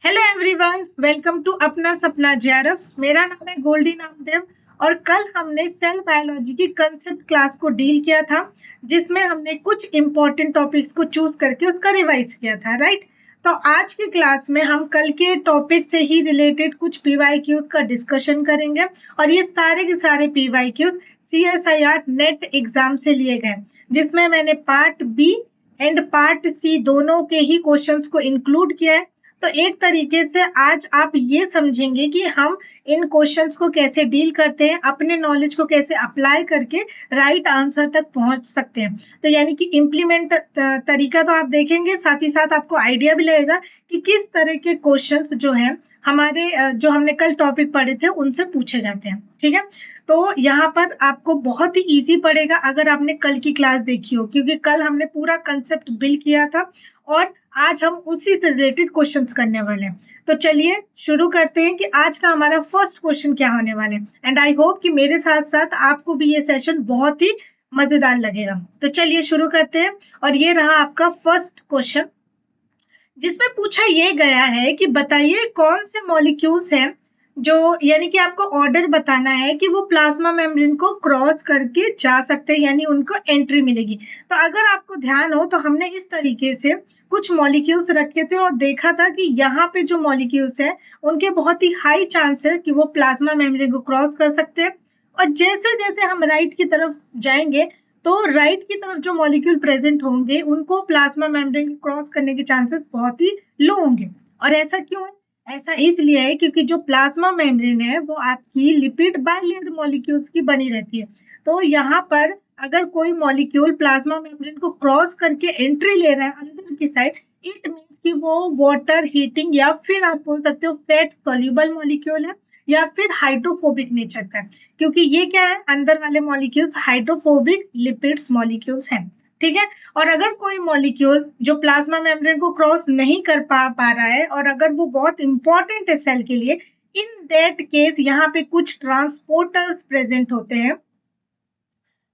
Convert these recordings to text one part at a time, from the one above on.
Hello everyone, welcome to अपना सपना JRF. मेरा नाम है गोल्डी नामदेव और कल हमने सेल बायोलॉजी की कंसेप्ट क्लास को डील किया था, जिसमें हमने कुछ इंपॉर्टेंट टॉपिक्स को चूज करके उसका रिवाइज किया था, राइट। तो आज की क्लास में हम कल के टॉपिक से ही रिलेटेड कुछ पीवाईक्यूज का डिस्कशन करेंगे और ये सारे के सारे पीवाईक्यूज CSIR नेट एग्जाम से लिए गए, जिसमें मैंने part B and part C दोनों के ही क्वेश्चंस को इंक्लूड किया है। तो एक तरीके से आज आप ये समझेंगे कि हम इन क्वेश्चंस को कैसे डील करते हैं, अपने नॉलेज को कैसे अप्लाई करके राइट आंसर तक पहुंच सकते हैं। तो यानी कि इम्प्लीमेंट तरीका तो आप देखेंगे, साथ ही साथ आपको आइडिया भी लगेगा कि किस तरह के क्वेश्चंस जो हैं हमारे जो हमने कल टॉपिक पढ़े थे उनसे पूछे जाते हैं। ठीक है, तो यहाँ पर आपको बहुत ही इजी पड़ेगा अगर आपने कल की क्लास देखी हो, क्योंकि कल हमने पूरा कंसेप्ट बिल्ड किया था और आज हम उसी से रिलेटेड क्वेश्चंस करने वाले हैं। तो चलिए शुरू करते हैं कि आज का हमारा फर्स्ट क्वेश्चन क्या होने वाले हैं, एंड आई होप कि मेरे साथ साथ आपको भी ये सेशन बहुत ही मजेदार लगेगा। तो चलिए शुरू करते हैं और ये रहा आपका फर्स्ट क्वेश्चन, जिसमें पूछा ये गया है कि बताइए कौन से मॉलिक्यूल्स हैं जो, यानी कि आपको ऑर्डर बताना है कि वो प्लाज्मा मेम्ब्रेन को क्रॉस करके जा सकते हैं, यानी उनको एंट्री मिलेगी। तो अगर आपको ध्यान हो तो हमने इस तरीके से कुछ मॉलिक्यूल्स रखे थे और देखा था कि यहाँ पे जो मॉलिक्यूल्स है उनके बहुत ही हाई चांस है कि वो प्लाज्मा मेम्ब्रेन को क्रॉस कर सकते हैं। और जैसे जैसे हम राइट की तरफ जाएंगे तो राइट की तरफ जो मॉलिक्यूल प्रेजेंट होंगे उनको प्लाज्मा मेम्ब्रेन के क्रॉस करने के चांसेस बहुत ही लो होंगे। और ऐसा क्यों है? ऐसा इसलिए है क्योंकि जो प्लाज्मा मेम्ब्रेन है वो आपकी लिपिड बाइलेयर मॉलिक्यूल्स की बनी रहती है। तो यहाँ पर अगर कोई मॉलिक्यूल प्लाज्मा मेम्ब्रेन को क्रॉस करके एंट्री ले रहा है अंदर की साइड, इट मीन्स कि वो वाटर हीटिंग या फिर आप बोल सकते हो फैट सॉल्युबल मॉलिक्यूल है या फिर हाइड्रोफोबिक नेचर का है, क्योंकि ये क्या है, अंदर वाले मॉलिक्यूल्स हाइड्रोफोबिक लिपिड्स मॉलिक्यूल्स हैं। ठीक है, और अगर कोई मॉलिक्यूल जो प्लाज्मा मेम्ब्रेन को क्रॉस नहीं कर पा रहा है और अगर वो बहुत इंपॉर्टेंट है सेल के लिए, इन दैट केस यहाँ पे कुछ ट्रांसपोर्टर्स प्रेजेंट होते हैं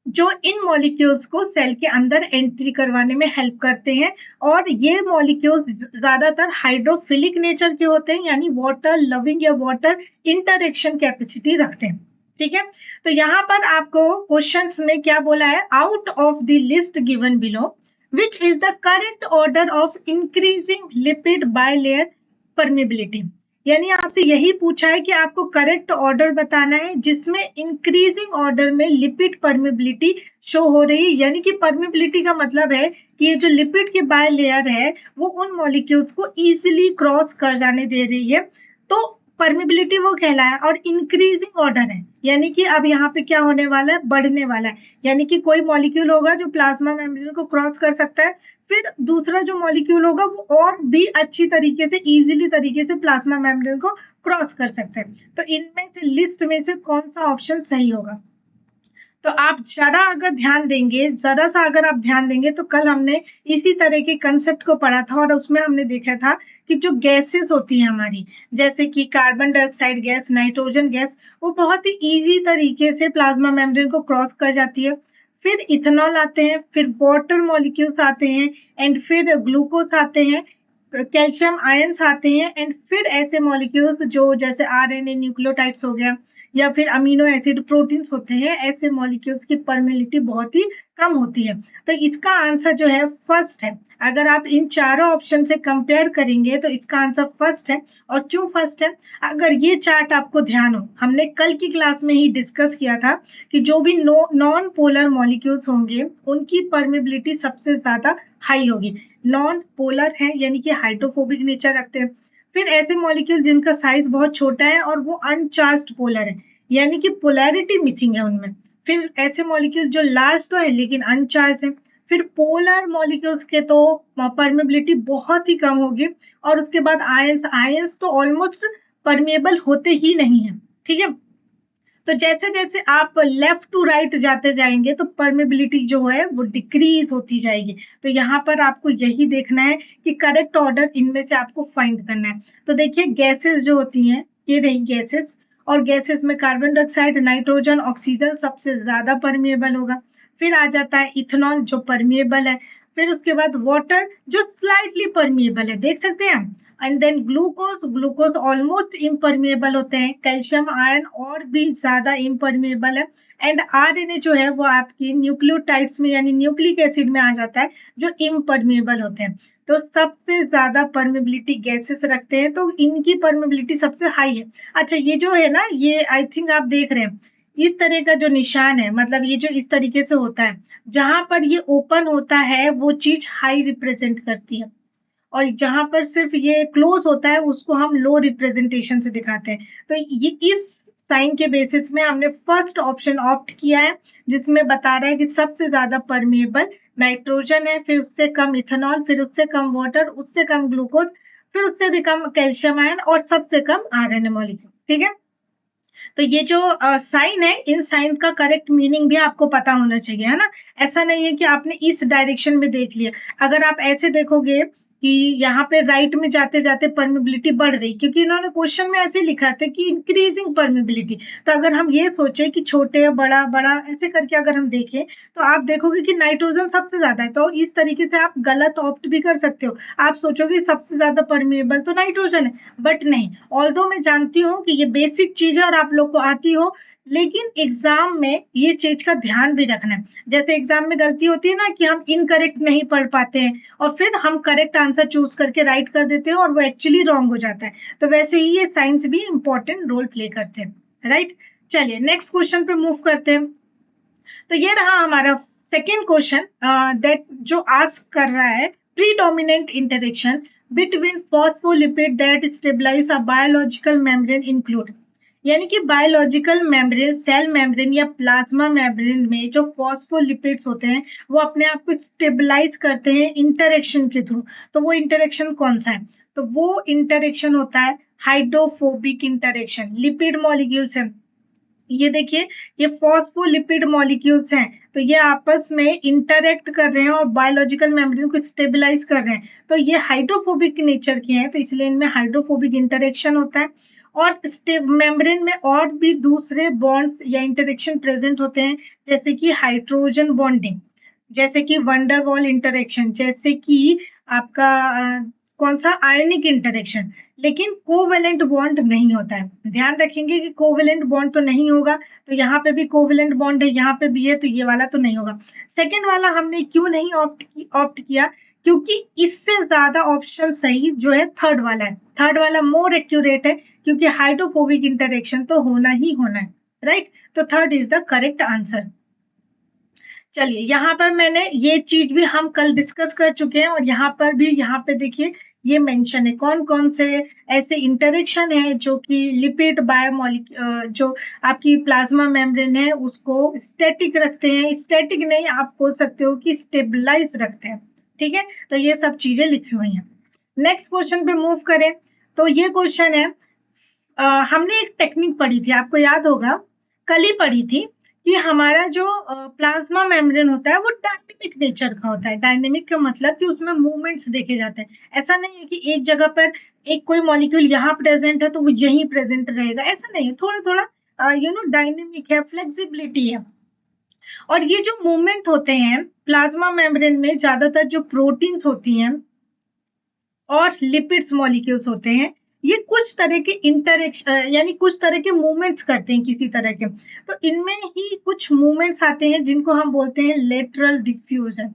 जो इन मॉलिक्यूल्स को सेल के अंदर एंट्री करवाने में हेल्प करते हैं। और ये मॉलिक्यूल्स ज्यादातर हाइड्रोफिलिक नेचर के होते हैं, यानी वाटर लविंग या वाटर इंटरेक्शन कैपेसिटी रखते हैं। ठीक है, तो यहाँ पर आपको क्वेश्चंस में क्या बोला है, out of the list given below which is the correct order of increasing lipid bilayer permeability. यानी आपसे यही पूछा है कि आपको करेक्ट ऑर्डर बताना है जिसमें इंक्रीजिंग ऑर्डर में लिपिड परमिबिलिटी शो हो रही है। यानी कि परमिबिलिटी का मतलब है कि ये जो लिपिड की बाय लेयर है वो उन मॉलिक्यूल्स को इजीली क्रॉस कर जाने दे रही है, तो परमिबिलिटी वो कहलाया। और इंक्रीजिंग ऑर्डर है यानी कि अब यहाँ पे क्या होने वाला है, बढ़ने वाला है। यानी कि कोई मॉलिक्यूल होगा जो प्लाज्मा मेम्ब्रेन को क्रॉस कर सकता है, फिर दूसरा जो मॉलिक्यूल होगा वो और भी अच्छी तरीके से इजीली तरीके से प्लाज्मा मेम्ब्रेन को क्रॉस कर सकते हैं। तो इनमें से लिस्ट में से कौन सा ऑप्शन सही होगा? तो आप जरा सा अगर आप ध्यान देंगे तो कल हमने इसी तरह के कंसेप्ट को पढ़ा था और उसमें हमने देखा था कि जो गैसेस होती हैं हमारी, जैसे कि carbon dioxide gas, nitrogen gas, वो बहुत ही इजी तरीके से प्लाज्मा मेम्ब्रेन को क्रॉस कर जाती है। फिर इथेनॉल आते हैं, फिर वाटर मॉलिक्यूल्स आते हैं, एंड फिर ग्लूकोज आते हैं, कैल्शियम आयंस आते हैं, एंड फिर ऐसे मॉलिक्यूल्स जो जैसे RNA न्यूक्लियोटाइड्स हो गया या फिर अमीनो एसिड प्रोटीन्स होते हैं, ऐसे मॉलिक्यूल्स की परमिबिलिटी बहुत ही कम होती है। तो इसका आंसर जो है फर्स्ट है। अगर आप इन चारों ऑप्शन से कंपेयर करेंगे तो इसका आंसर फर्स्ट है। और क्यों फर्स्ट है? अगर ये चार्ट आपको ध्यान हो, हमने कल की क्लास में ही डिस्कस किया था कि जो भी नॉन पोलर मॉलिक्यूल्स होंगे उनकी परमिबिलिटी सबसे ज्यादा हाई होगी। नॉन पोलर है यानी कि हाइड्रोफोबिक नेचर रखते हैं। फिर ऐसे मॉलिक्यूल जिनका साइज बहुत छोटा है और वो अनचार्ज्ड पोलर है, यानी कि पोलैरिटी मिसिंग है उनमें। फिर ऐसे मॉलिक्यूल जो लार्ज तो है लेकिन अनचार्ज है। फिर पोलर मॉलिक्यूल्स के तो परमेबिलिटी बहुत ही कम होगी। और उसके बाद आयंस आयंस तो ऑलमोस्ट परमेबल होते ही नहीं है। ठीक है, तो जैसे जैसे आप लेफ्ट टू राइट जाते जाएंगे तो परमेबिलिटी जो है वो डिक्रीज होती जाएगी। तो यहाँ पर आपको यही देखना है कि करेक्ट ऑर्डर इनमें से आपको फाइंड करना है। तो देखिए गैसेस जो होती हैं, ये रही गैसेस, और गैसेस में कार्बन डाइऑक्साइड, नाइट्रोजन, ऑक्सीजन सबसे ज्यादा परमिएबल होगा। फिर आ जाता है इथेनॉल जो परमिएबल है। फिर उसके बाद वाटर जो स्लाइटली परमिएबल है, देख सकते हैं, and then glucose almost impermeable होते हैं, कैल्शियम आयन और भी ज्यादा इम्परमिएबल है, एंड आरएनए जो है वो आपकी न्यूक्लियोटाइड्स में यानी न्यूक्लिक एसिड में आ जाता है जो इम्परमिएबल होते हैं। तो सबसे ज्यादा परमिबिलिटी गैसेस रखते हैं, तो इनकी परमिबिलिटी सबसे हाई है। अच्छा, ये जो है ना, ये आई थिंक आप देख रहे हैं इस तरह का जो निशान है, मतलब ये जो इस तरीके से होता है, जहां पर ये ओपन होता है वो चीज हाई रिप्रेजेंट करती है, और जहां पर सिर्फ ये क्लोज होता है उसको हम लो रिप्रेजेंटेशन से दिखाते हैं। तो ये इस साइन के बेसिस में हमने फर्स्ट ऑप्शन ऑप्ट किया है, जिसमें बता रहा है कि सबसे ज्यादा परमिएबल नाइट्रोजन है, फिर उससे कम इथेनॉल, फिर उससे कम वाटर, उससे कम ग्लूकोज, फिर उससे भी कम कैल्शियम आयन, और सबसे कम आरएनए मॉलिक्यूल। ठीक है, तो ये जो साइन है, इन साइन का करेक्ट मीनिंग भी आपको पता होना चाहिए, है ना। ऐसा नहीं है कि आपने इस डायरेक्शन में देख लिया। अगर आप ऐसे देखोगे कि यहाँ पे राइट में जाते जाते परमिबिलिटी बढ़ रही, क्योंकि इन्होंने क्वेश्चन में ऐसे लिखा था कि इंक्रीजिंग परमिबिलिटी, तो अगर हम ये सोचे कि छोटे बड़ा बड़ा ऐसे करके अगर हम देखें, तो आप देखोगे कि नाइट्रोजन सबसे ज्यादा है, तो इस तरीके से आप गलत ऑप्ट भी कर सकते हो। आप सोचोगे सबसे ज्यादा परमिएबल तो नाइट्रोजन है, बट नहीं। ऑल्दो मैं जानती हूँ कि ये बेसिक चीज है और आप लोग को आती हो, लेकिन एग्जाम में ये चीज का ध्यान भी रखना है। जैसे एग्जाम में गलती होती है ना कि हम इनकरेक्ट नहीं पढ़ पाते हैं और फिर हम करेक्ट आंसर चूज करके राइट कर देते हैं और वो एक्चुअली रॉन्ग हो जाता है। तो वैसे ही ये साइंस भी इंपॉर्टेंट रोल प्ले करते हैं, राइट। चलिए नेक्स्ट क्वेश्चन पे मूव करते हैं। तो ये रहा हमारा सेकेंड क्वेश्चन दैट जो आस्क कर रहा है, predominant interaction between phospholipid that stabilize a biological membrane include, यानी कि बायोलॉजिकल मेम्ब्रेन, सेल मेम्ब्रेन या प्लाज्मा मेम्ब्रेन में जो फॉस्फोलिपिड्स होते हैं वो अपने आप को स्टेबलाइज करते हैं इंटरेक्शन के थ्रू। तो वो इंटरेक्शन कौन सा है? तो वो इंटरेक्शन होता है हाइड्रोफोबिक इंटरेक्शन। लिपिड मॉलिक्यूल्स हैं, ये देखिए, ये फॉस्फोलिपिड मॉलिक्यूल्स हैं, तो ये आपस में इंटरेक्ट कर रहे हैं और बायोलॉजिकल मेम्ब्रेन को स्टेबलाइज कर रहे हैं। तो ये हाइड्रोफोबिक नेचर के हैं, तो इसलिए इनमें हाइड्रोफोबिक इंटरेक्शन होता है। और मेम्ब्रेन में और भी दूसरे बॉन्ड्स या इंटरेक्शन प्रेजेंट होते हैं, जैसे कि हाइड्रोजन बॉन्डिंग, जैसे कि वंडरवॉल इंटरेक्शन, जैसे कि आपका कौन सा आयनिक इंटरेक्शन। लेकिन कोवेलेंट बॉन्ड नहीं होता है, ध्यान रखेंगे कि कोवेलेंट बॉन्ड तो नहीं होगा। तो यहाँ पे भी कोवेलेंट बॉन्ड है, यहाँ पे भी है, तो ये वाला तो नहीं होगा। सेकेंड वाला हमने क्यों नहीं ऑप्ट किया? क्योंकि इससे ज्यादा ऑप्शन सही जो है थर्ड वाला है। थर्ड वाला मोर एक्यूरेट है, क्योंकि हाइड्रोफोबिक इंटरेक्शन तो होना ही होना है, राइट। तो third is the correct answer. चलिए, यहाँ पर मैंने ये चीज भी हम कल डिस्कस कर चुके हैं, और यहाँ पर भी, यहाँ पे देखिए ये मेंशन है कौन कौन से ऐसे इंटरेक्शन है जो कि लिपिड बायोमोलिक्यूल जो आपकी प्लाज्मा मेम्ब्रेन है उसको स्टैटिक रखते हैं। स्टैटिक नहीं, आप बोल सकते हो कि स्टेबलाइज रखते हैं। ठीक है, तो ये सब चीजें लिखी हुई हैं। नेक्स्ट क्वेश्चन पे मूव करें, तो ये क्वेश्चन है, हमने एक टेक्निक पढ़ी थी, आपको याद होगा, कल ही पढ़ी थी, कि हमारा जो प्लाज्मा मेम्ब्रेन होता है वो डायनेमिक नेचर का होता है। डायनेमिक का मतलब कि उसमें मूवमेंट्स देखे जाते हैं। ऐसा नहीं है कि एक जगह पर एक कोई मॉलिक्यूल यहाँ प्रेजेंट है तो वो यहीं प्रेजेंट रहेगा, ऐसा नहीं है। थोड़ा थोड़ा डायनेमिक है, फ्लेक्सिबिलिटी है। और ये जो मूवमेंट होते हैं प्लाज्मा मेम्ब्रेन में, ज्यादातर जो प्रोटीन्स होती हैं और लिपिड्स मॉलिक्यूल्स होते हैं, ये कुछ तरह के इंटरेक्शन यानी कुछ तरह के मूवमेंट्स करते हैं किसी तरह के। तो इनमें ही कुछ मूवमेंट्स आते हैं जिनको हम बोलते हैं lateral diffusion.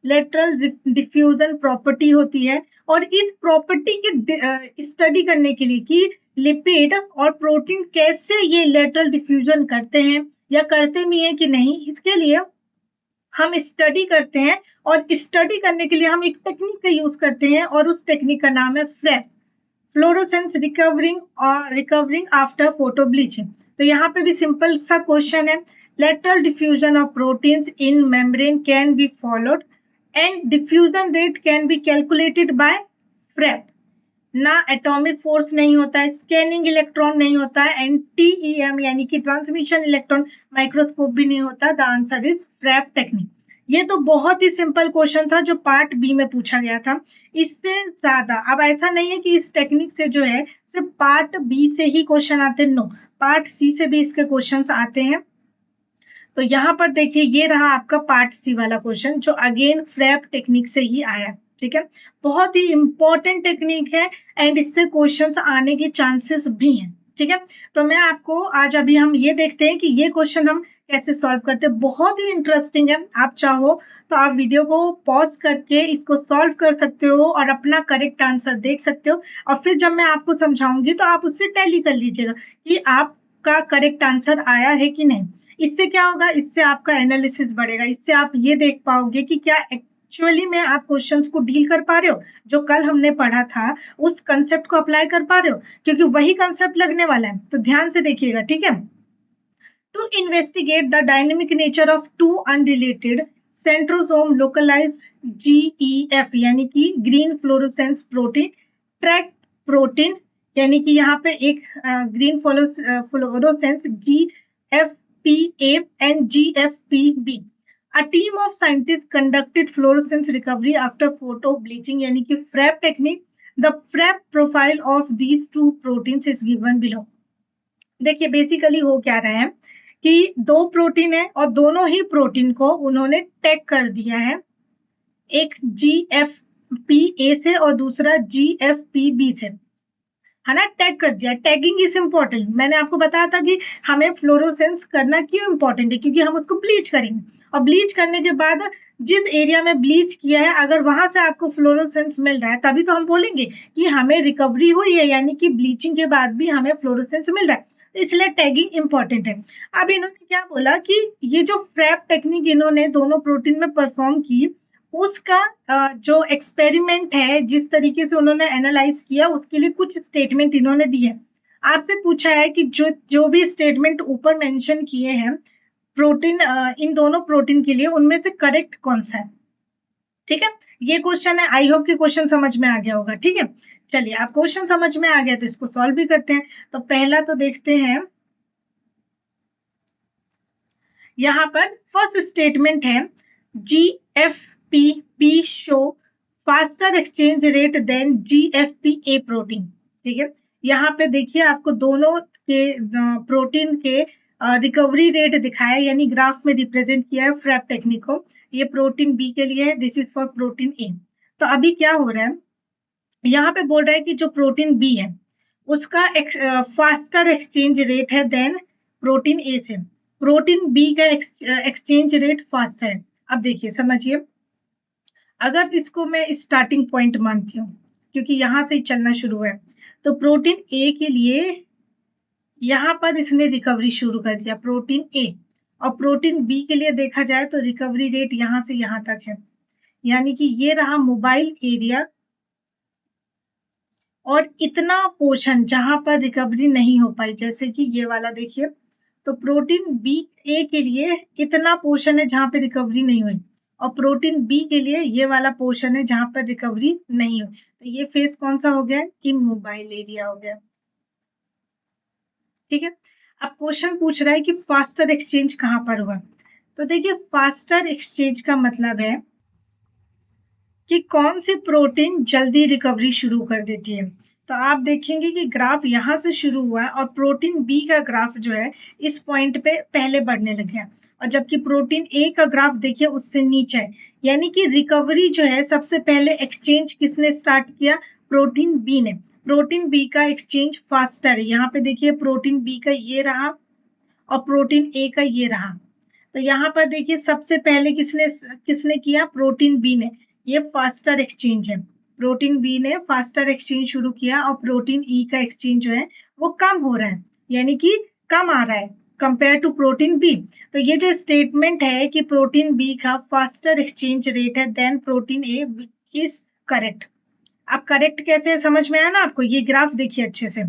Lateral diffusion property होती है, और इस प्रॉपर्टी की स्टडी करने के लिए कि लिपिड और प्रोटीन कैसे ये लेटरल डिफ्यूजन करते हैं या करते भी हैं कि नहीं, इसके लिए हम स्टडी करते हैं। और स्टडी करने के लिए हम एक टेक्निक का यूज करते हैं, और उस टेक्निक का नाम है फ्रेप, फ्लोरोसेंस रिकवरिंग और रिकवरिंग आफ्टर फोटो ब्लीचिंग। तो यहाँ पे भी सिंपल सा क्वेश्चन है, lateral diffusion of proteins in membrane can be followed and diffusion rate can be calculated by FRAP. ना एटॉमिक फोर्स नहीं होता है, स्कैनिंग इलेक्ट्रॉन नहीं होता है, एंड TEM यानी कि ट्रांसमिशन इलेक्ट्रॉन माइक्रोस्कोप भी नहीं होता। The answer is FRAP technique. ये तो बहुत ही सिंपल क्वेश्चन था जो पार्ट बी में पूछा गया था। इससे ज्यादा अब ऐसा नहीं है कि इस टेक्निक से जो है सिर्फ पार्ट बी से ही क्वेश्चन आते हैं, नो, पार्ट सी से भी इसके क्वेश्चंस आते हैं। तो यहाँ पर देखिए ये रहा आपका पार्ट सी वाला क्वेश्चन जो अगेन फ्रैप टेक्निक से ही आया। ठीक है, बहुत ही इंपॉर्टेंट टेक्निक है एंड इससे क्वेश्चंस आने के चांसेस भी हैं। ठीक है, तो मैं आपको आज अभी हम ये देखते हैं कि ये क्वेश्चन हम कैसे सॉल्व करते हैं। बहुत ही इंटरेस्टिंग है, आप चाहो तो आप वीडियो को पॉज करके इसको सॉल्व कर सकते हो और अपना करेक्ट आंसर देख सकते हो, और फिर जब मैं आपको समझाऊंगी तो आप उससे टैली कर लीजिएगा कि आपका करेक्ट आंसर आया है कि नहीं। इससे क्या होगा, इससे आपका एनालिसिस बढ़ेगा, इससे आप ये देख पाओगे कि क्या एक्चुअली में आप क्वेश्चंस को डील कर पा रहे हो, जो कल हमने पढ़ा था उस कंसेप्ट को अप्लाई कर पा रहे हो, क्योंकि वही कंसेप्ट लगने वाला है। तो ध्यान से देखिएगा, ठीक है। To investigate the dynamic nature of two unrelated centrosome localized GEF यानी कि green fluorescence protein, track protein यानी कि यहाँ पे एक green fluorescence GFPA and GFPB, a team of scientists conducted fluorescence recovery after photo bleaching यानी कि FRAP technique. The FRAP profile of these two proteins is given below. देखिए basically हो क्या रहा है कि दो प्रोटीन है और दोनों ही प्रोटीन को उन्होंने टैग कर दिया है, एक GFPA से और दूसरा GFPB से, है ना, टैग कर दिया। Tagging is important. मैंने आपको बताया था कि हमें फ्लोरोसेंस करना क्यों इम्पोर्टेंट है, क्योंकि हम उसको ब्लीच करेंगे और ब्लीच करने के बाद जिस एरिया में ब्लीच किया है अगर वहां से आपको फ्लोरोसेंस मिल रहा है तभी तो हम बोलेंगे कि हमें रिकवरी हुई है, यानी कि ब्लीचिंग के बाद भी हमें फ्लोरोसेंस मिल रहा है, इसलिए टैगिंग इंपॉर्टेंट है। अब इन्होंने क्या बोला कि ये जो फ्रैप टेक्निक इन्होंने दोनों प्रोटीन में परफॉर्म की, उसका जो एक्सपेरिमेंट है, जिस तरीके से उन्होंने एनालाइज किया, उसके लिए कुछ स्टेटमेंट इन्होंने दिए हैं। आपसे पूछा है कि जो जो भी स्टेटमेंट ऊपर मेंशन किए हैं प्रोटीन, इन दोनों प्रोटीन के लिए, उनमें से करेक्ट कौन सा है। ठीक है, ये क्वेश्चन है। आई होप कि क्वेश्चन समझ में आ गया होगा। ठीक है, चलिए आप क्वेश्चन समझ में आ गया तो इसको सॉल्व भी करते हैं। तो पहला तो देखते हैं, यहाँ पर फर्स्ट स्टेटमेंट है GFPB show faster exchange rate than GFPA protein. ठीक है, यहाँ पे देखिए आपको दोनों के प्रोटीन के रिकवरी रेट दिखाया, यानी ग्राफ में रिप्रेजेंट किया है फ्रैप टेक्निक को। ये प्रोटीन बी के लिए है, this is for protein A. तो अभी क्या हो रहा है, यहाँ पे बोल रहा है कि जो प्रोटीन बी है उसका फास्टर एक्सचेंज रेट है देन प्रोटीन ए से। प्रोटीन बी का एक्सचेंज रेट फास्ट है। अब देखिए समझिए, अगर इसको मैं स्टार्टिंग पॉइंट मानती हूँ क्योंकि यहाँ से ही चलना शुरू है, तो प्रोटीन ए के लिए यहाँ पर इसने रिकवरी शुरू कर दिया, प्रोटीन ए, और प्रोटीन बी के लिए देखा जाए तो रिकवरी रेट यहाँ से यहाँ तक है, यानी कि ये रहा मोबाइल एरिया और इतना पोर्शन जहां पर रिकवरी नहीं हो पाई, जैसे कि ये वाला देखिए। तो प्रोटीन बी ए के लिए इतना पोर्शन है जहां पे रिकवरी नहीं हुई, और प्रोटीन बी के लिए ये वाला पोर्शन है जहां पर रिकवरी नहीं हुई। तो ये फेज कौन सा हो गया, इमोबाइल एरिया हो गया। ठीक है, अब क्वेश्चन पूछ रहा है कि फास्टर एक्सचेंज कहां पर हुआ। तो देखिए फास्टर एक्सचेंज का मतलब है कि कौन सी प्रोटीन जल्दी रिकवरी शुरू कर देती है। तो आप देखेंगे कि ग्राफ यहाँ से शुरू हुआ है और प्रोटीन बी का ग्राफ जो है इस पॉइंट पे पहले बढ़ने लग गया, और जबकि प्रोटीन ए का ग्राफ देखिए उससे नीचे है, यानी कि रिकवरी जो है सबसे पहले एक्सचेंज किसने स्टार्ट किया, प्रोटीन बी ने। प्रोटीन बी का एक्सचेंज फास्टर है। यहाँ पे देखिए प्रोटीन बी का ये रहा और प्रोटीन ए का ये रहा। तो यहाँ पर देखिए सबसे पहले किसने किसने किया, प्रोटीन बी ने। ये फास्टर एक्सचेंज है, प्रोटीन बी ने फास्टर एक्सचेंज शुरू किया और प्रोटीन ई का एक्सचेंज जो है वो कम हो रहा है, यानी कि कम आ रहा है कंपेयर टू प्रोटीन बी। तो ये जो स्टेटमेंट है कि प्रोटीन बी का फास्टर एक्सचेंज रेट है than protein A is correct. अब करेक्ट कैसे है समझ में आया ना आपको। ये ग्राफ देखिए अच्छे से,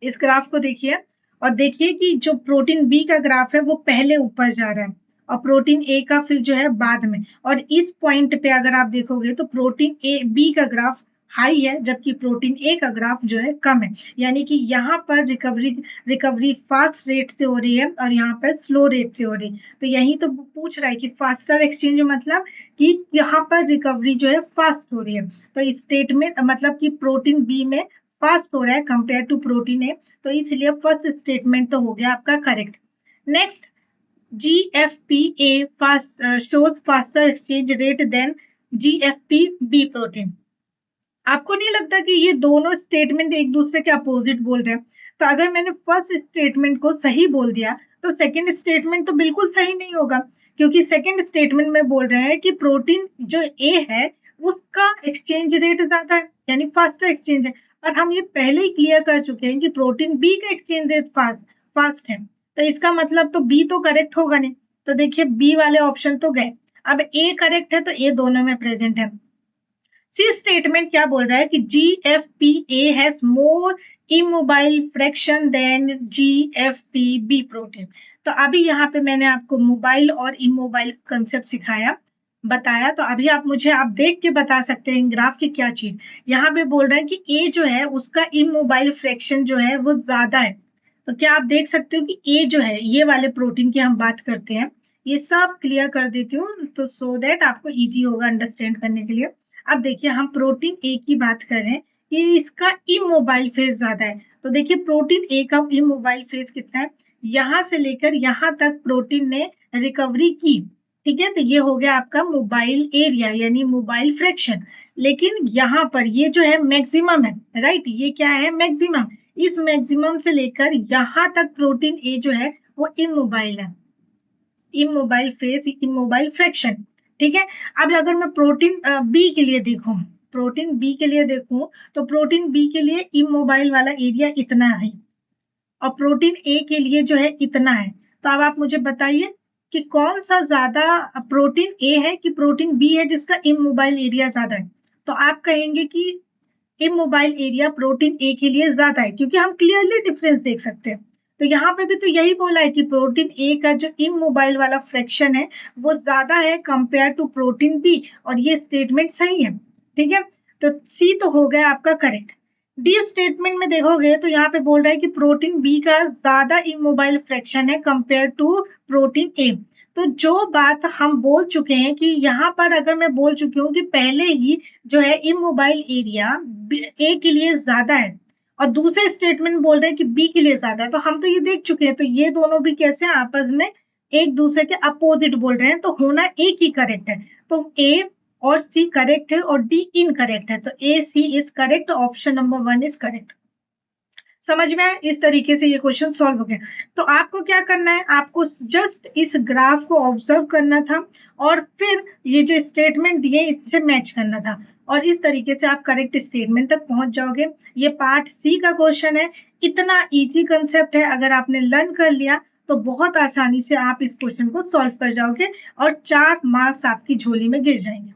इस ग्राफ को देखिए और देखिए कि जो प्रोटीन बी का ग्राफ है वो पहले ऊपर जा रहा है और प्रोटीन ए का फिर जो है बाद में, और इस पॉइंट पे अगर आप देखोगे तो प्रोटीन ए बी का ग्राफ हाई है जबकि प्रोटीन ए का ग्राफ जो है कम है, यानी कि यहाँ पर रिकवरी फास्ट रेट से हो रही है और यहाँ पर स्लो रेट से हो रही है। तो यही तो पूछ रहा है कि फास्टर एक्सचेंज मतलब कि यहाँ पर रिकवरी जो है फास्ट हो रही है। तो स्टेटमेंट मतलब कि प्रोटीन बी में फास्ट हो रहा है कंपेयर टू प्रोटीन ए, तो इसलिए फर्स्ट स्टेटमेंट तो हो गया आपका correct. Next, GFPA shows faster exchange rate than GFPB protein. आपको नहीं लगता कि ये दोनों स्टेटमेंट एक दूसरे के अपोजिट बोल रहे हैं? तो अगर मैंने फर्स्ट स्टेटमेंट को सही बोल दिया तो सेकंड स्टेटमेंट तो बिल्कुल सही नहीं होगा, क्योंकि सेकंड स्टेटमेंट में बोल रहे हैं कि प्रोटीन जो ए है उसका एक्सचेंज रेट ज्यादा है, यानी फास्टर एक्सचेंज है। और हम ये पहले ही क्लियर कर चुके हैं कि प्रोटीन बी का एक्सचेंज रेट फास्ट है, तो इसका मतलब तो बी तो करेक्ट होगा नहीं। तो देखिए बी वाले ऑप्शन तो गए, अब ए करेक्ट है तो ए दोनों में प्रेजेंट है। सी स्टेटमेंट क्या बोल रहा है कि GFPA has more immobile fraction than GFPB protein. तो अभी यहाँ पे मैंने आपको मोबाइल और इमोबाइल कंसेप्ट सिखाया, बताया। तो अभी आप मुझे आप देख के बता सकते हैं ग्राफ की क्या चीज। यहाँ पे बोल रहे हैं कि ए जो है उसका इमोबाइल फ्रैक्शन जो है वो ज्यादा है। तो क्या आप देख सकते हो कि ए जो है ये वाले प्रोटीन की हम बात करते हैं, ये सब क्लियर कर देती हूँ तो सो दैट आपको इजी होगा अंडरस्टैंड करने के लिए। अब देखिए हम प्रोटीन ए की बात कर रहे हैं कि इसका इमोबाइल फेज ज्यादा है। तो देखिए प्रोटीन ए का इमोबाइल फेज कितना है, यहां से लेकर यहां तक प्रोटीन ने रिकवरी की, ठीक है। तो ये हो गया आपका मोबाइल एरिया यानी मोबाइल फ्रैक्शन। लेकिन यहाँ पर ये जो है मैक्सिमम है, राइट, ये क्या है मैक्सिमम। इस मैक्सिमम से लेकर यहाँ तक प्रोटीन ए जो है वो इमोबाइल है, इमोबाइल फेज, इमोबाइल फ्रैक्शन, ठीक है। अब अगर मैं प्रोटीन बी के लिए देखूं, प्रोटीन बी के लिए देखूं तो प्रोटीन बी के लिए इमोबाइल वाला एरिया इतना है और प्रोटीन ए के लिए जो है इतना है। तो अब आप मुझे बताइए कि कौन सा ज्यादा, प्रोटीन ए है कि प्रोटीन बी है जिसका इमोबाइल एरिया ज्यादा है? तो आप कहेंगे कि इमोबाइल एरिया प्रोटीन ए के लिए ज्यादा है, क्योंकि हम क्लियरली डिफरेंस देख सकते हैं। तो यहाँ पे भी तो यही बोला है कि प्रोटीन ए का जो इमोबाइल वाला फ्रैक्शन है वो ज्यादा है कंपेयर टू प्रोटीन बी, और ये स्टेटमेंट सही है, ठीक है। तो सी तो हो गया आपका करेक्ट। डी स्टेटमेंट में देखोगे तो यहाँ पे बोल रहा है कि प्रोटीन बी का ज्यादा इमोबाइल फ्रैक्शन है कंपेयर टू प्रोटीन ए। तो जो बात हम बोल चुके हैं कि यहाँ पर अगर मैं बोल चुकी हूँ कि पहले ही जो है इमोबाइल एरिया ए के लिए ज्यादा है और दूसरे स्टेटमेंट बोल रहे हैं कि बी के लिए ज्यादा है, तो हम तो ये देख चुके हैं। तो ये दोनों भी कैसे आपस में एक दूसरे के अपोजिट बोल रहे हैं, तो होना एक ही करेक्ट है। तो ए और सी करेक्ट है और डी इनकरेक्ट है। तो A C is correct, option number 1 is correct. समझ में आया? इस तरीके से ये क्वेश्चन सॉल्व हो गया। तो आपको क्या करना है, आपको जस्ट इस ग्राफ को ऑब्जर्व करना था और फिर ये जो स्टेटमेंट दिए इससे मैच करना था, और इस तरीके से आप करेक्ट स्टेटमेंट तक पहुंच जाओगे। ये पार्ट सी का क्वेश्चन है, इतना इजी कंसेप्ट है, अगर आपने लर्न कर लिया तो बहुत आसानी से आप इस क्वेश्चन को सॉल्व कर जाओगे और 4 मार्क्स आपकी झोली में गिर जाएंगे,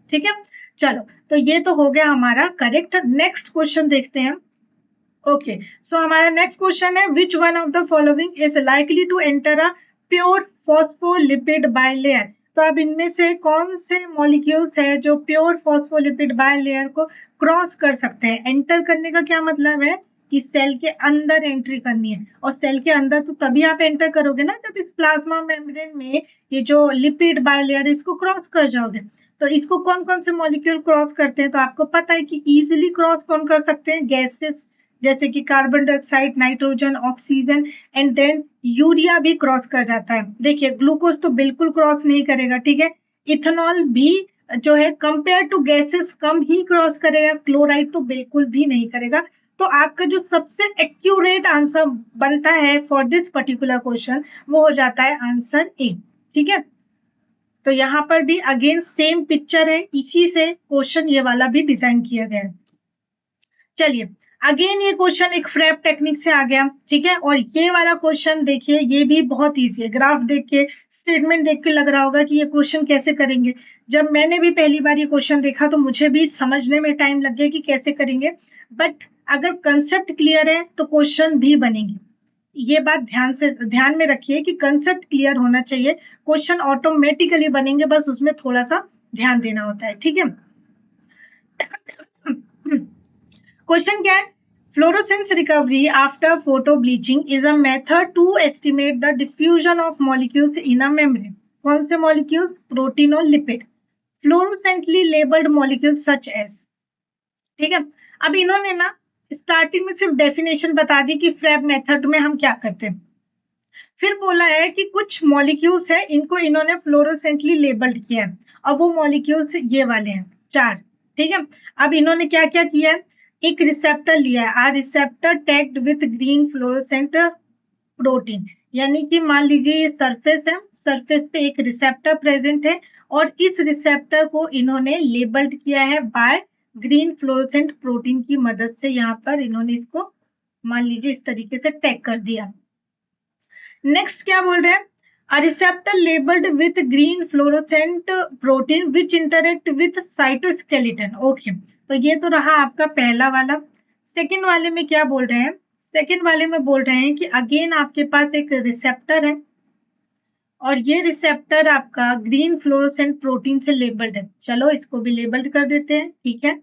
ठीक है। चलो, तो ये तो हो गया हमारा करेक्ट। नेक्स्ट क्वेश्चन देखते हैं। ओके, सो हमारा नेक्स्ट क्वेश्चन है, which one of the following is likely to enter a pure phospholipid bilayer. तो अब इनमें से कौन से मॉलिक्यूल्स है जो प्योर फॉस्फोलिपिड बाइलेयर को क्रॉस कर सकते हैं? एंटर करने का क्या मतलब है कि सेल के अंदर एंट्री करनी है, और सेल के अंदर तो तभी आप एंटर करोगे ना जब इस प्लाज्मा मेम्ब्रेन में ये जो लिपिड बाइलेयर इसको क्रॉस कर जाओगे। तो इसको कौन कौन से मॉलिक्यूल क्रॉस करते हैं? तो आपको पता है कि इजीली क्रॉस कौन कर सकते हैं, गैसेस जैसे कि carbon dioxide, nitrogen, oxygen and then urea भी क्रॉस कर जाता है। देखिए ग्लूकोज तो बिल्कुल क्रॉस नहीं करेगा, ठीक है। इथेनॉल भी जो है कंपेयर टू गैसेस कम ही क्रॉस करेगा, क्लोराइड तो बिल्कुल भी नहीं करेगा। तो आपका जो सबसे एक्यूरेट आंसर बनता है फॉर दिस पर्टिकुलर क्वेश्चन वो हो जाता है आंसर ए, ठीक है। तो यहाँ पर भी अगेन सेम पिक्चर है, इसी से क्वेश्चन ये वाला भी डिजाइन किया गया है। चलिए अगेन ये क्वेश्चन एक फ्रैप टेक्निक से आ गया, ठीक है। और ये वाला क्वेश्चन देखिए ये भी बहुत इजी है, ग्राफ देख के स्टेटमेंट देख के लग रहा होगा कि ये क्वेश्चन कैसे करेंगे। जब मैंने भी पहली बार ये क्वेश्चन देखा तो मुझे भी समझने में टाइम लग गया कि कैसे करेंगे, बट अगर कंसेप्ट क्लियर है तो क्वेश्चन भी बनेंगे। ये बात ध्यान में रखिए कि कंसेप्ट क्लियर होना चाहिए, क्वेश्चन ऑटोमेटिकली बनेंगे, बस उसमें थोड़ा सा ध्यान देना होता है, ठीक है। क्वेश्चन क्या है, fluorescence recovery after photo bleaching is a method to estimate the diffusion of molecules in a membrane. कौन से मॉलिक्यूल्स? प्रोटीन और lipid, fluorescently labelled molecules such as, ठीक है। अब इन्होंने ना स्टार्टिंग में सिर्फ डेफिनेशन बता दी कि फ्रैब मेथड में हम क्या करते हैं। फिर बोला है कि कुछ मॉलिक्यूल्स है, इनको इन्होंने फ्लोरोसेंटली लेबल्ड किया है, और वो मॉलिक्यूल्स ये वाले हैं 4। ठीक है, अब इन्होंने क्या क्या किया है, एक रिसेप्टर लिया है, a receptor tagged with green fluorescent protein, यानी कि मान लीजिए ये सरफेस है, सरफेस पे एक रिसेप्टर प्रेजेंट है, और इस रिसेप्टर को इन्होंने लेबल्ड किया है बाय ग्रीन फ्लोरोसेंट प्रोटीन की मदद से। यहाँ पर इन्होंने इसको मान लीजिए इस तरीके से टैग कर दिया। नेक्स्ट क्या बोल रहे हैं, a receptor labeled with green fluorescent protein which interact with cytoskeleton। Okay, तो ये तो रहा आपका पहला वाला। सेकंड वाले में क्या बोल रहे हैं, सेकंड वाले में बोल रहे हैं कि अगेन आपके पास एक रिसेप्टर है, और ये रिसेप्टर आपका ग्रीन फ्लोरोसेंट प्रोटीन से लेबल्ड है। चलो इसको भी लेबल्ड कर देते हैं, ठीक है,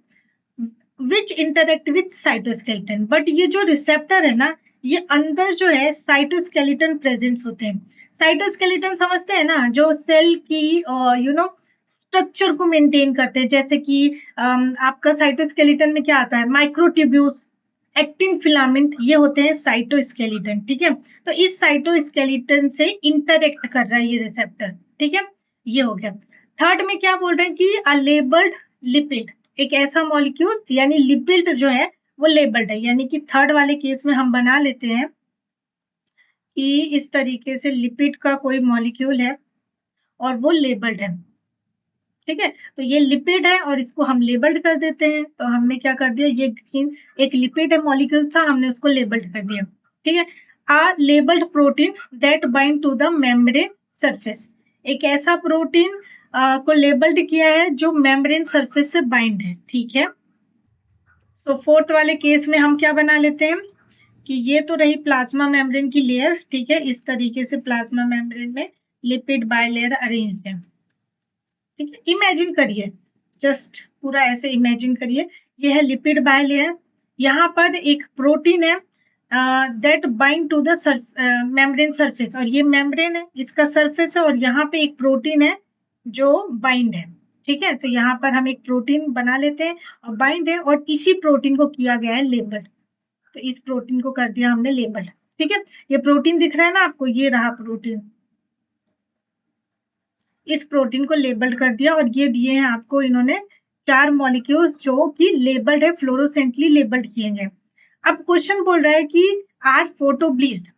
विच इंटरेक्ट विथ साइटोस्केलेटन। बट ये जो रिसेप्टर है ना, ये अंदर जो है साइटोस्केलेटन प्रेजेंट्स होते हैं। साइटोस्केलेटन समझते हैं ना, जो सेल की स्ट्रक्चर को मेंटेन करते हैं, जैसे कि आपका साइटोस्केलेटन में क्या आता है, माइक्रोट्यूब्यूल्स, एक्टिन फिलामेंट, ये होते हैं साइटोस्केलेटन। ठीक है, तो इस साइटोस्केलेटन से इंटरेक्ट कर रहा है ये रिसेप्टर। ठीक है, ये हो गया। थर्ड में क्या बोल रहे हैं कि अ लेबल्ड लिपिड, एक ऐसा मॉलिक्यूल, यानी लिपिड जो है वो लेबल्ड है, यानी कि थर्ड वाले केस में हम बना लेते हैं कि इस तरीके से लिपिड का कोई मॉलिक्यूल है और वो लेबल्ड है। ठीक है, तो ये लिपिड है और इसको हम लेबल्ड कर देते हैं। तो हमने क्या कर दिया, ये ग्रीन एक लिपिड है मॉलिक्यूल था, हमने उसको लेबल्ड कर दिया। ठीक है, a labelled protein that bind to the membrane surface, एक ऐसा प्रोटीन को लेबल्ड किया है जो मेम्ब्रेन सरफेस से बाइंड है। ठीक है, तो फोर्थ वाले केस में हम क्या बना लेते हैं कि ये तो रही प्लाज्मा मेम्ब्रेन की लेयर। ठीक है, इस तरीके से प्लाज्मा मेम्ब्रेन में लिपिड बायलेयर अरेंज है। ठीक है, इमेजिन करिए, जस्ट पूरा ऐसे इमेजिन करिए, ये है लिपिड बायलेयर, यहाँ पर एक प्रोटीन है that bind to the membrane surface, और ये मेम्ब्रेन है, इसका सरफेस है, और यहाँ पे एक प्रोटीन है जो बाइंड है। ठीक है, तो यहाँ पर हम एक प्रोटीन बना लेते हैं और बाइंड है, और इसी प्रोटीन को किया गया है लेबल। तो इस प्रोटीन को कर दिया हमने लेबल। ठीक है, ये प्रोटीन दिख रहा है ना आपको, ये रहा प्रोटीन, इस प्रोटीन को लेबल्ड कर दिया, और ये दिए हैं आपको इन्होंने 4 मॉलिक्यूल्स जो कि लेबल्ड है, फ्लोरोसेंटली लेबल्ड किए गए। अब क्वेश्चन बोल रहा है कि आर फोटो ब्लीच्ड,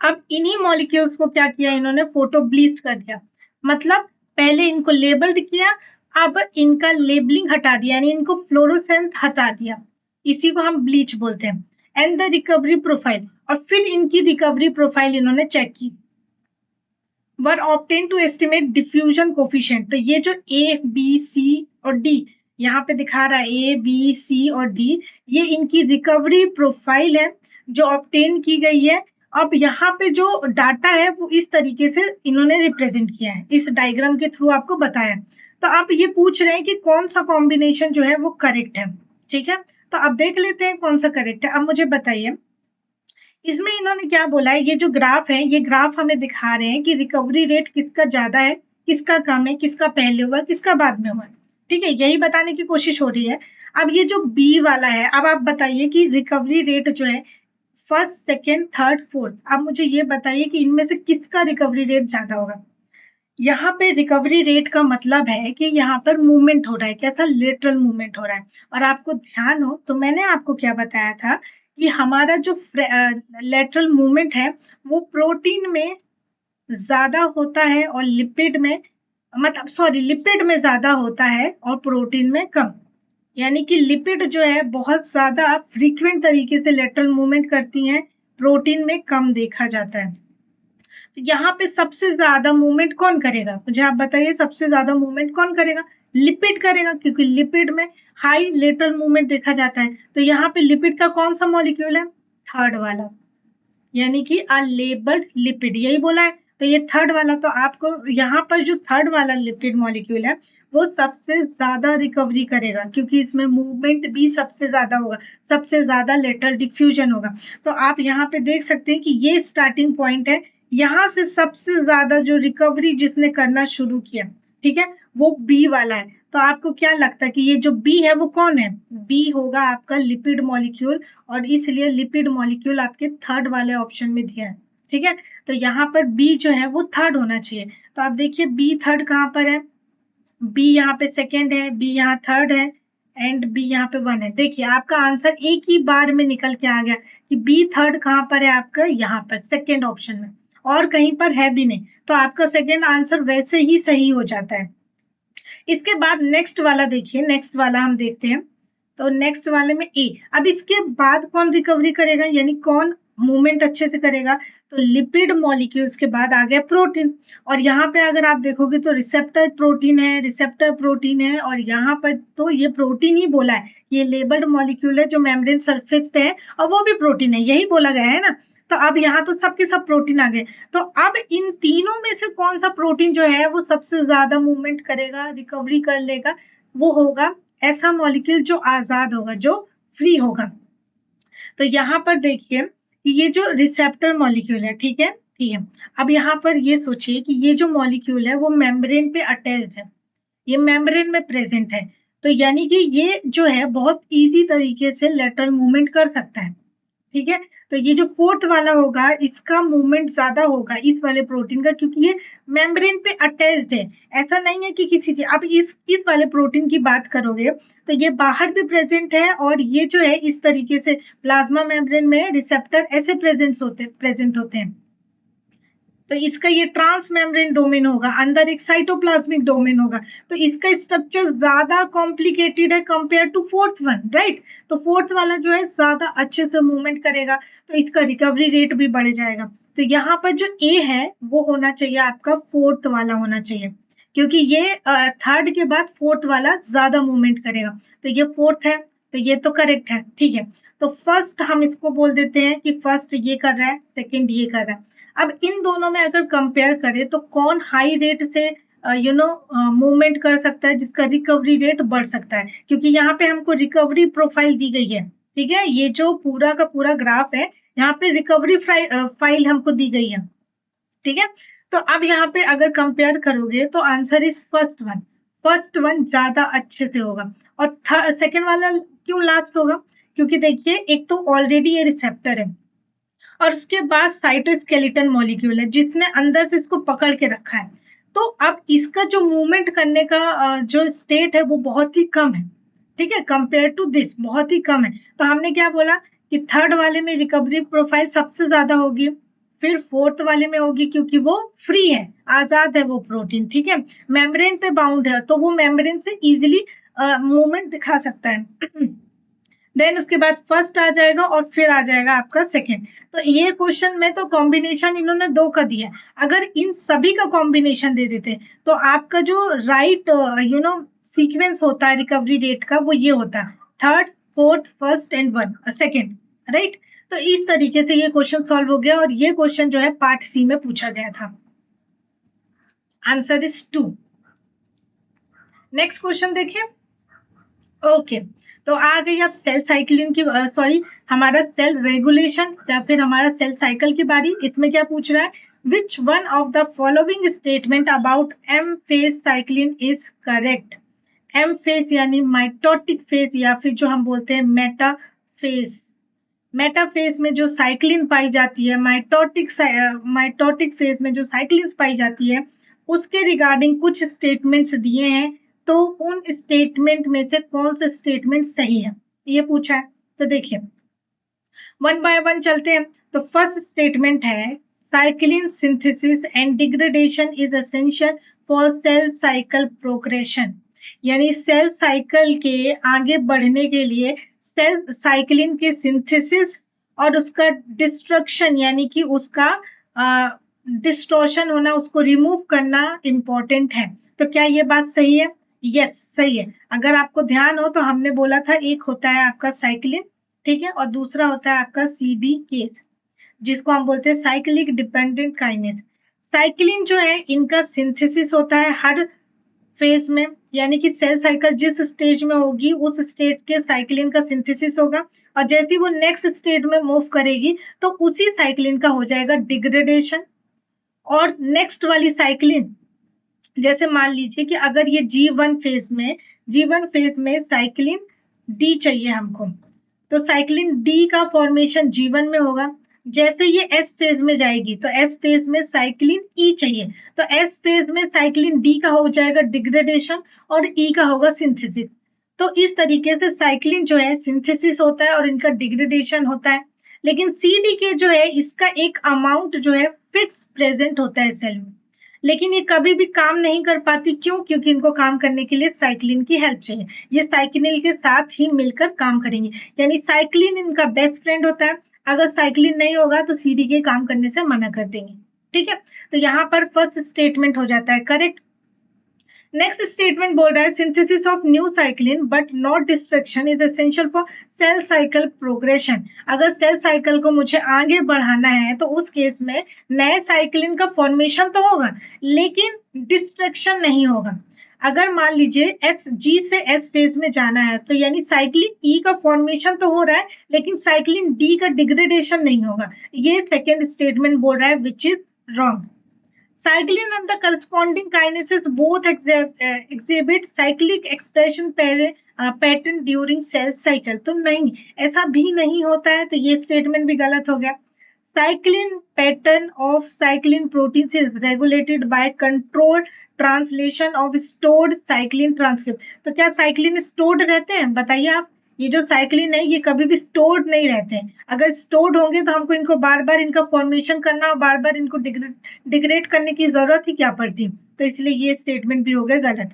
अब इन्हीं मॉलिक्यूल्स को क्या किया इन्होंने, फोटो ब्लीच्ड कर दिया, मतलब पहले इनको लेबल्ड किया, अब इनका लेबलिंग हटा दिया, यानी इनको फ्लोरोसेंस हटा दिया, इसी को हम ब्लीच बोलते हैं। एंड द रिकवरी प्रोफाइल, और फिर इनकी रिकवरी प्रोफाइल इन्होंने चेक की, were obtained to estimate diffusion coefficient. तो ये जो ए बी सी और डी यहाँ पे दिखा रहा है, ए बी सी और डी, ये इनकी रिकवरी प्रोफाइल है जो ऑब्टेन की गई है। अब यहाँ पे जो डाटा है वो इस तरीके से इन्होंने रिप्रेजेंट किया है, इस डायग्राम के थ्रू आपको बताया। तो आप ये पूछ रहे हैं कि कौन सा कॉम्बिनेशन जो है वो करेक्ट है। ठीक है, तो अब देख लेते हैं कौन सा करेक्ट है। अब मुझे बताइए, इसमें इन्होंने क्या बोला है, ये जो ग्राफ है, ये ग्राफ हमें दिखा रहे हैं कि रिकवरी रेट किसका ज्यादा है, किसका कम है, किसका पहले हुआ, किसका बाद में हुआ। ठीक है, यही बताने की कोशिश हो रही है। अब ये जो बी वाला है, अब आप बताइए कि रिकवरी रेट जो है फर्स्ट, सेकेंड, थर्ड, फोर्थ, अब मुझे ये बताइए कि इनमें से किसका रिकवरी रेट ज्यादा होगा। यहाँ पे रिकवरी रेट का मतलब है कि यहाँ पर मूवमेंट हो रहा है, कैसा लेटरल मूवमेंट हो रहा है। और आपको ध्यान हो तो मैंने आपको क्या बताया था कि हमारा जो लेटरल मूवमेंट है वो प्रोटीन में ज्यादा होता है और लिपिड में, मतलब सॉरी, लिपिड में ज्यादा होता है और प्रोटीन में कम। यानी कि लिपिड जो है बहुत ज्यादा फ्रीक्वेंट तरीके से लेटरल मूवमेंट करती हैं, प्रोटीन में कम देखा जाता है। तो यहाँ पे सबसे ज्यादा मूवमेंट कौन करेगा, मुझे आप बताइए, सबसे ज्यादा मूवमेंट कौन करेगा, लिपिड करेगा, क्योंकि लिपिड में हाई लेटरल मूवमेंट देखा जाता है। तो यहाँ पे लिपिड का कौन सा मॉलिक्यूल है, थर्ड वाला, यानी कि अ लेबल्ड लिपिड, यही बोला है। तो ये थर्ड वाला, तो आपको यहाँ पर जो थर्ड वाला लिपिड मॉलिक्यूल है वो सबसे ज्यादा रिकवरी करेगा, क्योंकि इसमें मूवमेंट भी सबसे ज्यादा होगा, सबसे ज्यादा लेटरल डिफ्यूजन होगा। तो आप यहाँ पे देख सकते हैं कि ये स्टार्टिंग पॉइंट है, यहाँ से सबसे ज्यादा जो रिकवरी जिसने करना शुरू किया, ठीक है, वो बी वाला है। तो आपको क्या लगता है कि ये जो बी है वो कौन है, बी होगा आपका लिपिड मॉलिक्यूल, और इसलिए लिपिड मॉलिक्यूल आपके थर्ड वाले ऑप्शन में दिया है। ठीक है। तो यहाँ पर बी जो है वो थर्ड होना चाहिए। तो आप देखिए बी थर्ड कहाँ पर है, बी यहाँ पे सेकेंड है, बी यहाँ थर्ड है एंड बी यहाँ पे वन है। देखिए आपका आंसर एक ही बार में निकल के आ गया कि बी थर्ड कहाँ पर है आपका, यहाँ पर सेकेंड ऑप्शन में, और कहीं पर है भी नहीं। तो आपका सेकेंड आंसर वैसे ही सही हो जाता है। इसके बाद नेक्स्ट वाला देखिए, नेक्स्ट वाला हम देखते हैं। तो नेक्स्ट वाले में ए। अब इसके बाद कौन रिकवरी करेगा, यानी कौन मूवमेंट अच्छे से करेगा, तो लिपिड मॉलिक्यूल्स के बाद आ गया प्रोटीन। और यहाँ पे अगर आप देखोगे तो रिसेप्टर प्रोटीन है, रिसेप्टर प्रोटीन है, और यहाँ पर तो ये प्रोटीन ही बोला है, ये लेबल्ड मॉलिक्यूल है जो मेम्ब्रेन सरफेस पे है, और वो भी प्रोटीन है, यही बोला गया है ना। तो अब यहाँ तो सबके सब प्रोटीन आ गए। तो अब इन तीनों में से कौन सा प्रोटीन जो है वो सबसे ज्यादा मूवमेंट करेगा, रिकवरी कर लेगा, वो होगा ऐसा मॉलिक्यूल जो आजाद होगा, जो फ्री होगा। तो यहाँ पर देखिए कि ये जो रिसेप्टर मॉलिक्यूल है, ठीक है, ठीक है। अब यहाँ पर ये सोचिए कि ये जो मॉलिक्यूल है वो मेम्ब्रेन पे अटैच्ड है, ये मेम्ब्रेन में प्रेजेंट है। तो यानी कि ये जो है बहुत इजी तरीके से लेटरल मूवमेंट कर सकता है, ठीक है। तो ये जो फोर्थ वाला होगा इसका मूवमेंट ज्यादा होगा इस वाले प्रोटीन का, क्योंकि ये मेम्ब्रेन पे अटैच्ड है। ऐसा नहीं है कि किसी से, अब इस वाले प्रोटीन की बात करोगे तो ये बाहर भी प्रेजेंट है, और ये जो है इस तरीके से प्लाज्मा मेम्ब्रेन में रिसेप्टर ऐसे प्रेजेंट होते हैं। तो इसका ये ट्रांस मेम्ब्रेन डोमेन होगा, अंदर एक साइटोप्लाज्मिक डोमेन होगा। तो इसका स्ट्रक्चर ज्यादा कॉम्प्लिकेटेड है compare to fourth one, right. तो फोर्थ वाला जो है ज्यादा अच्छे से मूवमेंट करेगा, तो इसका रिकवरी रेट भी बढ़ जाएगा। तो यहाँ पर जो ए है वो होना चाहिए आपका फोर्थ वाला होना चाहिए, क्योंकि ये थर्ड के बाद फोर्थ वाला ज्यादा मूवमेंट करेगा। तो ये फोर्थ है, तो ये तो करेक्ट है, ठीक है। तो फर्स्ट हम इसको बोल देते हैं कि फर्स्ट ये कर रहा है, सेकेंड ये कर रहा है। अब इन दोनों में अगर कंपेयर करें तो कौन हाई रेट से मूवमेंट कर सकता है, जिसका रिकवरी रेट बढ़ सकता है, क्योंकि यहाँ पे हमको रिकवरी प्रोफाइल दी गई है, ठीक है। ये जो पूरा का पूरा ग्राफ है, यहाँ पे रिकवरी फाइल हमको दी गई है, ठीक है। तो अब यहाँ पे अगर कंपेयर करोगे तो answer is first one, first one ज्यादा अच्छे से होगा। और सेकेंड वाला क्यों लास्ट होगा, क्योंकि देखिए एक तो ऑलरेडी ये रिसेप्टर है, और उसके बाद साइटोस्केलेटन मॉलिक्यूल है जिसने अंदर से इसको पकड़ के रखा है। तो अब इसका जो मूवमेंट करने का जो स्टेट है वो बहुत ही कम है, ठीक है, कंपेयर टू दिस बहुत ही कम है। तो हमने क्या बोला कि थर्ड वाले में रिकवरी प्रोफाइल सबसे ज्यादा होगी, फिर फोर्थ वाले में होगी क्योंकि वो फ्री है, आजाद है वो प्रोटीन, ठीक है, मेम्ब्रेन पे बाउंड है, तो वो मेम्ब्रेन से इजिली मूवमेंट दिखा सकता है। देन उसके बाद फर्स्ट आ जाएगा और फिर आ जाएगा आपका सेकेंड। तो ये क्वेश्चन में तो कॉम्बिनेशन इन्होंने दो का दिया, अगर इन सभी का कॉम्बिनेशन दे देते तो आपका जो राइट सीक्वेंस होता है रिकवरी रेट का वो ये होता है third fourth first and one second, right. तो इस तरीके से ये क्वेश्चन सॉल्व हो गया, और ये क्वेश्चन जो है पार्ट सी में पूछा गया था। Answer is 2। नेक्स्ट क्वेश्चन देखिए। ओके, तो आ गई अब सेल साइकिलिंग की, सॉरी हमारा सेल रेगुलेशन या फिर हमारा सेल साइकिल की बारी। इसमें क्या पूछ रहा है, which one of the following statement about M phase cyclin is correct. M phase यानी माइटोटिक फेज, या फिर जो हम बोलते हैं मेटा फेज। मेटाफेज में जो साइक्लिन पाई जाती है, माइटोटिक फेज में जो साइक्लिन पाई जाती है, उसके रिगार्डिंग कुछ स्टेटमेंट्स दिए हैं। तो उन स्टेटमेंट में से कौन सा स्टेटमेंट सही है, ये पूछा है। तो देखिए वन बाय वन चलते हैं। तो फर्स्ट स्टेटमेंट है cyclin synthesis and degradation is essential for sale cycle progression, यानी सेल साइकिल के आगे बढ़ने के लिए सेल साइक्लिन के सिंथेसिस और उसका डिस्ट्रक्शन यानी कि उसका डिस्टॉर्शन होना, उसको रिमूव करना इंपॉर्टेंट है। तो क्या ये बात सही है? यस सही है। अगर आपको ध्यान हो तो हमने बोला था एक होता है आपका साइक्लिन, ठीक है, और दूसरा होता है आपका सीडी केस, जिसको हम बोलते हैं साइक्लिक डिपेंडेंट काइनेस। साइक्लिन जो है इनका सिंथेसिस होता है हर फेज में, यानी कि सेल साइकिल जिस स्टेज में होगी उस स्टेज के साइक्लिन का सिंथेसिस होगा, और जैसे वो नेक्स्ट स्टेज में मूव करेगी तो उसी साइक्लिन का हो जाएगा डिग्रेडेशन। और नेक्स्ट वाली साइक्लिन, जैसे मान लीजिए कि अगर ये G1 फेज में साइक्लिन डी चाहिए हमको, तो साइक्लिन डी का फॉर्मेशन G1 में होगा, जैसे ये एस फेज में जाएगी तो एस फेज में साइक्लिन ई चाहिए, तो एस फेज में साइक्लिन डी का हो जाएगा डिग्रेडेशन और ई का होगा सिंथेसिस। तो इस तरीके से साइक्लिन जो है सिंथेसिस होता है और इनका डिग्रेडेशन होता है। लेकिन सी डी के जो है इसका एक अमाउंट जो है फिक्स प्रेजेंट होता है सेल में, लेकिन ये कभी भी काम नहीं कर पाती। क्यों? क्योंकि इनको काम करने के लिए साइक्लिन की हेल्प चाहिए। ये साइक्लिन के साथ ही मिलकर काम करेंगे, यानी साइक्लिन इनका बेस्ट फ्रेंड होता है। अगर साइक्लिन नहीं होगा तो सीडी के काम करने से मना कर देंगे। ठीक है, तो यहाँ पर फर्स्ट स्टेटमेंट हो जाता है करेक्ट। नेक्स्ट स्टेटमेंट बोल रहा है synthesis of new cyclin but not destruction is essential for sale cycle progression. अगर सेल साइकिल को मुझे आगे बढ़ाना है तो उस केस में नए साइक्लिन का फॉर्मेशन तो होगा लेकिन डिस्ट्रक्शन नहीं होगा। अगर मान लीजिए एस जी से एस फेज में जाना है तो यानी साइक्लिन ई का फॉर्मेशन तो हो रहा है लेकिन साइक्लिन डी का डिग्रेडेशन नहीं होगा। ये सेकेंड स्टेटमेंट बोल रहा है which is wrong. Cyclin and the corresponding kinases both exhibit cyclic expression pattern during cell cycle। तो नहीं, ऐसा भी नहीं होता है, तो ये स्टेटमेंट भी गलत हो गया। Cyclin pattern of cyclin proteins is regulated by controlled translation of stored cyclin transcript। तो क्या साइक्लिन स्टोर्ड रहते हैं? बताइए आप। ये जो साइक्लिन है ये कभी भी स्टोर्ड नहीं रहते हैं। अगर स्टोर्ड होंगे तो हमको इनको बार बार इनका फॉर्मेशन करना और बार बार इनको डिग्रेड करने की जरूरत ही क्या पड़ती। तो इसलिए ये स्टेटमेंट भी हो गया गलत।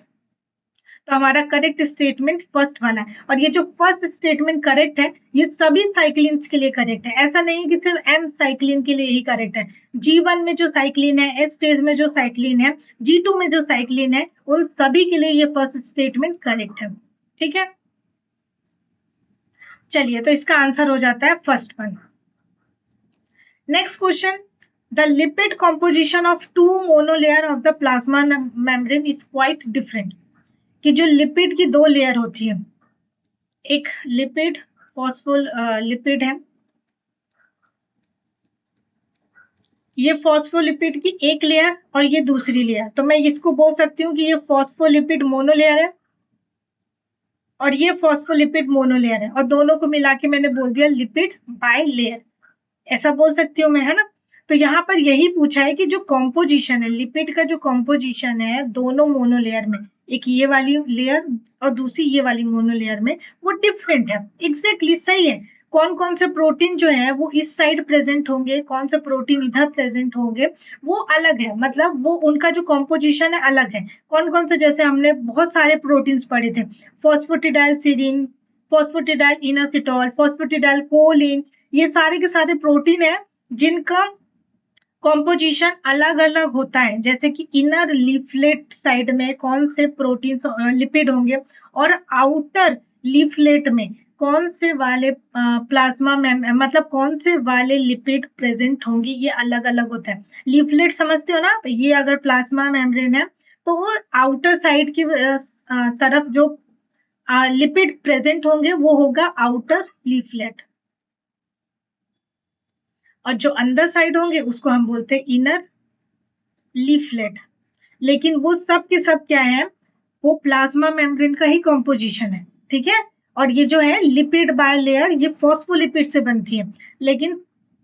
तो हमारा करेक्ट स्टेटमेंट फर्स्ट वाला है। और ये जो फर्स्ट स्टेटमेंट करेक्ट है ये सभी साइक्लिन के लिए करेक्ट है, ऐसा नहीं कि सिर्फ एम साइक्लिन के लिए ही करेक्ट है। G1 में जो साइक्लिन है, एस फेज में जो साइक्लिन है, G2 में जो साइक्लिन है, उन सभी के लिए ये फर्स्ट स्टेटमेंट करेक्ट है। ठीक है, चलिए तो इसका आंसर हो जाता है first one. Next question, the lipid composition of two monolayer of the plasma membrane is quite different. कि जो लिपिड की दो लेयर होती है, एक लिपिड फॉस्फोलिपिड है, ये फॉस्फोलिपिड की एक लेयर और ये दूसरी लेयर। तो मैं इसको बोल सकती हूँ कि ये फॉस्फोलिपिड मोनोलेयर है और ये फॉस्फोलिपिड मोनोलेयर है, और दोनों को मिला के मैंने बोल दिया लिपिड बाय लेयर, ऐसा बोल सकती हूँ मैं, है ना। तो यहाँ पर यही पूछा है कि जो कॉम्पोजिशन है लिपिड का, जो कॉम्पोजिशन है दोनों मोनोलेयर में, एक ये वाली लेयर और दूसरी ये वाली मोनोलेयर में, वो डिफरेंट है। एग्जैक्टली सही है। कौन कौन से प्रोटीन जो है वो इस साइड प्रेजेंट होंगे, कौन से प्रोटीन इधर प्रेजेंट होंगे, वो अलग है। मतलब वो उनका जो कॉम्पोजिशन है अलग है। कौन कौन से, जैसे हमने बहुत सारे प्रोटीन्स पढ़े थे, phosphatidyl serine, phosphatidyl inositol, phosphatidyl choline, ये सारे के सारे प्रोटीन है जिनका कॉम्पोजिशन अलग अलग होता है। जैसे कि इनर लीफलेट साइड में कौन से प्रोटीन लिपिड होंगे और आउटर लीफलेट में कौन से वाले प्लाज्मा मतलब कौन से वाले लिपिड प्रेजेंट होंगे, ये अलग अलग होता है। लीफलेट समझते हो ना, ये अगर प्लाज्मा मेम्ब्रेन है तो वो आउटर साइड की तरफ जो लिपिड प्रेजेंट होंगे वो होगा आउटर लीफलेट, और जो अंदर साइड होंगे उसको हम बोलते हैं इनर लीफलेट। लेकिन वो सब के सब क्या है, वो प्लाज्मा मेम्ब्रेन का ही कॉम्पोजिशन है। ठीक है, और ये जो है लिपिड बाय लेयर ये फॉस्फोलिपिड से बनती है। लेकिन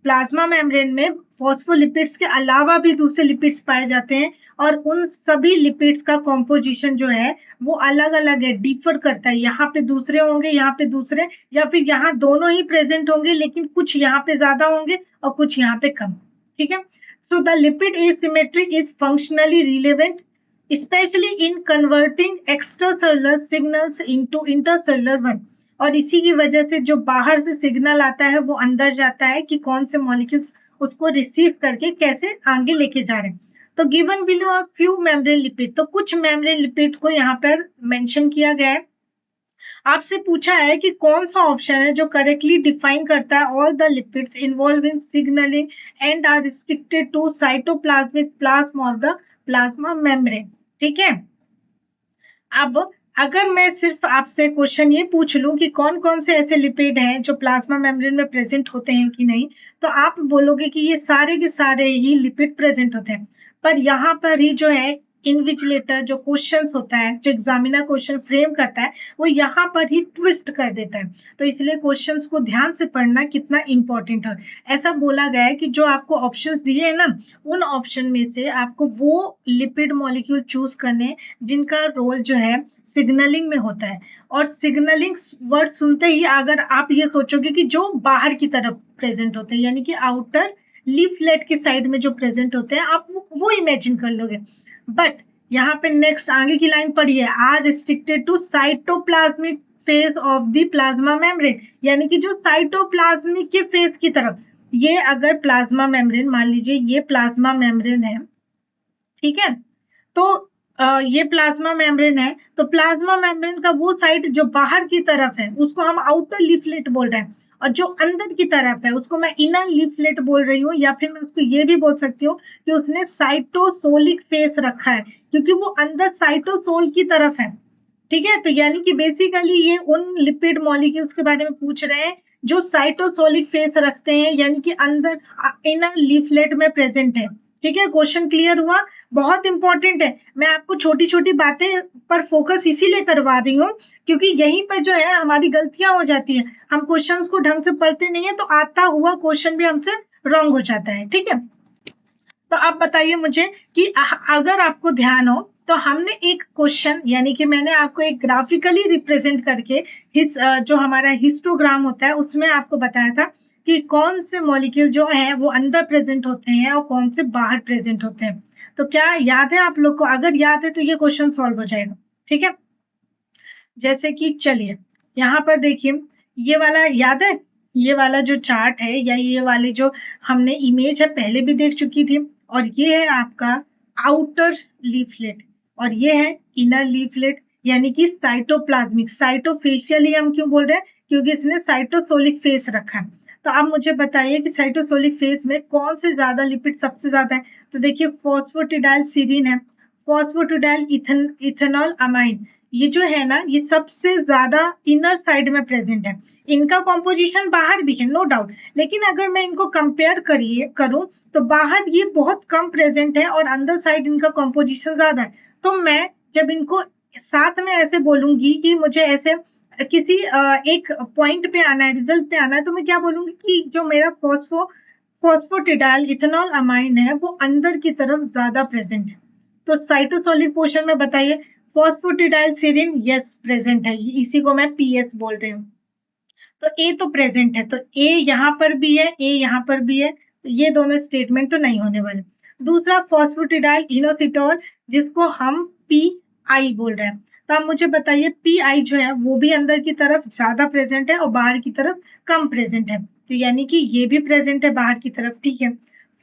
प्लाज्मा मेम्ब्रेन में फॉस्फोलिपिड्स के अलावा भी दूसरे लिपिड्स पाए जाते हैं, और उन सभी लिपिड्स का कॉम्पोजिशन जो है वो अलग अलग है, डिफर करता है। यहाँ पे दूसरे होंगे, यहाँ पे दूसरे, या फिर यहाँ दोनों ही प्रेजेंट होंगे लेकिन कुछ यहाँ पे ज्यादा होंगे और कुछ यहाँ पे कम। ठीक है, so the lipid asymmetry is functionally relevant especially in converting extracellular signals into intercellular one। और इसी की वजह से जो बाहर से सिग्नल आता है वो अंदर जाता है कि कौन से मॉलिक्यूल्स उसको रिसीव करके कैसे आगे लेके जा रहे हैं। तो given below a few membrane lipid, तो कुछ मेम्ब्रेन लिपिड को यहाँ पर मेंशन किया गया है। आपसे पूछा है कि कौन सा ऑप्शन है जो करेक्टली डिफाइन करता है all the lipids involve in signalling and are restricted to cytoplasmic plasma of the plasma membrane. ठीक है, अब अगर मैं सिर्फ आपसे क्वेश्चन ये पूछ लूं कि कौन कौन से ऐसे लिपिड हैं जो प्लाज्मा मेम्ब्रेन में प्रेजेंट होते हैं कि नहीं, तो आप बोलोगे कि ये सारे के सारे ही लिपिड प्रेजेंट होते हैं। पर यहाँ पर ही जो है इन्विजिलेटर जो क्वेश्चंस होता है, जो एग्जामिनर क्वेश्चन फ्रेम करता है, वो यहाँ पर ही ट्विस्ट कर देता है। तो इसलिए क्वेश्चंस को ध्यान से पढ़ना कितना इंपॉर्टेंट है। ऐसा बोला गया है कि जो आपको ऑप्शंस दिए हैं ना, उन ऑप्शन में से आपको वो लिपिड मॉलिक्यूल चूज करने जिनका रोल जो है सिग्नलिंग में होता है। और सिग्नलिंग वर्ड सुनते ही अगर आप ये सोचोगे कि जो बाहर की तरफ प्रेजेंट होते हैं, यानी कि आउटर लीफलेट के साइड में जो प्रेजेंट होते हैं, आप वो इमेजिन कर लोगे। बट यहाँ पे नेक्स्ट आगे की लाइन पढ़िए, are restricted to cytoplasmic phase of the plasma membrane, यानी कि जो साइटोप्लाज्मिक के फेज की तरफ, ये अगर प्लाज्मा मेम्ब्रेन, मान लीजिए ये प्लाज्मा मेम्ब्रेन है, ठीक है, तो ये प्लाज्मा मेम्ब्रेन है, तो प्लाज्मा मेम्ब्रेन का वो साइड जो बाहर की तरफ है उसको हम आउटर लीफलेट बोल रहे हैं, और जो अंदर की तरफ है उसको मैं इनर लीफलेट बोल रही हूँ, या फिर मैं उसको ये भी बोल सकती हूँ कि उसने साइटोसोलिक फेस रखा है, क्योंकि वो अंदर साइटोसोल की तरफ है। ठीक है, तो यानी कि बेसिकली ये उन लिपिड मॉलिक्यूल्स के बारे में पूछ रहे हैं जो साइटोसोलिक फेस रखते हैं, यानी कि अंदर इनर लीफलेट में प्रेजेंट है। ठीक है, क्वेश्चन क्लियर हुआ? बहुत इंपॉर्टेंट है। मैं आपको छोटी छोटी बातें पर फोकस इसीलिए करवा रही हूँ क्योंकि यहीं पर जो है हमारी गलतियां हो जाती है, हम क्वेश्चंस को ढंग से पढ़ते नहीं है, तो आता हुआ क्वेश्चन भी हमसे रॉन्ग हो जाता है। ठीक है, तो आप बताइए मुझे कि अगर आपको ध्यान हो तो हमने एक क्वेश्चन, यानी कि मैंने आपको एक ग्राफिकली रिप्रेजेंट करके जो हमारा हिस्टोग्राम होता है उसमें आपको बताया था कि कौन से मॉलिक्यूल जो है वो अंदर प्रेजेंट होते हैं और कौन से बाहर प्रेजेंट होते हैं। तो क्या याद है आप लोग को? अगर याद है तो ये क्वेश्चन सॉल्व हो जाएगा। ठीक है, जैसे कि चलिए यहाँ पर देखिए, ये वाला याद है, ये वाला जो चार्ट है या ये वाली जो हमने इमेज है पहले भी देख चुकी थी, और ये है आपका आउटर लीफलेट और ये है इनर लीफलेट, यानी कि साइटोप्लाज्मिक। साइटोफेशियली हम क्यों बोल रहे हैं? क्योंकि इसने साइटोसोलिक फेस रखा है। तो आप मुझे बताइए कि साइटोसोलिक फेस में कौन से ज्यादा लिपिड सबसे ज्यादा है? तो देखिए फॉस्फोटिडाइल सीरीन है, फॉस्फोटिडाइल इथेनॉल अमाइन, ये जो है ना ये सबसे ज्यादा इनर साइड में प्रेजेंट है। इनका कॉम्पोजिशन बाहर भी है नो डाउट, लेकिन अगर मैं इनको कंपेयर करूं तो बाहर ये बहुत कम प्रेजेंट है और अंदर साइड इनका कॉम्पोजिशन ज्यादा है। तो मैं जब इनको साथ में ऐसे बोलूंगी कि मुझे ऐसे किसी एक पॉइंट पे आना है, रिजल्ट पे आना है, तो मैं क्या बोलूंगी कि जो मेरा फॉस्फोटिडाइल इथेनॉल अमाइन है वो अंदर की तरफ ज्यादा प्रेजेंट है। तो साइटोसोलिक पोर्शन में बताइए, फॉस्फोटिडाइल सीरीन यस प्रेजेंट है, इसी को मैं पीएस बोल रही हूँ। तो ए तो प्रेजेंट है, तो ए यहाँ पर भी है, ए यहाँ पर भी है, तो ये दोनों स्टेटमेंट तो नहीं होने वाले। दूसरा फॉस्फोटिडाइल इनोसिटोल, जिसको हम पी आई बोल रहे हैं, तो आप मुझे बताइए पी आई जो है वो भी अंदर की तरफ ज्यादा प्रेजेंट है और बाहर की तरफ कम प्रेजेंट है, तो यानी कि ये भी प्रेजेंट है बाहर की तरफ। ठीक है,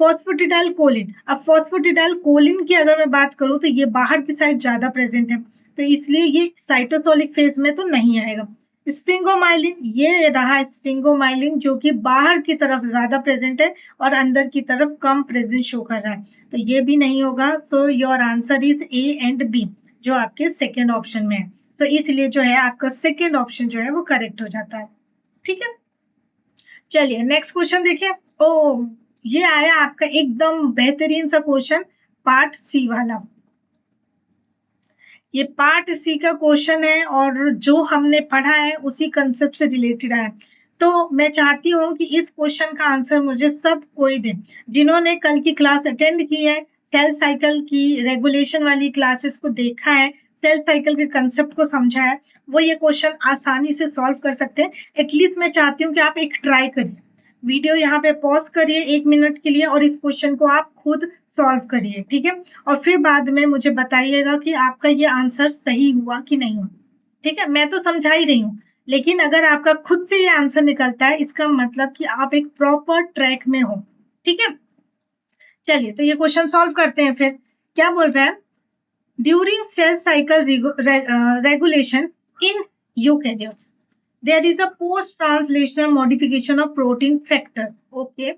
फॉस्फोटिडाइल कोलिन, अब फॉस्फोटिडाइल कोलिन की अगर मैं बात करूं तो ये बाहर की साइड ज्यादा प्रेजेंट है, तो इसलिए ये साइटोसोलिक फेज में तो नहीं आएगा। स्पिंगोमाइलिन, ये रहा स्पिंगोमाइलिन जो कि बाहर की तरफ ज्यादा प्रेजेंट है और अंदर की तरफ कम प्रेजेंस शो कर रहा है, तो ये भी नहीं होगा। So your answer is A and B जो आपके सेकेंड ऑप्शन में है, तो इसलिए जो है आपका सेकेंड ऑप्शन जो है वो करेक्ट हो जाता है। ठीक है, चलिए नेक्स्ट क्वेश्चन देखिए। ओ, ये आया आपका एकदम बेहतरीन सा क्वेश्चन, पार्ट सी वाला। ये पार्ट सी का क्वेश्चन है और जो हमने पढ़ा है उसी कंसेप्ट से रिलेटेड है, तो मैं चाहती हूँ कि इस क्वेश्चन का आंसर मुझे सब कोई दे। जिन्होंने कल की क्लास अटेंड की है, सेल साइकिल की रेगुलेशन वाली क्लासेस को देखा है, सेल साइकिल के कंसेप्ट को समझा है, वो ये क्वेश्चन आसानी से सॉल्व कर सकते हैं। एटलीस्ट मैं चाहती हूँ कि आप एक ट्राई करिए, वीडियो यहाँ पे पॉज करिए 1 मिनट के लिए और इस क्वेश्चन को आप खुद सॉल्व करिए। ठीक है, और फिर बाद में मुझे बताइएगा कि आपका ये आंसर सही हुआ कि नहीं हुआ। ठीक है, मैं तो समझा ही रही हूँ, लेकिन अगर आपका खुद से ये आंसर निकलता है इसका मतलब कि आप एक प्रॉपर ट्रैक में हो। ठीक है, चलिए तो ये क्वेश्चन सॉल्व करते हैं। फिर क्या बोल रहा है, during cell cycle regulation in eukaryotes there is a post translational modification of protein factor। Okay,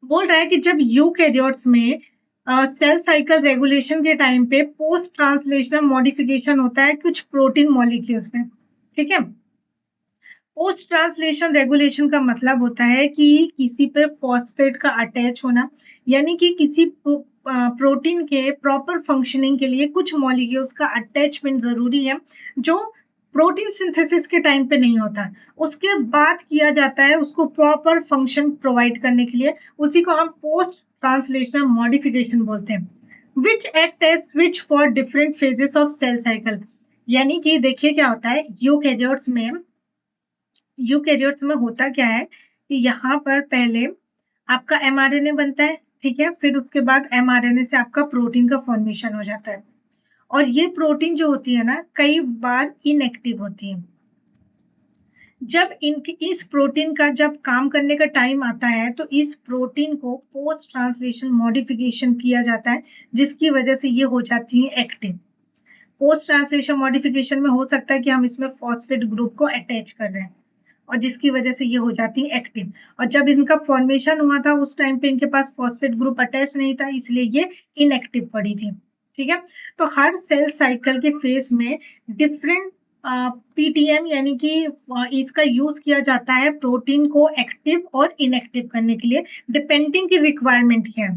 बोल रहा है कि जब यूकैरियोट्स में सेल साइकिल रेगुलेशन के टाइम पे पोस्ट ट्रांसलेशनल मॉडिफिकेशन होता है कुछ प्रोटीन मॉलिक्यूल्स में। ठीक है, पोस्ट ट्रांसलेशन रेगुलेशन का मतलब होता है कि किसी पे फॉस्फेट का अटैच होना, यानी कि किसी प्रोटीन के प्रॉपर फंक्शनिंग के लिए कुछ मॉलिक्यूल्स का अटैचमेंट जरूरी है, जो प्रोटीन सिंथेसिस के टाइम पे नहीं होता, उसके बाद किया जाता है उसको प्रॉपर फंक्शन प्रोवाइड करने के लिए। उसी को हम पोस्ट ट्रांसलेशनल मॉडिफिकेशन बोलते हैं। Which act as switch for different phases of cell cycle, यानी कि देखिए क्या होता है यूकैरियोट्स में होता क्या है कि यहाँ पर पहले आपका एमआरएनए बनता है, ठीक है, फिर उसके बाद एमआरएनए से आपका प्रोटीन का फॉर्मेशन हो जाता है, और ये प्रोटीन जो होती है ना कई बार इनएक्टिव होती है। जब इस प्रोटीन का जब काम करने का टाइम आता है तो इस प्रोटीन को पोस्ट ट्रांसलेशन मॉडिफिकेशन किया जाता है, जिसकी वजह से ये हो जाती है एक्टिव। पोस्ट ट्रांसलेशन मॉडिफिकेशन में हो सकता है कि हम इसमें फॉस्फेट ग्रुप को अटैच कर रहे हैं, और जिसकी वजह से ये हो जाती है एक्टिव। और जब इनका फॉर्मेशन हुआ था उस टाइम पे इनके पास फॉस्फेट ग्रुप अटैच नहीं था, इसलिए ये इनएक्टिव पड़ी थी, ठीक है। तो हर सेल साइकिल के फेज में डिफरेंट पीटीएम यानी कि इसका यूज किया जाता है प्रोटीन को एक्टिव और इनएक्टिव करने के लिए, डिपेंडिंग की रिक्वायरमेंट है।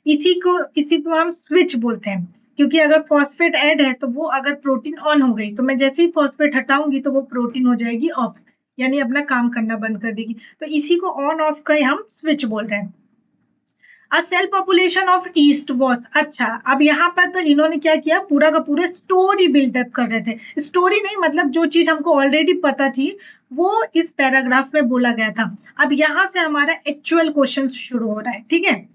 इसी को हम स्विच बोलते हैं, क्योंकि अगर फॉस्फेट ऐड है तो वो अगर प्रोटीन ऑन हो गई तो मैं जैसे ही फॉस्फेट हटाऊंगी तो वो प्रोटीन हो जाएगी ऑफ, यानी अपना काम करना बंद कर देगी। तो इसी को ऑन ऑफ का हम स्विच बोल रहे हैं। A cell population of yeast was, अच्छा अब यहाँ पर तो इन्होंने क्या किया, पूरा का पूरा स्टोरी बिल्डअप कर रहे थे। स्टोरी नहीं, मतलब जो चीज हमको ऑलरेडी पता थी वो इस पैराग्राफ में बोला गया था। अब यहाँ से हमारा एक्चुअल क्वेश्चन शुरू हो रहा है, ठीक है।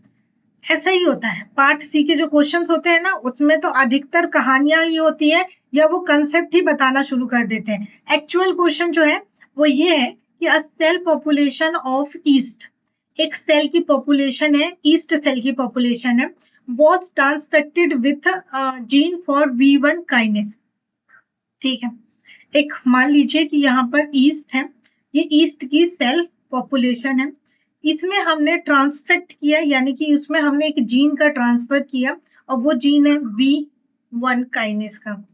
ऐसा ही होता है, पार्ट सी के जो क्वेश्चंस होते हैं ना उसमें तो अधिकतर कहानियां ही होती है या वो कंसेप्ट ही बताना शुरू कर देते हैं। एक्चुअल क्वेश्चन जो है वो ये है कि a cell population of yeast, एक सेल की पॉपुलेशन है, ईस्ट सेल की पॉपुलेशन है, was transfected with gene for V1 kinase, ठीक है। एक मान लीजिए कि यहाँ पर ईस्ट है, ये ईस्ट की सेल पॉपुलेशन है, इसमें हमने ट्रांसफेक्ट किया, यानी कि उसमें हमने एक जीन का ट्रांसफर किया, और वो जीन है V1 काइनेस का।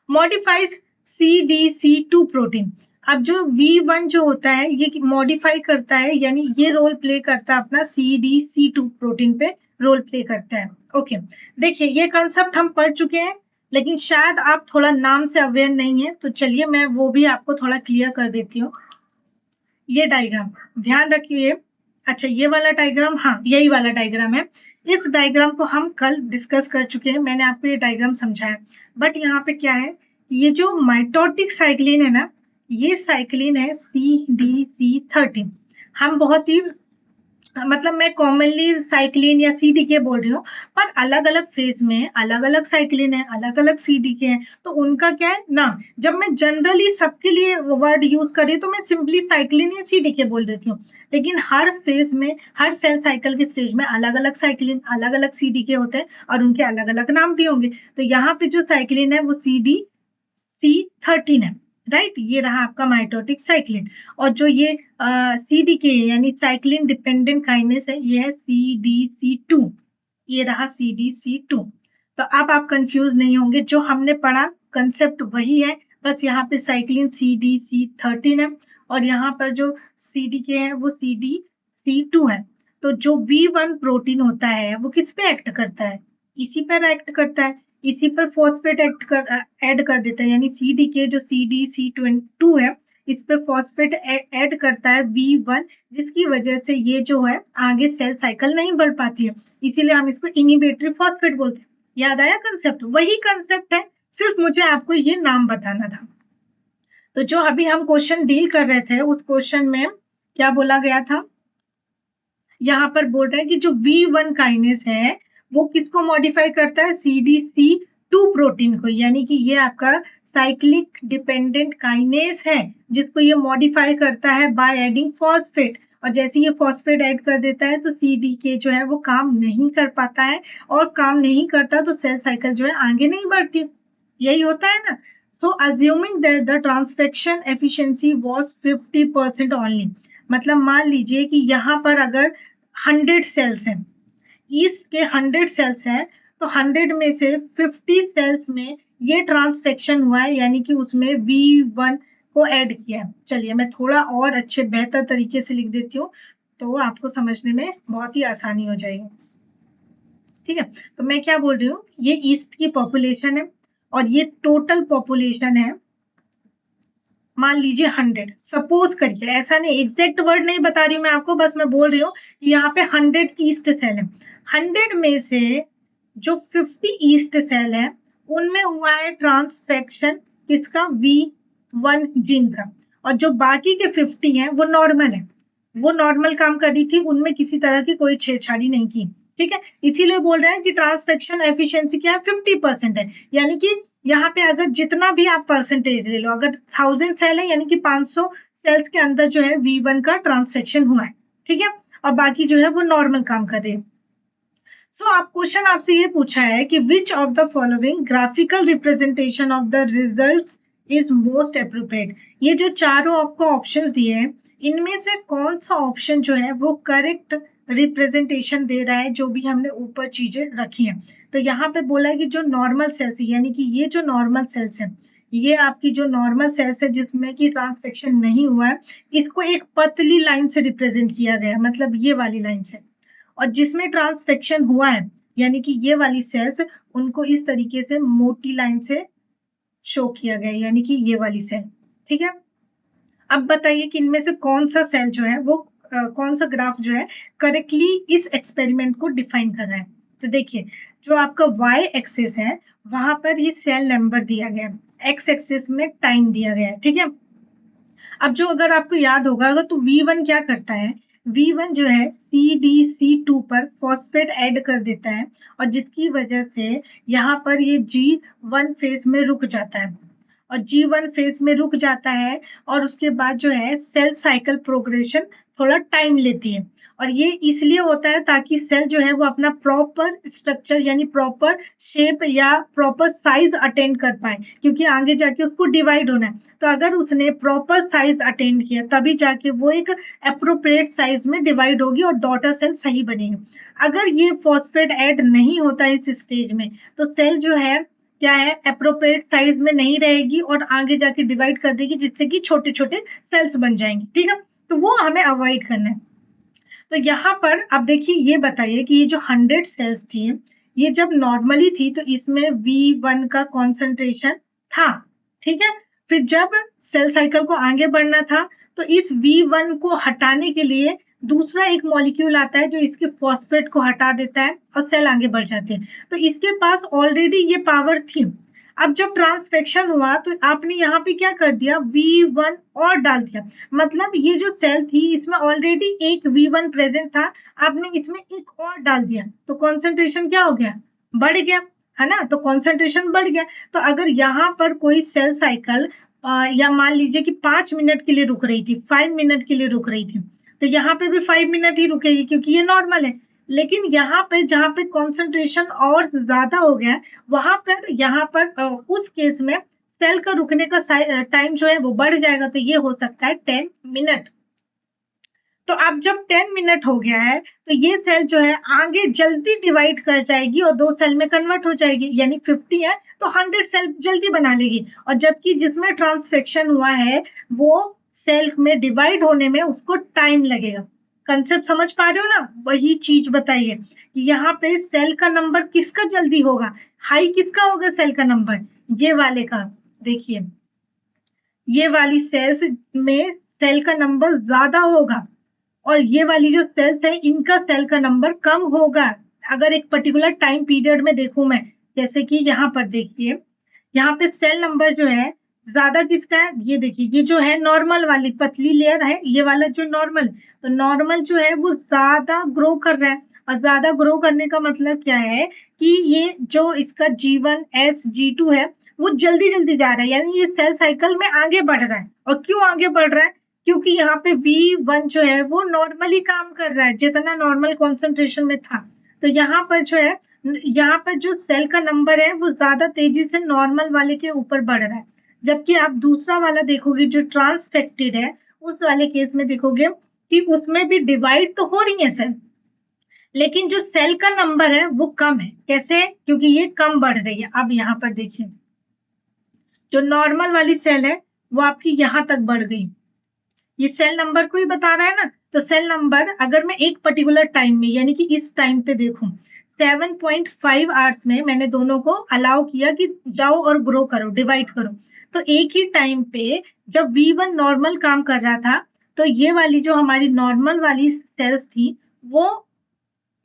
मॉडिफाइज CDC2 प्रोटीन, अब जो V1 जो होता है ये मॉडिफाई करता है, यानी ये रोल प्ले करता है अपना CDC2 प्रोटीन पे रोल प्ले करता है। ओके, देखिए ये कंसेप्ट हम पढ़ चुके हैं, लेकिन शायद आप थोड़ा नाम से अवेयर नहीं है, तो चलिए मैं वो भी आपको थोड़ा क्लियर कर देती हूँ। ये डायग्राम ध्यान रखिए, अच्छा ये वाला डायग्राम, हाँ यही वाला डायग्राम है। इस डायग्राम को हम कल डिस्कस कर चुके हैं, मैंने आपको ये डायग्राम समझाया। बट यहाँ पे क्या है, ये जो माइटोटिक साइक्लिन है ना, ये साइक्लिन है CDC13। हम बहुत ही मतलब मैं कॉमनली साइक्लिन या CDK बोल रही हूँ, पर अलग अलग फेज में अलग अलग साइक्लिन है, अलग अलग CDK है, तो उनका क्या है ना, जब मैं जनरली सबके लिए वर्ड यूज करी तो मैं सिंपली साइक्लिन या CDK बोल देती हूँ, लेकिन हर फेज में हर सेल साइकिल के स्टेज में अलग अलग साइक्लिन अलग अलग CDK होते हैं, और उनके अलग अलग नाम भी होंगे। तो यहाँ पे जो साइक्लिन है वो CDC13 है, राइट, ये रहा आपका माइटोटिक साइक्लिन। और जो ये CDK यानी साइक्लिन डिपेंडेंट काइनेस है, ये है CDC2, ये रहा CDC2। तो अब आप कंफ्यूज नहीं होंगे, जो हमने पढ़ा कंसेप्ट वही है, बस यहाँ पे साइक्लिन CDC13 है, और यहाँ पर जो CDK है वो CDC2 है। तो जो V1 प्रोटीन होता है वो किस पे एक्ट करता है, इसी पर एक्ट करता है, इसी पर फॉस्फेट ऐड कर देता है, यानी CDK जो CDC2 है इस पे फॉस्फेट ऐड करता है V1, जिसकी वजह से ये जो है आगे सेल साइकिल नहीं बढ़ पाती है, इसीलिए हम इसको इनिबिटरी फॉस्फेट बोलते हैं। याद आया कंसेप्ट, वही कंसेप्ट है, सिर्फ मुझे आपको ये नाम बताना था। तो जो अभी हम क्वेश्चन डील कर रहे थे उस क्वेश्चन में क्या बोला गया था, यहाँ पर बोल रहे हैं कि जो V1 काइनेस है वो किसको मॉडिफाई करता है, CDC2 प्रोटीन को, यानी कि ये आपका साइक्लिक डिपेंडेंट काइनेस है जिसको ये मॉडिफाई करता है बाय एडिंग फॉस्फेट। और जैसे ये फॉस्फेट ऐड कर देता है तो CDK जो है वो काम नहीं कर पाता है, और काम नहीं करता तो सेल साइकिल जो है आगे नहीं बढ़ती, यही होता है ना। So assuming that the transfection efficiency was 50% only, मतलब मान लीजिए कि यहाँ पर अगर 100 सेल्स हैं, ईस्ट के 100 सेल्स हैं, तो 100 में से 50 सेल्स में ये ट्रांसफेक्शन हुआ है, यानी कि उसमें V1 को ऐड किया है। चलिए मैं थोड़ा और अच्छे बेहतर तरीके से लिख देती हूँ, तो आपको समझने में बहुत ही आसानी हो जाएगी। ठीक है, तो मैं क्या बोल रही हूँ, ये ईस्ट की पॉपुलेशन है और ये टोटल पॉपुलेशन है, मान लीजिए 100। सपोज करिए, ऐसा नहीं, एग्जैक्ट वर्ड नहीं बता रही मैं आपको, बस मैं बोल रही हूँ कि यहाँ पे 100 ईस्ट सेल है। 100 में से जो 50 ईस्ट सेल है उनमें हुआ है ट्रांसफेक्शन किसका, V1 जीन का, और जो बाकी के 50 हैं वो नॉर्मल है, वो नॉर्मल काम कर रही थी, उनमें किसी तरह की कोई छेड़छाड़ी नहीं की। ठीक है, इसीलिए बोल रहे हैं कि ट्रांसफेक्शन एफिशिएंसी क्या है, 50% है। यानी कि यहाँ पे अगर जितना भी आप परसेंटेज ले लो, अगर 1000 सेल है यानी कि 500 सेल्स के अंदर जो है V1 का ट्रांसफेक्शन हुआ है। ठीक है, और बाकी जो है वो नॉर्मल काम कर रहे हैं। सो आप क्वेश्चन आपसे ये पूछा है कि which of the following graphical representation of the results is most appropriate. ये जो चारों आपको ऑप्शंस दिए हैं, इनमें से कौन सा ऑप्शन जो है वो करेक्ट रिप्रेजेंटेशन दे रहा है जो भी हमने ऊपर चीजें रखी हैं। तो यहाँ पे बोला है कि जो नॉर्मल सेल्स है, यानी कि ये जो नॉर्मल सेल्स है, ये आपकी जो नॉर्मल सेल्स है जिसमें कि ट्रांसफेक्शन नहीं हुआ है, इसको एक पतली लाइन से रिप्रेजेंट किया गया है, मतलब ये वाली लाइन से। और जिसमें ट्रांसफेक्शन हुआ है यानी कि ये वाली सेल्स, उनको इस तरीके से मोटी लाइन से शो किया गया है, यानी कि ये वाली सेल। ठीक है, अब बताइए कि इनमें से कौन सा सेल जो है वो कौन सा ग्राफ जो है करेक्टली इस एक्सपेरिमेंट को डिफाइन कर रहा है। तो देखिए, जो आपका y एक्सिस है वहां पर ये सेल नंबर दिया गया है, x एक्सिस में टाइम दिया गया है। ठीक है, अब जो अगर आपको याद होगा तो V1 क्या करता है, V1 जो है CDC2 पर फॉस्फेट ऐड कर देता है, और जिसकी वजह से यहाँ पर ये G1 फेज में रुक जाता है, और G1 फेज में रुक जाता है, और उसके बाद जो है सेल साइकिल प्रोग्रेशन थोड़ा टाइम लेती है। और ये इसलिए होता है ताकि सेल जो है वो अपना प्रॉपर स्ट्रक्चर यानी प्रॉपर शेप या प्रॉपर साइज अटेंड कर पाए, क्योंकि आगे जाके उसको डिवाइड होना है। तो अगर उसने प्रॉपर साइज अटेंड किया तभी जाके वो एक अप्रोप्रिएट साइज में डिवाइड होगी और डॉटर सेल सही बनेगी। अगर ये फॉस्फेट ऐड नहीं होता इस स्टेज में, तो सेल जो है क्या है, अप्रोप्रिएट साइज में नहीं रहेगी और आगे जाके डिवाइड कर देगी, जिससे कि छोटे छोटे सेल्स बन जाएंगे। ठीक है, तो वो हमें अवॉइड करना है। तो यहाँ पर अब देखिए, ये बताइए कि ये जो 100 सेल्स थी, ये जब नॉर्मली थी तो इसमें V1 का कॉन्सेंट्रेशन था। ठीक है, फिर जब सेल साइकिल को आगे बढ़ना था तो इस V1 को हटाने के लिए दूसरा एक मॉलिक्यूल आता है जो इसके फॉस्फेट को हटा देता है और सेल आगे बढ़ जाते हैं। तो इसके पास ऑलरेडी ये पावर थी। अब जब ट्रांसफेक्शन हुआ तो आपने यहाँ पे क्या कर दिया, V1 और डाल दिया, मतलब ये जो सेल थी इसमें ऑलरेडी एक V1 प्रेजेंट था, आपने इसमें एक और डाल दिया, तो कॉन्सेंट्रेशन क्या हो गया, बढ़ गया, है ना। तो कॉन्सेंट्रेशन बढ़ गया, तो अगर यहाँ पर कोई सेल साइकिल या मान लीजिए कि 5 मिनट के लिए रुक रही थी, 5 मिनट के लिए रुक रही थी, तो यहाँ पे भी 5 मिनट ही रुकेगी क्योंकि ये नॉर्मल है। लेकिन यहाँ पे जहाँ पे कॉन्सेंट्रेशन और ज्यादा हो गया, वहां पर यहाँ पर उस केस में सेल का रुकने का टाइम जो है वो बढ़ जाएगा, तो ये हो सकता है 10 मिनट। तो अब जब 10 मिनट हो गया है तो ये सेल जो है आगे जल्दी डिवाइड कर जाएगी और 2 सेल में कन्वर्ट हो जाएगी, यानी 50 है तो 100 सेल जल्दी बना लेगी, और जबकि जिसमें ट्रांसफेक्शन हुआ है वो सेल में डिवाइड होने में उसको टाइम लगेगा। कंसेप्ट समझ पा रहे हो ना, वही चीज बताइए कि यहाँ पे सेल का नंबर किसका जल्दी होगा, हाई किसका होगा सेल का नंबर, ये वाले का। देखिए, ये वाली सेल्स में सेल का नंबर ज्यादा होगा, और ये वाली जो सेल्स है इनका सेल का नंबर कम होगा। अगर एक पर्टिकुलर टाइम पीरियड में देखूं मैं, जैसे कि यहाँ पर देखिए, यहाँ पे सेल नंबर जो है ज्यादा किसका है, ये देखिए, ये जो है नॉर्मल वाली पतली लेयर है, ये वाला जो नॉर्मल, तो नॉर्मल जो है वो ज्यादा ग्रो कर रहा है, और ज्यादा ग्रो करने का मतलब क्या है कि ये जो इसका G1S G2 है वो जल्दी जल्दी जा रहा है, यानी ये सेल साइकिल में आगे बढ़ रहा है। और क्यों आगे बढ़ रहा है, क्योंकि यहाँ पे V1 जो है वो नॉर्मली काम कर रहा है जितना नॉर्मल कॉन्सेंट्रेशन में था। तो यहाँ पर जो है, यहाँ पर जो सेल का नंबर है वो ज्यादा तेजी से नॉर्मल वाले के ऊपर बढ़ रहा है, जबकि आप दूसरा वाला देखोगे जो ट्रांसफेक्टेड है, उस वाले केस में देखोगे कि उसमें भी डिवाइड तो हो रही है सेल, लेकिन जो सेल का नंबर है वो कम है। कैसे, क्योंकि ये कम बढ़ रही है। अब यहाँ पर देखिए, जो नॉर्मल वाली सेल है वो आपकी यहाँ तक बढ़ गई। ये सेल नंबर को ही बता रहा है ना, तो सेल नंबर अगर मैं एक पर्टिकुलर टाइम में यानी कि इस टाइम पे देखूं 7.5 आवर्स में मैंने दोनों को अलाउ किया कि जाओ और ग्रो करो, डिवाइड करो, तो एक ही टाइम पे जब V1 नॉर्मल काम कर रहा था तो ये वाली जो हमारी नॉर्मल वाली सेल्स थी वो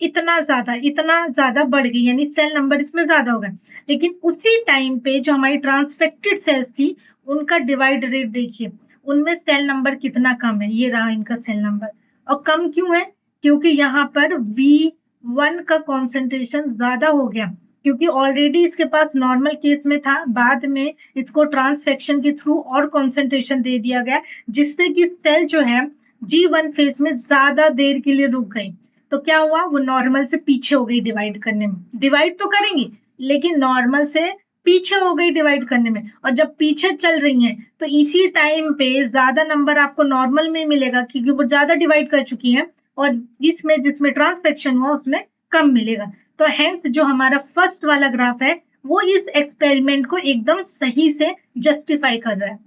इतना ज्यादा बढ़ गई, यानी सेल नंबर इसमें ज्यादा हो गया। लेकिन उसी टाइम पे जो हमारी ट्रांसफेक्टेड सेल्स थी उनका डिवाइड रेट देखिए, उनमें सेल नंबर कितना कम है, ये रहा इनका सेल नंबर। और कम क्यों है? क्योंकि यहाँ पर V1 का कॉन्सेंट्रेशन ज्यादा हो गया, क्योंकि ऑलरेडी इसके पास नॉर्मल केस में था, बाद में इसको ट्रांसफेक्शन के थ्रू और कॉन्सेंट्रेशन दे दिया गया, जिससे कि सेल जो है G1 फेज में ज्यादा देर के लिए रुक गई। तो क्या हुआ, वो नॉर्मल से पीछे हो गई डिवाइड करने में। डिवाइड तो करेंगी लेकिन नॉर्मल से पीछे हो गई डिवाइड करने में, और जब पीछे चल रही हैं तो इसी टाइम पे ज्यादा नंबर आपको नॉर्मल में मिलेगा क्योंकि वो ज्यादा डिवाइड कर चुकी हैं, और जिसमें जिसमें ट्रांसफेक्शन हुआ उसमें कम मिलेगा। तो हेंस जो हमारा फर्स्ट वाला ग्राफ है वो इस एक्सपेरिमेंट को एकदम सही से जस्टिफाई कर रहा है।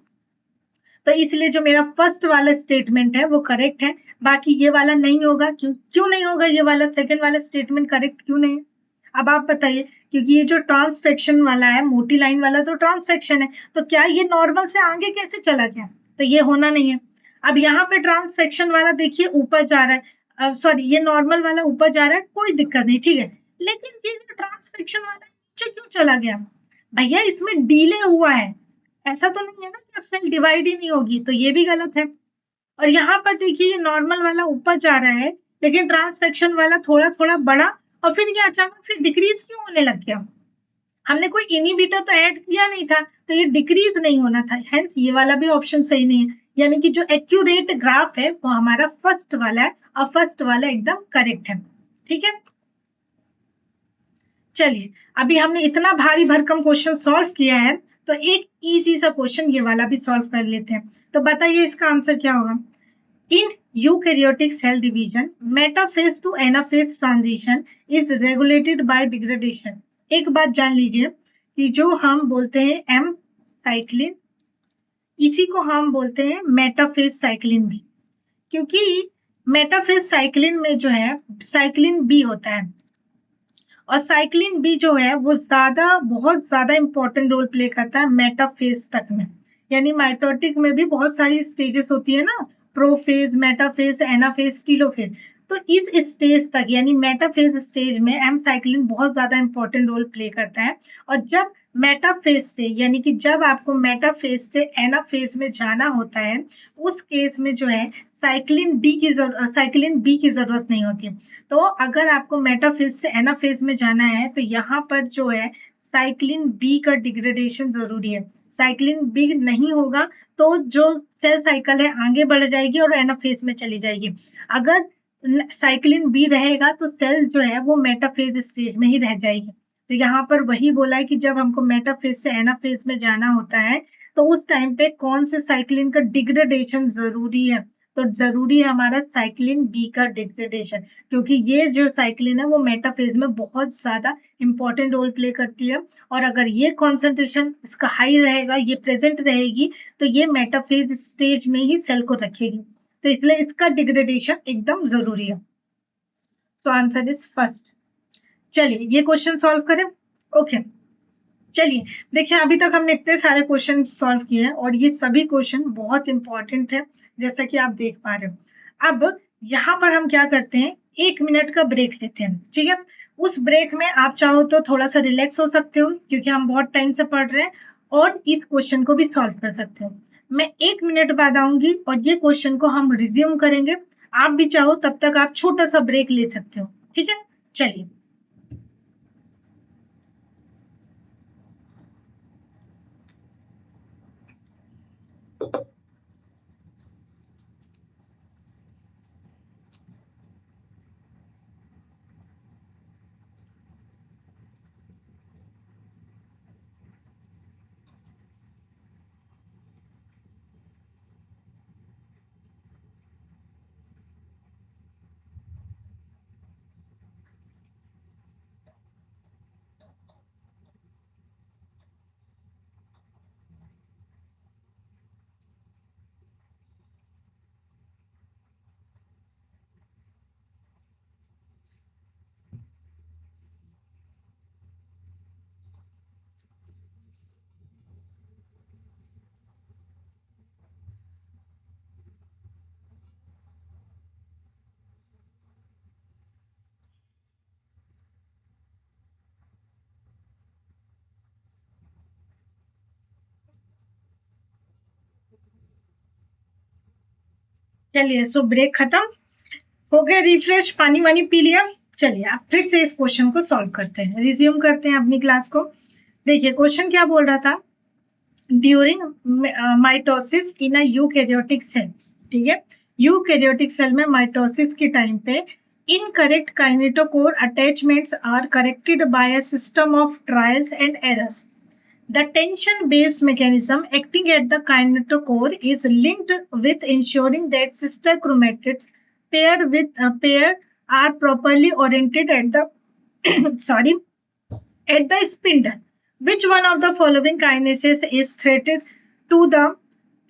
तो इसलिए जो मेरा फर्स्ट वाला स्टेटमेंट है वो करेक्ट है, बाकी ये वाला नहीं होगा। क्यों क्यों नहीं होगा? ये वाला सेकंड वाला स्टेटमेंट करेक्ट क्यों नहीं है? अब आप बताइए, क्योंकि ये जो ट्रांसफेक्शन वाला है, मोटी लाइन वाला तो ट्रांसफेक्शन है, तो क्या ये नॉर्मल से आगे कैसे चला गया? तो ये होना नहीं है। अब यहाँ पे ट्रांसफेक्शन वाला देखिए ऊपर जा रहा है, सॉरी ये नॉर्मल वाला ऊपर जा रहा है, कोई दिक्कत नहीं, ठीक है। लेकिन ये जो ट्रांसफेक्शन वाला नीचे क्यों चला गया? भैया इसमें डिले हुआ है, ऐसा तो नहीं है ना कि अब सेल डिवाइड ही नहीं होगी, तो ये भी गलत है। और यहाँ पर देखिए ये नॉर्मल वाला ऊपर जा रहा है लेकिन ट्रांसफेक्शन वाला थोड़ा थोड़ा बढ़ा, और फिर ये अचानक से डिक्रीज क्यों होने लग गया? हमने कोई इनिबिटर तो ऐड किया नहीं था, तो ये डिक्रीज नहीं होना था, हेंस ये वाला भी ऑप्शन सही नहीं है। यानी कि जो एक्यूरेट ग्राफ है वो हमारा फर्स्ट वाला है, और फर्स्ट वाला एकदम करेक्ट है। ठीक है, चलिए अभी हमने इतना भारी भरकम क्वेश्चन सॉल्व किया है, तो एक इजी सा क्वेश्चन ये वाला भी सॉल्व कर लेते हैं। तो बताइए इसका आंसर क्या होगा? In eukaryotic cell division, metaphase to anaphase transition is regulated by degradation. एक बात जान लीजिए कि जो हम बोलते हैं एम साइक्लिन, इसी को हम बोलते हैं मेटाफेज साइक्लिन भी, क्योंकि मेटाफेज साइक्लिन में जो है साइक्लिन बी होता है, और साइक्लिन बी जो है वो बहुत ज्यादा इंपॉर्टेंट रोल प्ले करता है मेटाफेज तक में। यानी माइटोटिक में भी बहुत सारी स्टेजेस होती है ना, प्रोफेज, मेटाफेज, एनाफेज, टीलोफेज। तो इस स्टेज तक यानी मेटाफेज स्टेज में एम साइक्लिन बहुत ज्यादा इंपॉर्टेंट रोल प्ले करता है। और जब मेटाफेज से यानी कि जब आपको मेटाफेज से एनाफेज में जाना होता है, उस केस में जो है साइक्लिन बी की जरूरत नहीं होती है। तो अगर आपको मेटाफेज से एनाफेज में जाना है तो यहाँ पर जो है साइक्लिन बी का डिग्रेडेशन जरूरी है। साइक्लिन बी नहीं होगा तो जो सेल साइकिल है आगे बढ़ जाएगी और एनाफेज में चली जाएगी। अगर साइक्लिन बी रहेगा तो सेल जो है वो मेटाफेज स्टेज में ही रह जाएगी। तो यहाँ पर वही बोला है कि जब हमको मेटाफेज से एनाफेज में जाना होता है तो उस टाइम पे कौन से साइक्लिन का डिग्रेडेशन जरूरी है? तो जरूरी है हमारा साइक्लिन बी का डिग्रेडेशन, क्योंकि ये जो साइक्लिन है वो मेटाफेज में बहुत ज्यादा इंपॉर्टेंट रोल प्ले करती है। और अगर ये कॉन्सेंट्रेशन इसका हाई रहेगा, ये प्रेजेंट रहेगी, तो ये मेटाफेज स्टेज में ही सेल को रखेगी, तो इसलिए इसका डिग्रेडेशन एकदम जरूरी है। So answer is first. चलिए ये क्वेश्चन सॉल्व करें। ओके, चलिए देखिए अभी तक हमने इतने सारे क्वेश्चन सॉल्व किए हैं और ये सभी क्वेश्चन बहुत इंपॉर्टेंट है, जैसा कि आप देख पा रहे हो। अब यहाँ पर हम क्या करते हैं, 1 मिनट का ब्रेक लेते हैं, ठीक है। उस ब्रेक में आप चाहो तो थोड़ा सा रिलैक्स हो सकते हो क्योंकि हम बहुत टाइम से पढ़ रहे हैं, और इस क्वेश्चन को भी सॉल्व कर सकते हो। मैं 1 मिनट बाद आऊंगी और ये क्वेश्चन को हम रिज्यूम करेंगे। आप भी चाहो तब तक आप छोटा सा ब्रेक ले सकते हो, ठीक है। चलिए। चलिए, सो ब्रेक खत्म हो गया, रिफ्रेश, पानी वानी पी लिया। चलिए आप फिर से इस क्वेश्चन को सॉल्व करते हैं, रिज्यूम करते हैं अपनी क्लास को। देखिए क्वेश्चन क्या बोल रहा था, during mitosis in a eukaryotic cell, ठीक है, यूकैरियोटिक सेल में माइटोसिस के टाइम पे incorrect kinetochore attachments are corrected by a system of trials and errors. The tension-based mechanism acting at the kinetochore is linked with ensuring that sister chromatids pair are properly oriented at the sorry at the spindle. Which one of the following kinases is threaded to the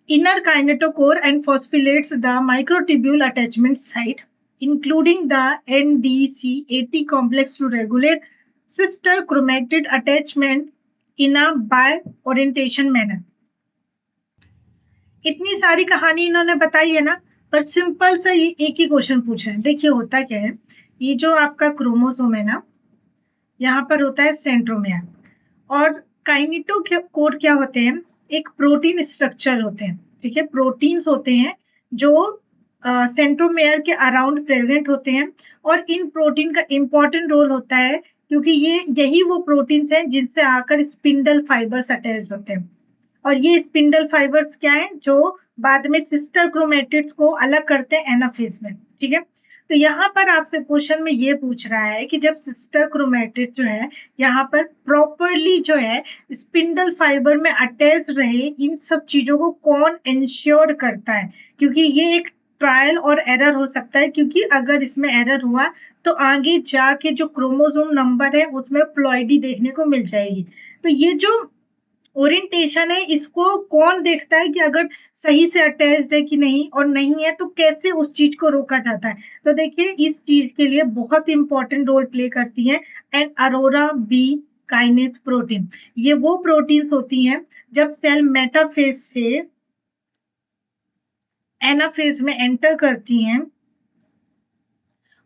inner kinetochore and phosphorylates the microtubule attachment site, including the NDCAT complex to regulate sister chromatid attachment in a bi-orientation manner. इतनी सारी कहानी इन्होंने बताई है ना, पर simple सा एक ही क्वेश्चन पूछ रहे हैं। देखिए होता क्या है, ये जो आपका क्रोमोसोम है ना, यहाँ पर होता है सेंट्रोमियर, और काइनेटोकोर क्या होते हैं, एक प्रोटीन स्ट्रक्चर होते हैं, ठीक है, प्रोटीन्स होते हैं जो सेंट्रोमियर के अराउंड प्रेजेंट होते हैं, और इन प्रोटीन का इंपॉर्टेंट रोल होता है क्योंकि यही वो प्रोटीन्स हैं जिनसे आकर स्पिंडल फाइबर्स अटैच होते हैं, और ये स्पिंडल फाइबर्स क्या है जो बाद में सिस्टर क्रोमेटिड्स को अलग करते हैं एनाफेज में, ठीक है। तो यहाँ पर आपसे क्वेश्चन में ये पूछ रहा है कि जब सिस्टर क्रोमेटिड जो है यहाँ पर प्रॉपरली जो है स्पिंडल फाइबर में अटैच रहे, इन सब चीजों को कौन इंश्योर करता है, क्योंकि ये एक ट्रायल और एरर हो सकता है, क्योंकि अगर इसमें एरर हुआ तो आगे जाके जो क्रोमोसोम नंबर है उसमें प्लॉइडी देखने को मिल जाएगी। तो ये जो ओरिएंटेशन है इसको कौन देखता है कि अगर सही से अटैच्ड है कि नहीं, और नहीं है तो कैसे उस चीज को रोका जाता है। तो देखिए इस चीज के लिए बहुत इंपॉर्टेंट रोल प्ले करती है and aurora B kinase protein. ये वो प्रोटीन्स होती हैं जब सेल मेटाफेज से एनाफेज में एंटर करती हैं,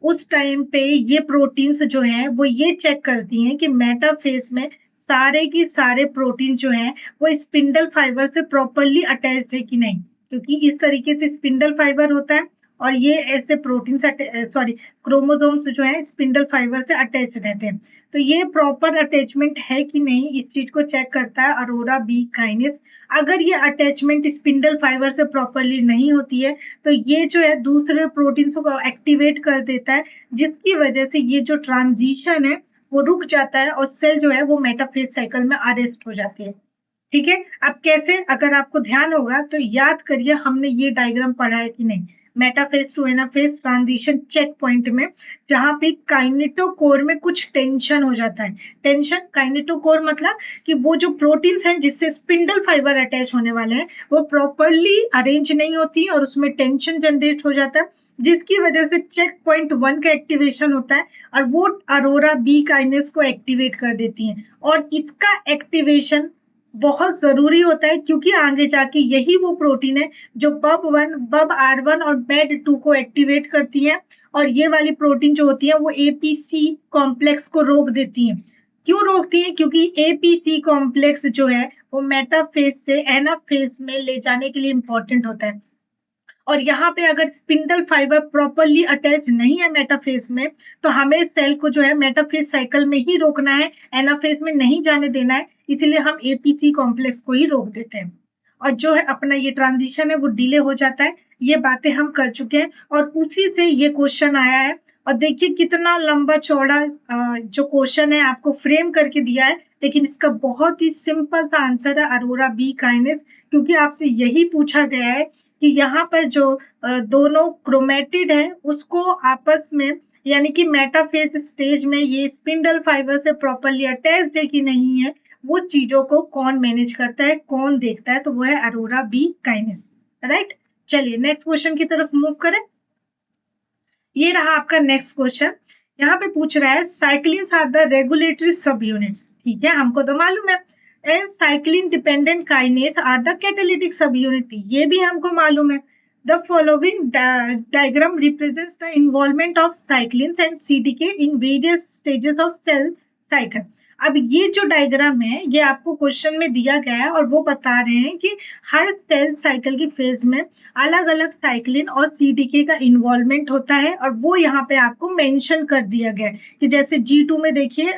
उस टाइम पे ये प्रोटीन्स जो हैं वो ये चेक करती हैं कि मेटाफेज में सारे की सारे प्रोटीन जो हैं वो स्पिंडल फाइबर से प्रॉपरली अटैच्ड है कि नहीं, क्योंकि इस तरीके से स्पिंडल फाइबर होता है और ये ऐसे प्रोटीन क्रोमोसोम्स जो है स्पिंडल फाइबर से अटैच रहते हैं। तो ये प्रॉपर अटैचमेंट है कि नहीं, इस चीज को चेक करता है अरोरा बी काइनेज। अगर ये अटैचमेंट स्पिंडल फाइबर से प्रॉपरली नहीं होती है तो ये जो है दूसरे प्रोटीन्स को एक्टिवेट कर देता है, जिसकी वजह से ये जो ट्रांजिशन है वो रुक जाता है और सेल जो है वो मेटाफेज साइकिल में अरेस्ट हो जाती है, ठीक है। अब कैसे, अगर आपको ध्यान होगा तो याद करिए हमने ये डायग्राम पढ़ा है कि नहीं, metaphase to anaphase transition check point में, जहां पे काइनेटोकोर में कुछ टेंशन हो जाता है। टेंशन, काइनेटोकोर मतलब कि वो जो प्रोटीन्स हैं जिससे स्पिंडल फाइबर अटैच होने वाले हैं वो प्रॉपरली अरेंज नहीं होती और उसमें टेंशन जनरेट हो जाता है, जिसकी वजह से चेक पॉइंट 1 का एक्टिवेशन होता है और वो अरोरा बी काइनेज को एक्टिवेट कर देती है। और इसका एक्टिवेशन बहुत जरूरी होता है क्योंकि आगे जाके यही वो प्रोटीन है जो बब1, बब आर1 और बेड2 को एक्टिवेट करती है, और ये वाली प्रोटीन जो होती है वो एपीसी कॉम्प्लेक्स को रोक देती है। क्यों रोकती है, क्योंकि एपीसी कॉम्प्लेक्स जो है वो मेटाफेज से एनाफेज में ले जाने के लिए इंपॉर्टेंट होता है, और यहाँ पे अगर स्पिंडल फाइबर प्रॉपरली अटैच नहीं है मेटाफेज में तो हमें सेल को जो है मेटाफेज साइकिल में ही रोकना है, एनाफेज में नहीं जाने देना है, इसलिए हम एपीसी कॉम्प्लेक्स को ही रोक देते हैं और जो है अपना ये ट्रांजिशन है वो डिले हो जाता है। ये बातें हम कर चुके हैं और उसी से ये क्वेश्चन आया है। और देखिए कितना लंबा चौड़ा जो क्वेश्चन है आपको फ्रेम करके दिया है, लेकिन इसका बहुत ही सिंपल सा आंसर है अरोरा बी काइनेज, क्योंकि आपसे यही पूछा गया है कि यहाँ पर जो दोनों क्रोमेटिड है उसको आपस में, यानी कि मेटाफेज स्टेज में ये स्पिंडल फाइबर से प्रॉपरली अटैच्ड है कि नहीं है, वो चीजों को कौन मैनेज करता है, कौन देखता है, तो वो है अरोरा बी काइनेज, राइट। चलिए नेक्स्ट क्वेश्चन की तरफ मूव करें। ये रहा आपका नेक्स्ट क्वेश्चन। यहाँ पे पूछ रहा है cyclins are the regulatory sub units, ठीक है, हमको तो मालूम है, and cyclin dependent kinase are the catalytic sub unit, ये भी हमको मालूम है। The following diagram represents the involvement of cyclins and CDK in various stages of cell cycle. अब ये जो डायग्राम है ये आपको क्वेश्चन में दिया गया है और वो बता रहे हैं कि हर सेल साइकिल की फेज में अलग अलग साइक्लिन और सीडीके का इन्वॉल्वमेंट होता है और वो यहाँ पे आपको मेंशन कर दिया गया है कि जैसे G2 में देखिए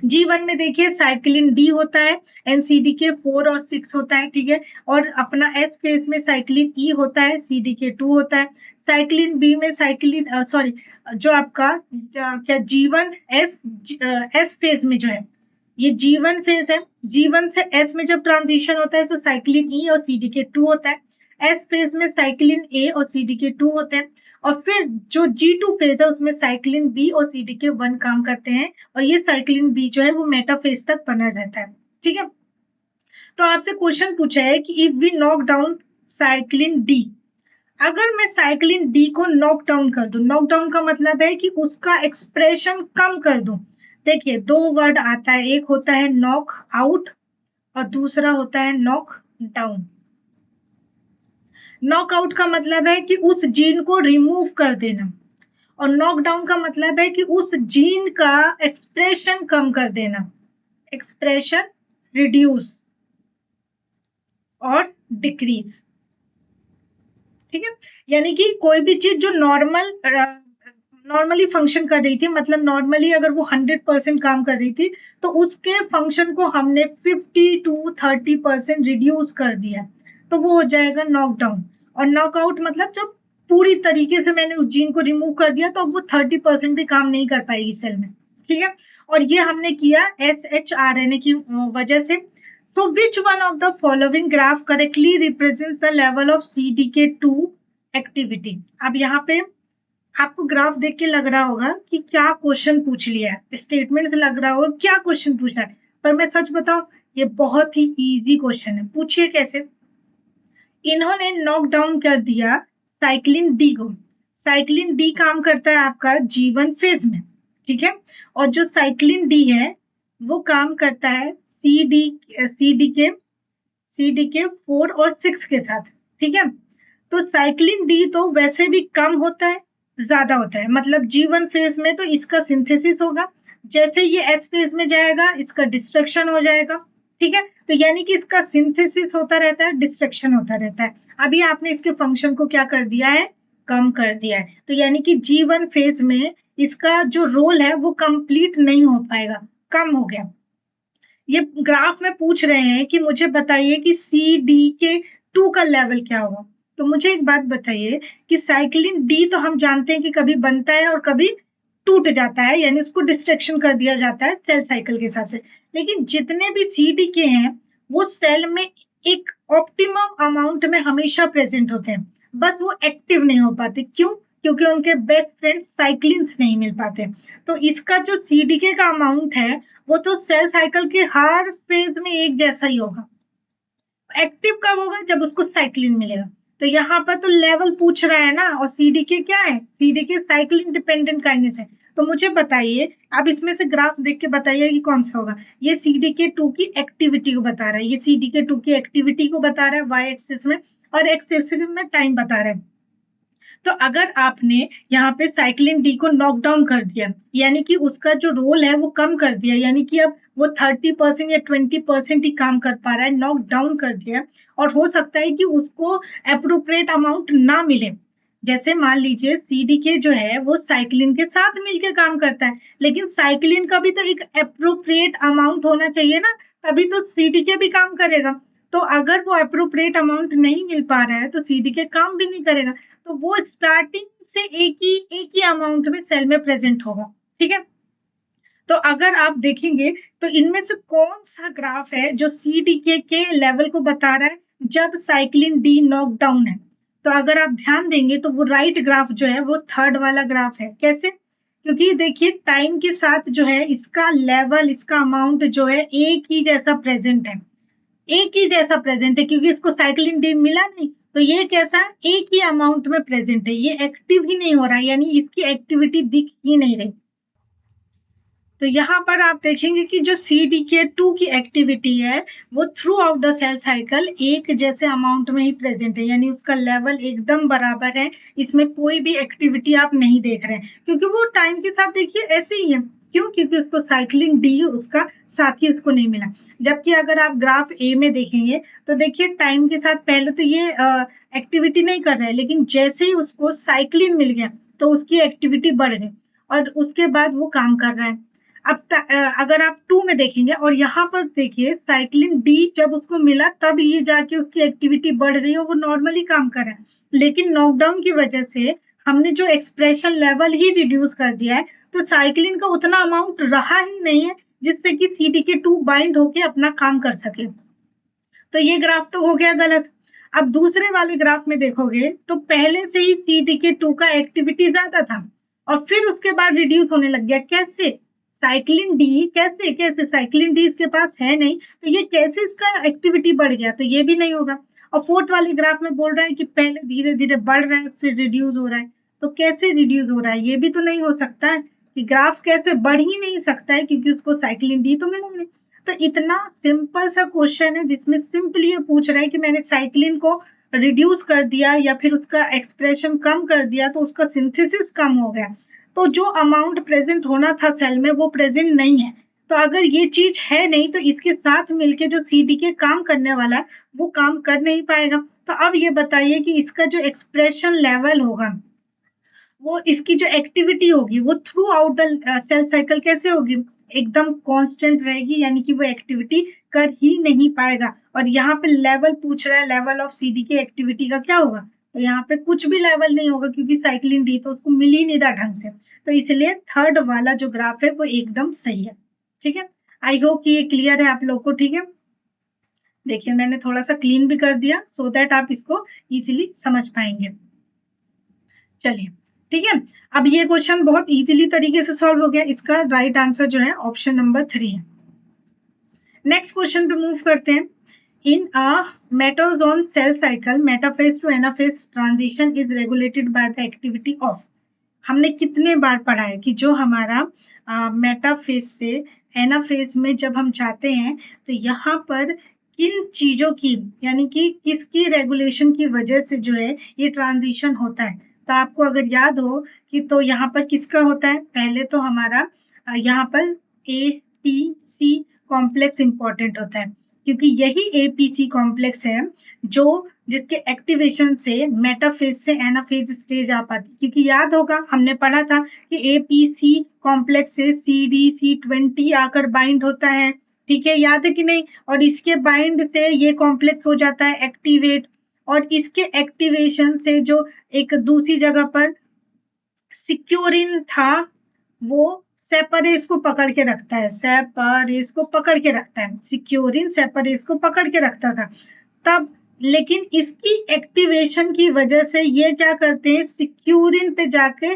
G1 में देखिए साइक्लिन डी होता है, एनसीडीके 4 और 6 होता है, ठीक है। और अपना एस फेज में साइक्लिन ई होता है, सीडीके 2 होता है। साइक्लिन बी में साइक्लिन सॉरी जो आपका क्या G1 एस फेज में जो है ये G1 फेज है। G1 से S में जब ट्रांजिशन होता है तो साइक्लिन ई और सीडीके 2 होता है। एस फेज में साइक्लिन ए और सीडीके 2 होते हैं और फिर जो G2 फेज है उसमें साइक्लिन बी और सीडीके 1 काम करते हैं और ये साइक्लिन बी जो है वो मेटाफेज तक बना रहता है, ठीक है। तो आपसे क्वेश्चन पूछा है कि if we knock down cyclin D, अगर मैं साइक्लिन डी को नॉक डाउन कर दूं, नॉक डाउन का मतलब है कि उसका एक्सप्रेशन कम कर दूं। देखिए दो वर्ड आता है, एक होता है नॉक आउट और दूसरा होता है नॉक डाउन। नॉकआउट का मतलब है कि उस जीन को रिमूव कर देना और नॉकडाउन का मतलब है कि उस जीन का एक्सप्रेशन कम कर देना, एक्सप्रेशन रिड्यूस और डिक्रीज, ठीक है। यानी कि कोई भी चीज जो नॉर्मली फंक्शन कर रही थी, मतलब नॉर्मली अगर वो 100% काम कर रही थी तो उसके फंक्शन को हमने 50 to 30% रिड्यूस कर दिया तो वो हो जाएगा नॉकडाउन। और नॉकआउट मतलब जब पूरी तरीके से मैंने उस जीन को रिमूव कर दिया तो अब वो 30% भी काम नहीं कर पाएगी सेल में, ठीक है। और ये हमने किया SHRNA की वजह से। So which one of the following graph correctly represents the level of CDK2 activity? अब यहाँ पे आपको ग्राफ देख के लग रहा होगा कि क्या क्वेश्चन पूछ लिया है, स्टेटमेंट से लग रहा होगा क्या क्वेश्चन पूछा है, पर मैं सच बताऊं ये बहुत ही इजी क्वेश्चन है। पूछिए कैसे। इन्होंने नॉक डाउन कर दिया साइक्लिन डी को। साइक्लिन डी काम करता है आपका G1 फेज में, ठीक है। और जो साइक्लिन डी है वो काम करता है सीडीके 4 और 6 के साथ, ठीक है। तो साइक्लिन डी तो वैसे भी कम होता है ज्यादा होता है, मतलब G1 फेज में तो इसका सिंथेसिस होगा, जैसे ये S फेज में जाएगा इसका डिस्ट्रक्शन हो जाएगा, ठीक है। तो यानी कि इसका सिंथेसिस होता रहता है, डिस्ट्रक्शन होता रहता है। अभी आपने इसके फंक्शन को क्या कर दिया है, कम कर दिया है। तो यानी कि G1 फेज में इसका जो रोल है वो कंप्लीट नहीं हो पाएगा, कम हो गया। ये ग्राफ में पूछ रहे हैं कि मुझे बताइए कि CDK2 का लेवल क्या होगा। तो मुझे एक बात बताइए कि साइक्लिन डी तो हम जानते हैं कि कभी बनता है और कभी टूट जाता है, यानी उसको डिस्ट्रक्शन कर दिया जाता है सेल साइकिल के हिसाब से। लेकिन जितने भी CDK हैं वो सेल में एक ऑप्टिमम अमाउंट में हमेशा प्रेजेंट होते हैं, बस वो एक्टिव नहीं हो पाते। क्यों? क्योंकि उनके बेस्ट फ्रेंड साइक्लिन्स नहीं मिल पाते। तो इसका जो CDK का अमाउंट है वो तो सेल साइकिल के हर फेज में एक जैसा ही होगा। एक्टिव कब होगा, जब उसको साइक्लिन मिलेगा। तो यहाँ पर तो लेवल पूछ रहा है ना, और CDK क्या है, CDK साइक्लिन डिपेंडेंट काइनेस है। तो मुझे बताइए, अब इसमें से ग्राफ देख के बताइए कि कौन सा होगा। ये CDK2 की एक्टिविटी को बता रहा है, ये CDK2 की एक्टिविटी को बता रहा है वाई एक्सिस में, और एक्स एक्सिस में टाइम बता रहा है। तो अगर आपने यहाँ पे साइक्लिन डी को नॉक डाउन कर दिया, यानी कि उसका जो रोल है वो कम कर दिया, यानी कि अब वो 30% या 20% ही काम कर पा रहा है, नॉक डाउन कर दिया। और हो सकता है कि उसको अप्रोप्रिएट अमाउंट ना मिले। जैसे मान लीजिए CDK जो है वो साइक्लिन के साथ मिलकर काम करता है, लेकिन साइक्लिन का भी तो एक अप्रोप्रिएट अमाउंट होना चाहिए ना, तभी तो CDK भी काम करेगा। तो अगर वो अप्रोप्रिएट अमाउंट नहीं मिल पा रहा है तो CDK काम भी नहीं करेगा। तो वो स्टार्टिंग से एक ही अमाउंट में सेल में प्रेजेंट होगा, ठीक है। तो अगर आप देखेंगे तो इनमें से कौन सा ग्राफ है जो CDK के लेवल को बता रहा है जब साइक्लिन डी नॉक डाउन है। तो अगर आप ध्यान देंगे तो वो राइट ग्राफ जो है वो थर्ड वाला ग्राफ है। कैसे? क्योंकि देखिए टाइम के साथ जो है इसका लेवल, इसका अमाउंट जो है एक ही जैसा प्रेजेंट है, एक ही जैसा प्रेजेंट है, क्योंकि इसको साइक्लिन डी मिला नहीं। तो ये कैसा है, एक ही अमाउंट में प्रेजेंट है, ये एक्टिव ही नहीं हो रहा है, यानी इसकी एक्टिविटी दिख ही नहीं रही। तो यहाँ पर आप देखेंगे कि जो CDK2 की एक्टिविटी है वो throughout the cell cycle एक जैसे अमाउंट में ही प्रेजेंट है, यानी उसका लेवल एकदम बराबर है, इसमें कोई भी एक्टिविटी आप नहीं देख रहे हैं, क्योंकि वो टाइम के साथ देखिए ऐसे ही है। क्यों? क्योंकि उसको साइक्लिन डी उसका साथी उसको नहीं मिला। जबकि अगर आप ग्राफ ए में देखेंगे तो देखिए टाइम के साथ पहले तो ये एक्टिविटी नहीं कर रहा है, लेकिन जैसे ही उसको साइक्लिन मिल गया तो उसकी एक्टिविटी बढ़ गई और उसके बाद वो काम कर रहा है। अब अगर आप 2 में देखेंगे और यहाँ पर देखिए साइक्लिन डी जब उसको मिला तब ये जाके उसकी एक्टिविटी बढ़ रही है और वो नॉर्मली काम कर रहा है, लेकिन नॉकडाउन की वजह से हमने जो एक्सप्रेशन लेवल ही रिड्यूस कर दिया है तो साइक्लिन का उतना अमाउंट रहा ही नहीं है जिससे कि CDK2 बाइंड होके अपना काम कर सके। तो ये ग्राफ तो हो गया गलत। अब दूसरे वाले ग्राफ में देखोगे तो पहले से ही CDK2 का एक्टिविटी ज्यादा था और फिर उसके बाद रिड्यूस होने लग गया। कैसे? साइक्लिन डी कैसे कैसे साइक्लिन डी इसके पास है नहीं, तो ये कैसे इसका एक्टिविटी बढ़ गया? तो ये भी नहीं होगा। और फोर्थ वाले ग्राफ में बोल रहा है कि पहले धीरे धीरे बढ़ रहा है फिर रिड्यूस हो रहा है, तो कैसे रिड्यूस हो रहा है? ये भी तो नहीं हो सकता है कि ग्राफ कैसे बढ़ ही नहीं सकता है क्योंकि उसको साइक्लिन डी तो मिला नहीं। तो इतना सिंपल सा क्वेश्चन है जिसमें सिंपली ये पूछ रहा है कि मैंने साइक्लिन को रिड्यूस कर दिया या फिर उसका एक्सप्रेशन कम कर दिया तो उसका सिंथेसिस कम हो गया, तो जो अमाउंट प्रेजेंट होना था सेल में वो प्रेजेंट नहीं है। तो अगर ये चीज है नहीं तो इसके साथ मिलके जो CDK काम करने वाला है वो काम कर नहीं पाएगा। तो अब ये बताइए कि इसका जो एक्सप्रेशन लेवल होगा वो इसकी जो एक्टिविटी होगी वो throughout the cell cycle कैसे होगी? एकदम कांस्टेंट रहेगी, यानी कि वो एक्टिविटी कर ही नहीं पाएगा। और यहाँ पे लेवल पूछ रहा है, लेवल ऑफ CDK एक्टिविटी का क्या होगा? तो यहाँ पे कुछ भी लेवल नहीं होगा क्योंकि साइक्लिन डी तो उसको मिल ही नहीं रहा ढंग से। तो इसलिए थर्ड वाला जो ग्राफ है वो एकदम सही है। ठीक है, आई होप कि ये क्लियर है आप लोग को। ठीक है, देखिए मैंने थोड़ा सा क्लीन भी कर दिया सो दैट आप इसको इजीली समझ पाएंगे। चलिए ठीक है, अब ये क्वेश्चन बहुत इजीली तरीके से सॉल्व हो गया। इसका राइट आंसर जो है ऑप्शन नंबर 3 है। नेक्स्ट क्वेश्चन पे मूव करते हैं। In a metazoan cell cycle metaphase to anaphase transition is regulated by the activity of. हमने कितने बार पढ़ा है कि जो हमारा मेटाफेज से एनाफेज में जब हम जाते हैं तो यहाँ पर किन चीजों की, यानी कि किसकी रेगुलेशन की वजह से जो है ये ट्रांजिशन होता है। तो आपको अगर याद हो कि तो यहाँ पर किसका होता है, पहले तो हमारा यहाँ पर APC कॉम्प्लेक्स इंपॉर्टेंट होता है क्योंकि यही APC कॉम्प्लेक्स है जो जिसके एक्टिवेशन से मेटाफेज से एनाफेज स्टेज आ पाती। क्योंकि याद होगा हमने पढ़ा था कि APC कॉम्प्लेक्स से CDC20 आकर बाइंड होता है। ठीक है, याद है कि नहीं? और इसके बाइंड से ये कॉम्प्लेक्स हो जाता है एक्टिवेट, और इसके एक्टिवेशन से जो एक दूसरी जगह पर सिक्योरिन था वो सेपरेस को पकड़ के रखता है, सेपरेस को पकड़ के रखता है, सिक्योरिन सेपरेस को पकड़ के रखता था तब। लेकिन इसकी एक्टिवेशन की वजह से ये क्या करते हैं, सिक्योरिन पे जाके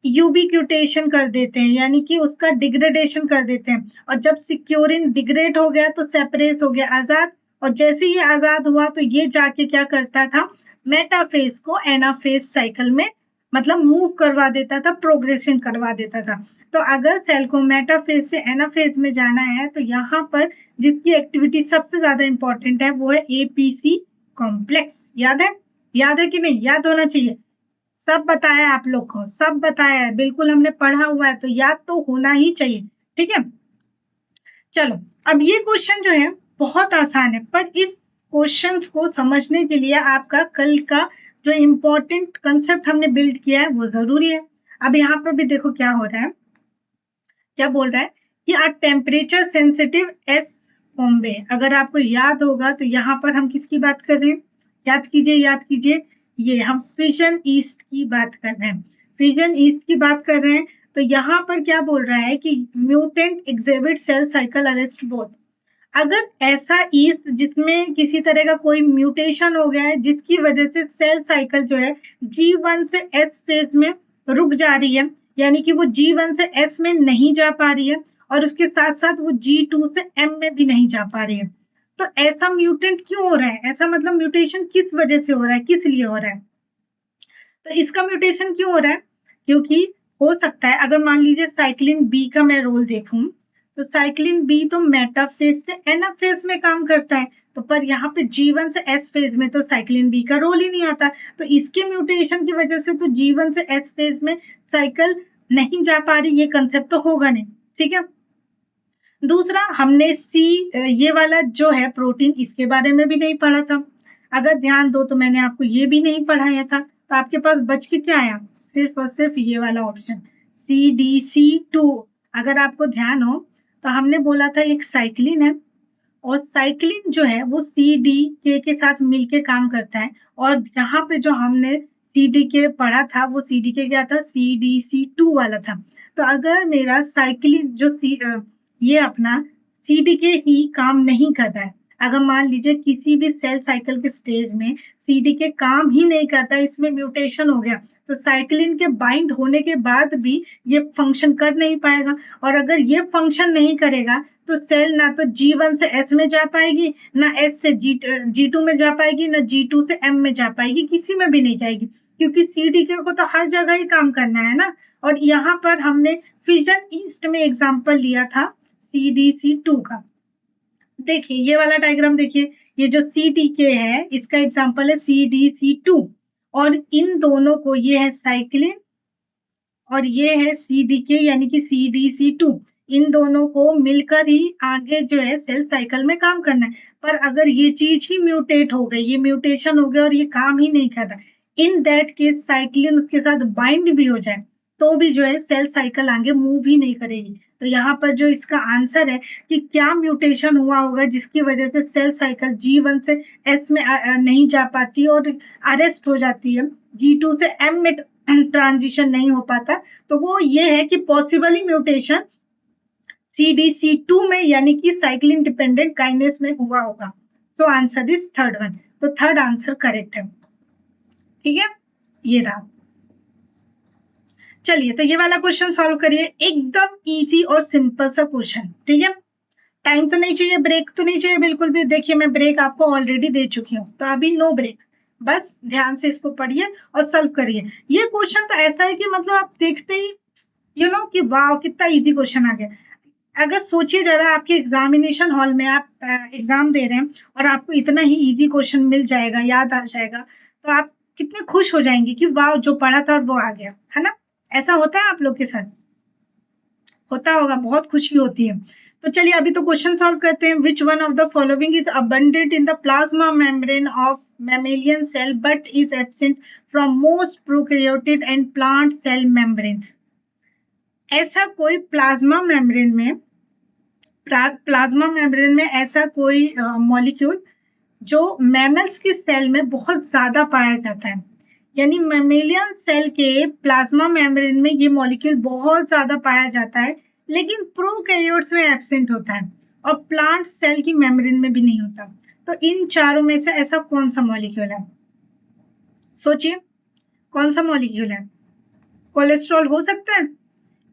यूबिक्यूटेशन कर देते हैं, यानी कि उसका डिग्रेडेशन कर देते हैं। और जब सिक्योरिन डिग्रेड हो गया तो सेपरेस हो गया आजाद, और जैसे ही आजाद हुआ तो ये जाके क्या करता था, मेटाफेज को एनाफेज साइकिल में मतलब मूव करवा देता था, प्रोग्रेशन करवा देता था। तो अगर सेल को मेटाफेज से एनाफेज में जाना है तो यहाँ पर जिसकी एक्टिविटी सबसे ज्यादा इंपॉर्टेंट है वो है APC कॉम्प्लेक्स। याद है? याद है कि नहीं? याद होना चाहिए। सब बताया है आप लोग को, सब बताया है, बिल्कुल हमने पढ़ा हुआ है तो याद तो होना ही चाहिए। ठीक है, चलो अब ये क्वेश्चन जो है बहुत आसान है, पर इस क्वेश्चन को समझने के लिए आपका कल का जो इम्पोर्टेंट कंसेप्ट हमने बिल्ड किया है वो जरूरी है। अब यहाँ पर भी देखो क्या हो रहा है, क्या बोल रहा है कि आ टेम्परेचर सेंसिटिव एस बॉम्बे। अगर आपको याद होगा तो यहाँ पर हम किसकी बात कर रहे हैं, याद कीजिए याद कीजिए, ये हम फिजन ईस्ट की बात कर रहे हैं, फिजन ईस्ट की बात कर रहे हैं। तो यहाँ पर क्या बोल रहा है कि mutant exhibit cell cycle arrest both. अगर ऐसा ईस्ट जिसमें किसी तरह का कोई म्यूटेशन हो गया है जिसकी वजह से सेल साइकिल जो है G1 से S फेज में रुक जा रही है, यानी कि वो G1 से S में नहीं जा पा रही है और उसके साथ साथ वो G2 से M में भी नहीं जा पा रही है, तो ऐसा म्यूटेंट क्यों हो रहा है? ऐसा मतलब म्यूटेशन किस वजह से हो रहा है, किस लिए हो रहा है? तो इसका म्यूटेशन क्यों हो रहा है? क्योंकि हो सकता है अगर मान लीजिए साइक्लिन बी का मैं रोल देखूं तो साइक्लिन बी तो मेटाफेज से एनाफेज में काम करता है, तो पर यहाँ पे G1 से S फेज में तो साइक्लिन बी का रोल ही नहीं आता, तो इसके म्यूटेशन की वजह से तो G1 से S फेज में साइकिल नहीं जा पा रही, ये कंसेप्ट तो होगा नहीं। ठीक है, दूसरा हमने सी ये वाला जो है प्रोटीन, इसके बारे में भी नहीं पढ़ा था। अगर ध्यान दो तो मैंने आपको ये भी नहीं पढ़ाया था, तो आपके पास बच के क्या आया, सिर्फ और सिर्फ ये वाला ऑप्शन CDC2। अगर आपको ध्यान हो तो हमने बोला था एक साइक्लिन है और साइक्लिन जो है वो CDK के साथ मिलके काम करता है, और यहाँ पे जो हमने CDK पढ़ा था वो CDK क्या था, CDC2 वाला था। तो अगर मेरा साइक्लिन जो ये अपना CDK ही काम नहीं कर रहा है, अगर मान लीजिए किसी भी सेल साइकिल के स्टेज में CDK काम ही नहीं करता, इसमें म्यूटेशन हो गया, तो साइक्लिन के बाइंड होने के बाद भी ये फंक्शन कर नहीं पाएगा, और अगर ये फंक्शन नहीं करेगा तो सेल ना तो G1 से S में जा पाएगी, ना S से G2 में जा पाएगी, ना G2 से M में जा पाएगी, किसी में भी नहीं जाएगी, क्योंकि CDK को तो हर जगह ही काम करना है ना। और यहाँ पर हमने फिजन ईस्ट में एग्जाम्पल लिया था CDC2 का। देखिए ये वाला डायग्राम देखिए, ये जो CDK है इसका एग्जाम्पल है CDC2, और इन दोनों को, ये है साइक्लिन और ये है CDK यानी कि CDC2, इन दोनों को मिलकर ही आगे जो है सेल साइकिल में काम करना है। पर अगर ये चीज ही म्यूटेट हो गई, ये म्यूटेशन हो गया और ये काम ही नहीं कर रहा, इन दैट केस साइक्लिन उसके साथ बाइंड भी हो जाए तो भी जो है सेल साइकिल आगे मूव ही नहीं करेगी। तो यहाँ पर जो इसका आंसर है कि क्या म्यूटेशन हुआ होगा जिसकी वजह से सेल साइकिल G1 से S में नहीं जा पाती और अरेस्ट हो जाती है, G2 से M में ट्रांजिशन नहीं हो पाता, तो वो ये है कि पॉसिबली म्यूटेशन CDC2 में यानी कि साइक्लिन डिपेंडेंट काइनेस में हुआ होगा। तो आंसर इज थर्ड वन, तो थर्ड आंसर करेक्ट है। ठीक है, ये रहा। चलिए तो ये वाला क्वेश्चन सॉल्व करिए, एकदम इजी और सिंपल सा क्वेश्चन। ठीक है, टाइम तो नहीं चाहिए, ब्रेक तो नहीं चाहिए बिल्कुल भी, देखिए मैं ब्रेक आपको ऑलरेडी दे चुकी हूँ, तो अभी नो ब्रेक, बस ध्यान से इसको पढ़िए और सॉल्व करिए। ये क्वेश्चन तो ऐसा है कि मतलब आप देखते ही कि वाह कितना इजी क्वेश्चन आ गया। अगर सोचिए जरा, आपके एग्जामिनेशन हॉल में आप एग्जाम दे रहे हैं और आपको इतना ही इजी क्वेश्चन मिल जाएगा, याद आ जाएगा, तो आप कितने खुश हो जाएंगे कि वाह जो पढ़ा था वो आ गया, है ना। ऐसा होता है आप लोग के साथ, होता होगा, बहुत खुशी होती है। तो चलिए अभी तो क्वेश्चन सॉल्व करते हैं। Which one of the following is abundant in the plasma membrane of mammalian cell but is absent from most prokaryotic and plant cell membranes. ऐसा कोई प्लाज्मा मेम्ब्रेन में ऐसा कोई मॉलिक्यूल जो मैमल्स की सेल में बहुत ज्यादा पाया जाता है, यानी मैमेलियन सेल के प्लाज्मा मेम्ब्रेन में ये मॉलिक्यूल बहुत ज्यादा पाया जाता है, लेकिन प्रोकैरियोट्स में एब्सेंट होता है और प्लांट सेल की मेम्ब्रेन में भी नहीं होता। तो इन चारों में से ऐसा कौन सा मॉलिक्यूल है, सोचिए कौन सा मॉलिक्यूल है। कोलेस्ट्रॉल हो सकता है,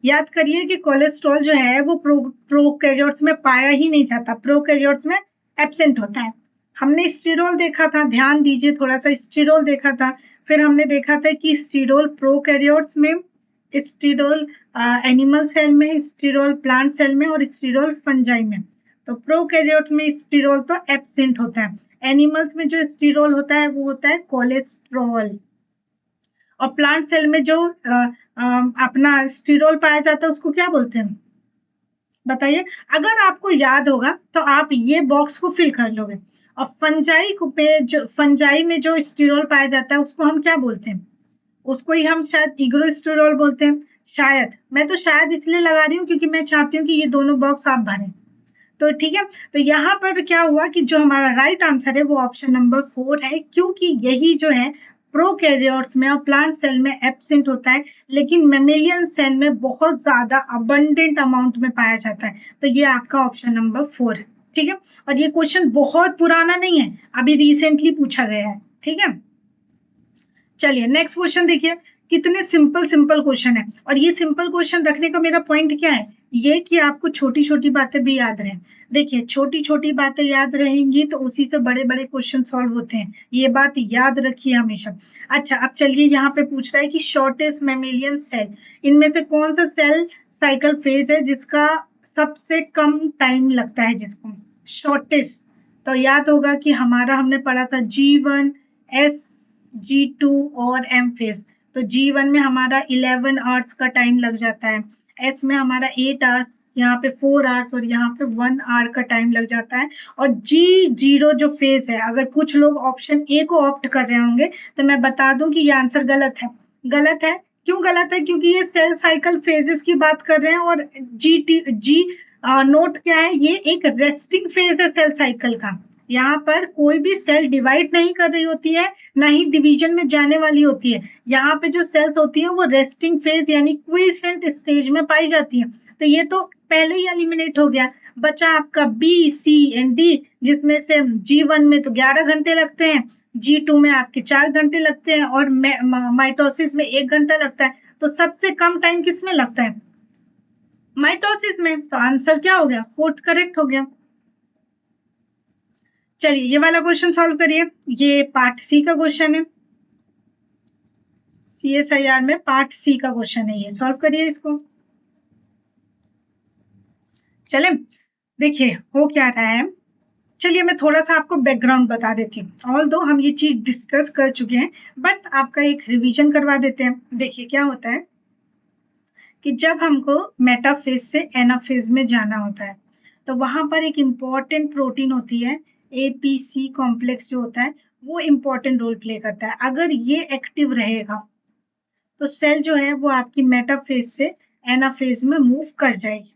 याद करिए कि कोलेस्ट्रॉल जो है वो प्रोकैरियोट्स में पाया ही नहीं जाता, प्रोकैरियोट्स में एब्सेंट होता है। हमने स्टीरोल देखा था, ध्यान दीजिए थोड़ा सा, स्टीरोल देखा था, फिर हमने देखा था कि स्टीरोल प्रोकैरियोट्स में, स्टीरोल एनिमल सेल में, स्टीरोल प्लांट सेल में और स्टीरोल फंजाई में। तो प्रोकैरियोट्स में स्टीरोल तो एब्सेंट होता है, एनिमल्स में जो स्टीरोल होता है वो होता है कोलेस्ट्रॉल, और प्लांट सेल में जो अपना स्टीरोल पाया जाता है उसको क्या बोलते हैं, बताइए। अगर आपको याद होगा तो आप ये बॉक्स को फिल कर लोगे। और फंजाई में जो स्टीरोल पाया जाता है उसको हम क्या बोलते हैं, उसको ही हम शायद इग्रोस्टीरोल बोलते हैं, शायद। मैं तो शायद इसलिए लगा रही हूँ क्योंकि मैं चाहती हूँ कि ये दोनों बॉक्स आप भरें। तो ठीक है, तो यहाँ पर क्या हुआ कि जो हमारा राइट आंसर है वो ऑप्शन नंबर 4 है, क्योंकि यही जो है प्रोकैरियोट्स में और प्लांट सेल में एब्सेंट होता है, लेकिन मैमेलियन सेल में बहुत ज्यादा अबंडेंट अमाउंट में पाया जाता है। तो ये आपका ऑप्शन नंबर 4 है। ठीक है, और ये क्वेश्चन बहुत पुराना नहीं है, अभी रिसेंटली पूछा गया है। ठीक है, चलिए नेक्स्ट क्वेश्चन देखिए, कितने सिंपल क्वेश्चन है। और ये सिंपल क्वेश्चन रखने का मेरा पॉइंट क्या है ये कि आपको छोटी छोटी बातें भी याद रहें। देखिए छोटी छोटी बातें याद रहेंगी तो उसी से बड़े बड़े क्वेश्चन सॉल्व होते हैं, ये बात याद रखिए हमेशा। अच्छा अब चलिए यहाँ पे पूछ रहा है कि शॉर्टेस्ट मेमेलियन सेल, इनमें से कौन सा सेल साइकिल फेज है जिसका सबसे कम टाइम लगता है, जिसको शॉर्टेस्ट। तो याद होगा कि हमारा हमने पढ़ा था G1, S, G2 और M फेज। तो G1 में हमारा 11 आवर्स का टाइम लग जाता है, एस में हमारा 8 आवर्स, यहाँ पे 4 आवर्स और यहाँ पे 1 आवर का टाइम लग जाता है। और G0 जो फेज है, अगर कुछ लोग ऑप्शन ए को ऑप्ट कर रहे होंगे तो मैं बता दूं कि ये आंसर गलत है। गलत है, क्यों गलत है? क्योंकि ये सेल साइकिल फेजेस की बात कर रहे हैं और जी नोट क्या है, ये एक रेस्टिंग फेज है सेल साइकिल का। यहाँ पर कोई भी सेल डिवाइड नहीं कर रही होती है, ना ही डिवीजन में जाने वाली होती है। यहाँ पे जो सेल्स होती है वो रेस्टिंग फेज यानी क्विसेंट स्टेज में पाई जाती है। तो ये तो पहले ही एलिमिनेट हो गया, बचा आपका बी, सी एंड डी, जिसमें से G1 में तो 11 घंटे लगते हैं, G2 में आपके 4 घंटे लगते हैं और माइटोसिस में 1 घंटा लगता है। तो सबसे कम टाइम किसमें लगता है? माइटोसिस में। तो आंसर क्या हो गया? फोर्थ करेक्ट हो गया। चलिए ये वाला क्वेश्चन सॉल्व करिए, ये पार्ट सी का क्वेश्चन है, CSIR में पार्ट सी का क्वेश्चन है, ये सॉल्व करिए इसको। चले देखिए हो क्या रहा है। चलिए मैं थोड़ा सा आपको बैकग्राउंड बता देती हूँ, ऑल दो हम ये चीज डिस्कस कर चुके हैं बट आपका एक रिवीजन करवा देते हैं। देखिए क्या होता है कि जब हमको मेटाफेज से एनाफेज में जाना होता है तो वहां पर एक इम्पॉर्टेंट प्रोटीन होती है, APC कॉम्प्लेक्स जो होता है वो इम्पॉर्टेंट रोल प्ले करता है। अगर ये एक्टिव रहेगा तो सेल जो है वो आपकी मेटाफेज से एनाफेज में मूव कर जाएगी।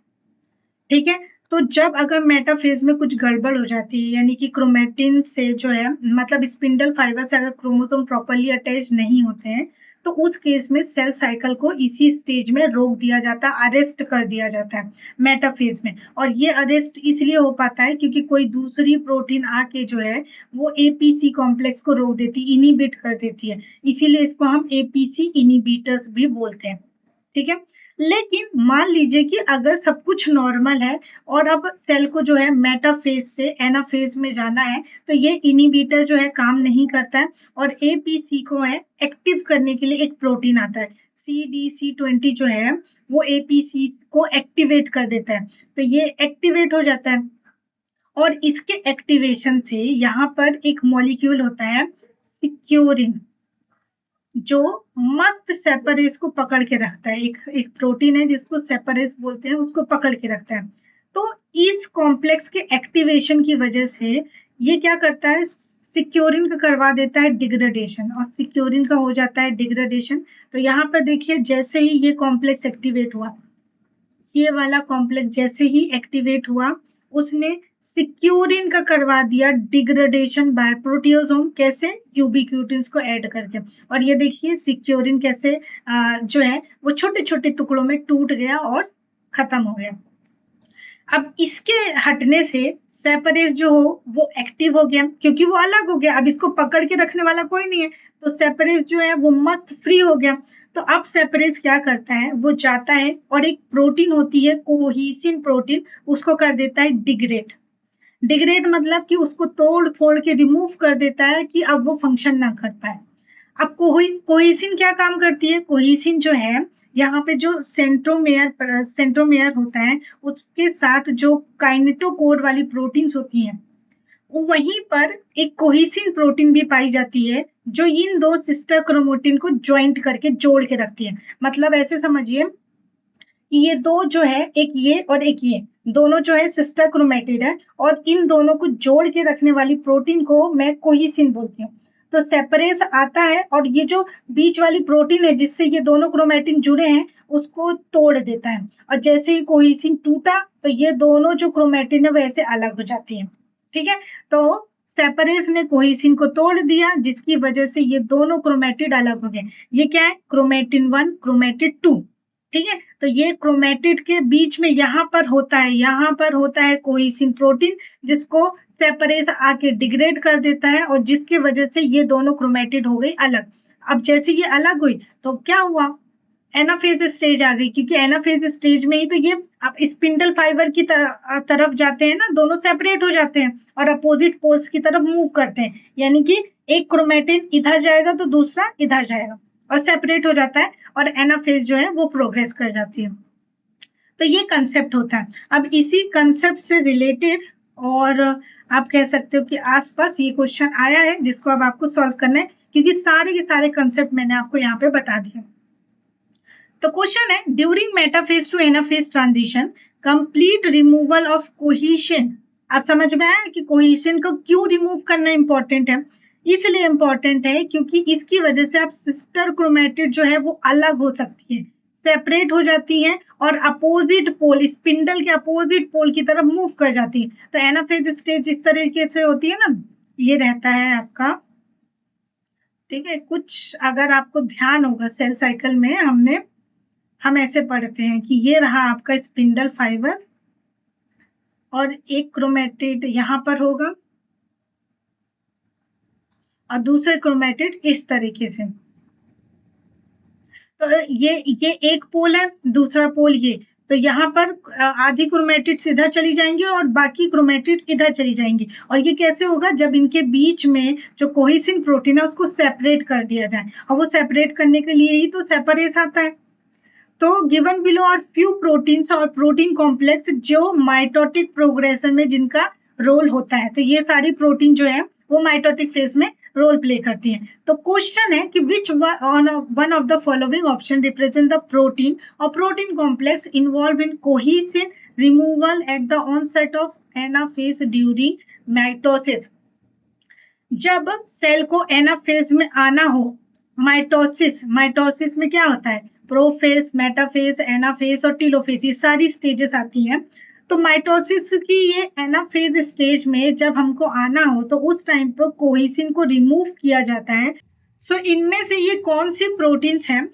ठीक है, तो जब अगर मेटाफेज में कुछ गड़बड़ हो जाती है यानी कि क्रोमेटिन से जो है मतलब स्पिंडल फाइबर से अगर क्रोमोसोम प्रॉपर्ली अटैच नहीं होते हैं तो उस केस में सेल साइकिल को इसी स्टेज में रोक दिया जाता है, अरेस्ट कर दिया जाता है मेटाफेज में। और ये अरेस्ट इसलिए हो पाता है क्योंकि कोई दूसरी प्रोटीन आके जो है वो APC कॉम्प्लेक्स को रोक देती, इनिबिट कर देती है, इसीलिए इसको हम APC इनिबिटर्स भी बोलते हैं। ठीक है, लेकिन मान लीजिए कि अगर सब कुछ नॉर्मल है और अब सेल को जो है मेटाफेज से एनाफेज में जाना है तो ये इनिबिटर जो है काम नहीं करता है और APC को है एक्टिव करने के लिए एक प्रोटीन आता है, CDC20 जो है वो APC को एक्टिवेट कर देता है। तो ये एक्टिवेट हो जाता है और इसके एक्टिवेशन से यहाँ पर एक मॉलिक्यूल होता है सिक्योरिन, जो मस्त सेपरेज को पकड़ के रखता है। एक एक प्रोटीन है जिसको सेपरेज बोलते हैं, उसको पकड़ के रखता है। तो इस कॉम्प्लेक्स के एक्टिवेशन की वजह से ये क्या करता है, सिक्योरिन का करवा देता है डिग्रेडेशन और सिक्योरिन का हो जाता है डिग्रेडेशन। तो यहाँ पर देखिए जैसे ही ये कॉम्प्लेक्स एक्टिवेट हुआ, ये वाला कॉम्प्लेक्स जैसे ही एक्टिवेट हुआ उसने सिक्योरिन का करवा दिया डिग्रेडेशन बाय प्रोटियोसोम, कैसे? यूबिक्यूटिन्स को ऐड करके। और ये देखिए सिक्योरिन कैसे जो है वो छोटे छोटे टुकड़ों में टूट गया और खत्म हो गया। अब इसके हटने से सेपरेज जो हो वो एक्टिव हो गया क्योंकि वो अलग हो गया, अब इसको पकड़ के रखने वाला कोई नहीं है, तो सेपरेज जो है वो मस्त फ्री हो गया। तो अब सेपरेज क्या करता है, वो जाता है और एक प्रोटीन होती है कोहीसिन प्रोटीन, उसको कर देता है डिग्रेड। डिग्रेड मतलब कि उसको तोड़ फोड़ के रिमूव कर देता है कि अब वो फंक्शन ना कर पाए। अब कोहिसिन क्या काम करती है? कोहिसिन जो है यहाँ पे जो सेंट्रोमेयर होता है उसके साथ जो काइनेटोकोर वाली प्रोटीन्स होती हैं वहीं पर एक कोहिसिन प्रोटीन भी पाई जाती है जो इन दो सिस्टर क्रोमोटिन को ज्वाइंट करके जोड़ के रखती है। मतलब ऐसे समझिए कि ये दो जो है, एक ये और एक ये, दोनों जो है सिस्टर क्रोमेटिड है और इन दोनों को जोड़ के रखने वाली प्रोटीन को मैं कोहिसिन बोलती हूँ। तो सेपरेज आता है और ये जो बीच वाली प्रोटीन है जिससे ये दोनों क्रोमेटिन जुड़े हैं उसको तोड़ देता है और जैसे ही कोहिसिन टूटा तो ये दोनों जो क्रोमेटिन है वैसे अलग हो जाती है। ठीक है, तो सेपरेज ने कोहिसिन को तोड़ दिया जिसकी वजह से ये दोनों क्रोमेटिड अलग हो गए। ये क्या है? Chromatin 1 chromatid 2। ठीक है, तो ये क्रोमेटिड के बीच में यहाँ पर होता है कोहिसिन प्रोटीन जिसको सेपरेज आके डिग्रेड कर देता है और जिसकी वजह से ये दोनों क्रोमेटिड हो गई अलग। अब जैसे ये अलग हुई तो क्या हुआ, एनाफेज स्टेज आ गई, क्योंकि एनाफेज स्टेज में ही तो ये आप स्पिंडल फाइबर की तरफ जाते हैं ना, दोनों सेपरेट हो जाते हैं और अपोजिट पोल्स की तरफ मूव करते हैं, यानी कि एक क्रोमेटिन इधर जाएगा तो दूसरा इधर जाएगा और सेपरेट हो जाता है, और एनाफेज जो है वो प्रोग्रेस कर जाती है। तो ये कंसेप्ट होता है। अब इसी कंसेप्ट से रिलेटेड और आप कह सकते हो कि आसपास ये क्वेश्चन आया है, जिसको अब आपको सॉल्व करना है, क्योंकि सारे के सारे कंसेप्ट मैंने आपको यहाँ पे बता दिए। तो क्वेश्चन है, during metaphase to anaphase transition complete removal of cohesion. आप समझ में आया कि कोहेशन को क्यों रिमूव करना इंपॉर्टेंट है? इसलिए इंपॉर्टेंट है क्योंकि इसकी वजह से आप सिस्टर क्रोमेटिड जो है वो अलग हो सकती है, सेपरेट हो जाती है और अपोजिट पोल, स्पिंडल के अपोजिट पोल की तरफ मूव कर जाती है। तो एनाफेज स्टेज इस तरीके से होती है ना, ये रहता है आपका, ठीक है। कुछ अगर आपको ध्यान होगा सेल साइकिल में हम ऐसे पढ़ते हैं कि ये रहा आपका स्पिंडल फाइबर और एक क्रोमेटिड यहाँ पर होगा और दूसरे क्रोमेटिड इस तरीके से। तो ये एक पोल है, दूसरा पोल ये, तो यहाँ पर आधी क्रोमेटिड्स इधर चली जाएंगी और बाकी क्रोमेटिड इधर चली जाएंगी। और ये कैसे होगा? जब इनके बीच में जो कोहेसिन प्रोटीन है उसको सेपरेट कर दिया जाए, और वो सेपरेट करने के लिए ही तो सेपरेस आता है। तो given below are few proteins और प्रोटीन कॉम्प्लेक्स जो माइटोटिक प्रोग्रेशन में जिनका रोल होता है। तो ये सारी प्रोटीन जो है वो माइटोटिक फेज में रोल प्ले करती हैं। तो क्वेश्चन है कि which one of the following option represent the protein और protein complex involve in cohesin removal at the onset of anaphase during mitosis. जब सेल को एनाफेज में आना हो, माइटोसिस में क्या होता है? प्रोफेज, मेटाफेज, एनाफेज और टीलोफेज, ये सारी स्टेजेस आती हैं। तो माइटोसिस की ये एनाफेज स्टेज में जब हमको आना हो तो उस टाइम पर कोहेसिन को रिमूव किया जाता है। सो इनमें से ये कौन सी प्रोटीन्स हैं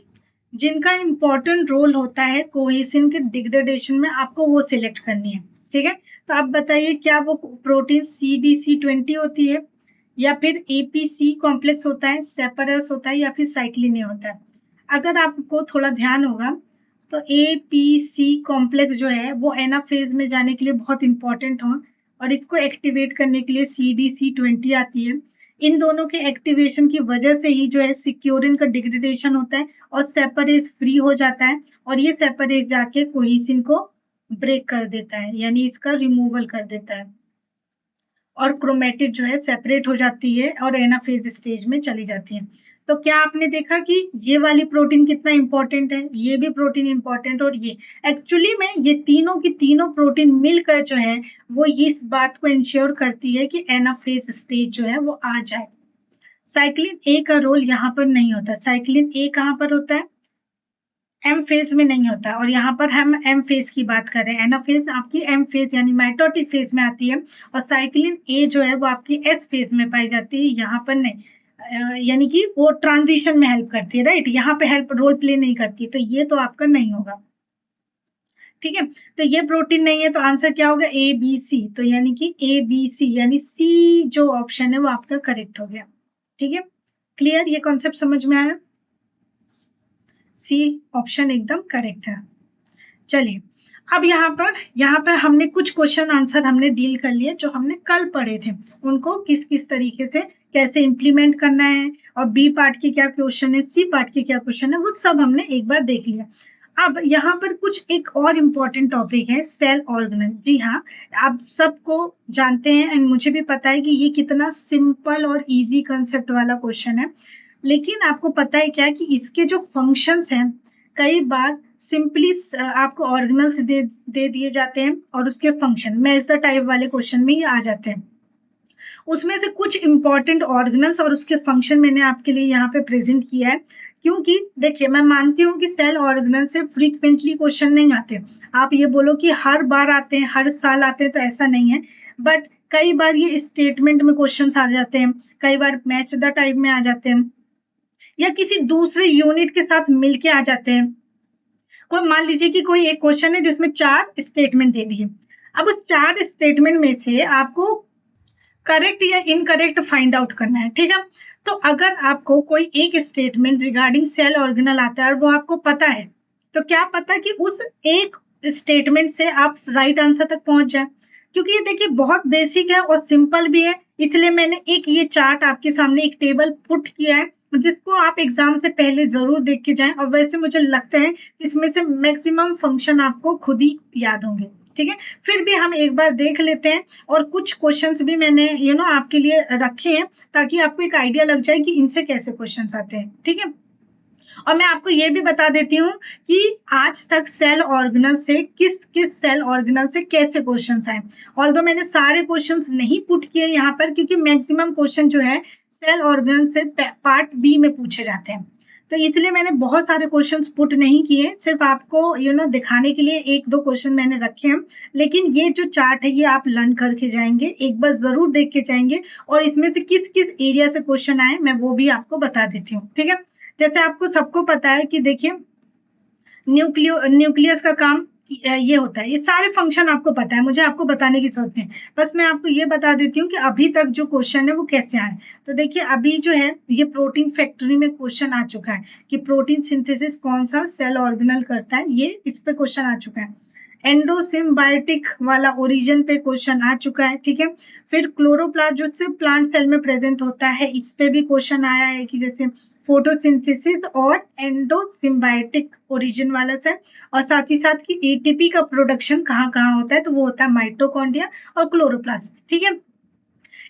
जिनका इंपॉर्टेंट रोल होता है कोहेसिन के डिग्रेडेशन में, आपको वो सिलेक्ट करनी है, ठीक है। तो आप बताइए, क्या वो प्रोटीन CDC20 होती है, या फिर APC कॉम्प्लेक्स होता है, सेपरस होता है, या फिर साइक्लिन ए होता है? अगर आपको थोड़ा ध्यान होगा तो APC कॉम्प्लेक्स जो है वो एनाफेज में जाने के लिए बहुत इंपॉर्टेंट हो, और इसको एक्टिवेट करने के लिए CDC20 आती है। इन दोनों के एक्टिवेशन की वजह से ही जो है सिक्योरिन का डिग्रेडेशन होता है और सेपरेज फ्री हो जाता है, और ये सेपरेज जाके कोहेसिन को ब्रेक कर देता है, यानी इसका रिमूवल कर देता है, और क्रोमेटिड जो है सेपरेट हो जाती है और एनाफेज स्टेज में चली जाती है। तो क्या आपने देखा कि ये वाली प्रोटीन कितना इंपॉर्टेंट है, ये भी प्रोटीन इंपॉर्टेंट, और ये एक्चुअली में ये तीनों की तीनों प्रोटीन मिलकर जो है वो इस बात को इंश्योर करती है कि एनाफेज स्टेज जो है वो आ जाए। साइक्लिन ए का रोल यहाँ पर नहीं होता। साइक्लिन ए कहाँ पर होता है? एम फेज में नहीं होता, और यहाँ पर हम एम फेज की बात कर रहे हैं। एनाफेज आपकी एम फेज यानी माइटोटिक फेज में आती है, और साइक्लिन ए जो है वो आपकी एस फेज में पाई जाती है, यहाँ पर नहीं। यानी कि वो ट्रांजिशन में हेल्प करती है, राइट, यहाँ पे हेल्प रोल प्ले नहीं करती, तो ये तो आपका नहीं होगा, ठीक है। तो ये प्रोटीन नहीं है, तो आंसर क्या होगा? ABC। तो यानी कि ABC यानी C जो ऑप्शन है वो आपका करेक्ट हो गया, ठीक है। क्लियर? ये कॉन्सेप्ट समझ में आया? C ऑप्शन एकदम करेक्ट है। चलिए, अब यहाँ पर हमने कुछ क्वेश्चन आंसर हमने डील कर लिए जो हमने कल पढ़े थे, उनको किस किस तरीके से कैसे इंप्लीमेंट करना है, और B पार्ट के क्या क्वेश्चन है, C पार्ट के क्या क्वेश्चन है, वो सब हमने एक बार देख लिया। अब यहाँ पर कुछ एक और इम्पोर्टेंट टॉपिक है, सेल ऑर्गेनल। जी हाँ, आप सबको जानते हैं एंड मुझे भी पता है कि ये कितना सिंपल और इजी कंसेप्ट वाला क्वेश्चन है, लेकिन आपको पता है क्या कि इसके जो फंक्शंस हैं कई बार सिंपली आपको ऑर्गेनल्स दे दिए जाते हैं और उसके फंक्शन मैच द टाइप वाले क्वेश्चन में ही आ जाते हैं। उसमें से कुछ इंपॉर्टेंट ऑर्गेनल्स और उसके फंक्शन मैंने आपके लिए यहाँ पे प्रेजेंट किया है, क्योंकि देखिए मैं मानती हूँ कि सेल ऑर्गेनल से फ्रीक्वेंटली क्वेश्चन नहीं आते। आप ये बोलो कि हर बार आते हैं, हर साल आते हैं, तो ऐसा नहीं है, बट कई बार ये स्टेटमेंट में क्वेश्चन आ जाते हैं, कई बार मैच द टाइप में आ जाते हैं, या किसी दूसरे यूनिट के साथ मिलके आ जाते हैं। कोई मान लीजिए कि कोई एक क्वेश्चन है जिसमें 4 स्टेटमेंट दे दिए, अब उस 4 स्टेटमेंट में से आपको करेक्ट या इनकरेक्ट फाइंड आउट करना है, ठीक है। तो अगर आपको कोई एक स्टेटमेंट रिगार्डिंग सेल ऑर्गेनल आता है और वो आपको पता है, तो क्या पता कि उस एक स्टेटमेंट से आप राइट आंसर तक पहुंच जाए। क्योंकि ये देखिए बहुत बेसिक है और सिंपल भी है, इसलिए मैंने एक ये चार्ट आपके सामने एक टेबल पुट किया है जिसको आप एग्जाम से पहले जरूर देख के जाएं। और वैसे मुझे लगता है इसमें से मैक्सिमम फंक्शन आपको खुद ही याद होंगे, ठीक है। फिर भी हम एक बार देख लेते हैं और कुछ क्वेश्चंस भी मैंने आपके लिए रखे हैं ताकि आपको एक आइडिया लग जाए कि इनसे कैसे क्वेश्चंस आते हैं, ठीक है। और मैं आपको ये भी बता देती हूँ कि आज तक सेल ऑर्गेनल से किस किस सेल ऑर्गेनल से कैसे क्वेश्चंस आए। ऑल्दो मैंने सारे क्वेश्चंस नहीं पुट किए यहाँ पर क्योंकि मैक्सिमम क्वेश्चन जो है सेल ऑर्गेनल से पार्ट बी में पूछे जाते हैं, तो इसलिए मैंने बहुत सारे क्वेश्चंस पुट नहीं किए, सिर्फ आपको दिखाने के लिए एक दो क्वेश्चन मैंने रखे हैं। लेकिन ये जो चार्ट है ये आप लर्न करके जाएंगे, एक बार जरूर देख के जाएंगे और इसमें से किस किस एरिया से क्वेश्चन आए मैं वो भी आपको बता देती हूँ, ठीक है। जैसे आपको सबको पता है कि देखिए न्यूक्लियस का काम ये होता है, ये सारे फंक्शन आपको पता है, मुझे आपको बताने की जरूरत नहीं। बस मैं आपको ये बता देती हूँ कि अभी तक जो क्वेश्चन है वो कैसे आए। तो देखिए अभी जो है ये प्रोटीन फैक्ट्री में क्वेश्चन आ चुका है कि प्रोटीन सिंथेसिस कौन सा सेल ऑर्गेनल करता है, ये इस पे क्वेश्चन आ चुका है। एंडोसिम्बायोटिक वाला ओरिजिन पे क्वेश्चन आ चुका है, ठीक है। फिर क्लोरोप्लास्ट जो सिर्फ प्लांट सेल में प्रेजेंट होता है, इस पे भी क्वेश्चन आया है कि जैसे फोटोसिंथेसिस और एंडोसिम्बायोटिक ओरिजिन वाला से, और साथ ही साथ कि एटीपी का प्रोडक्शन कहाँ कहाँ होता है, तो वो होता है माइटोकॉन्ड्रिया और क्लोरोप्लास्ट, ठीक है।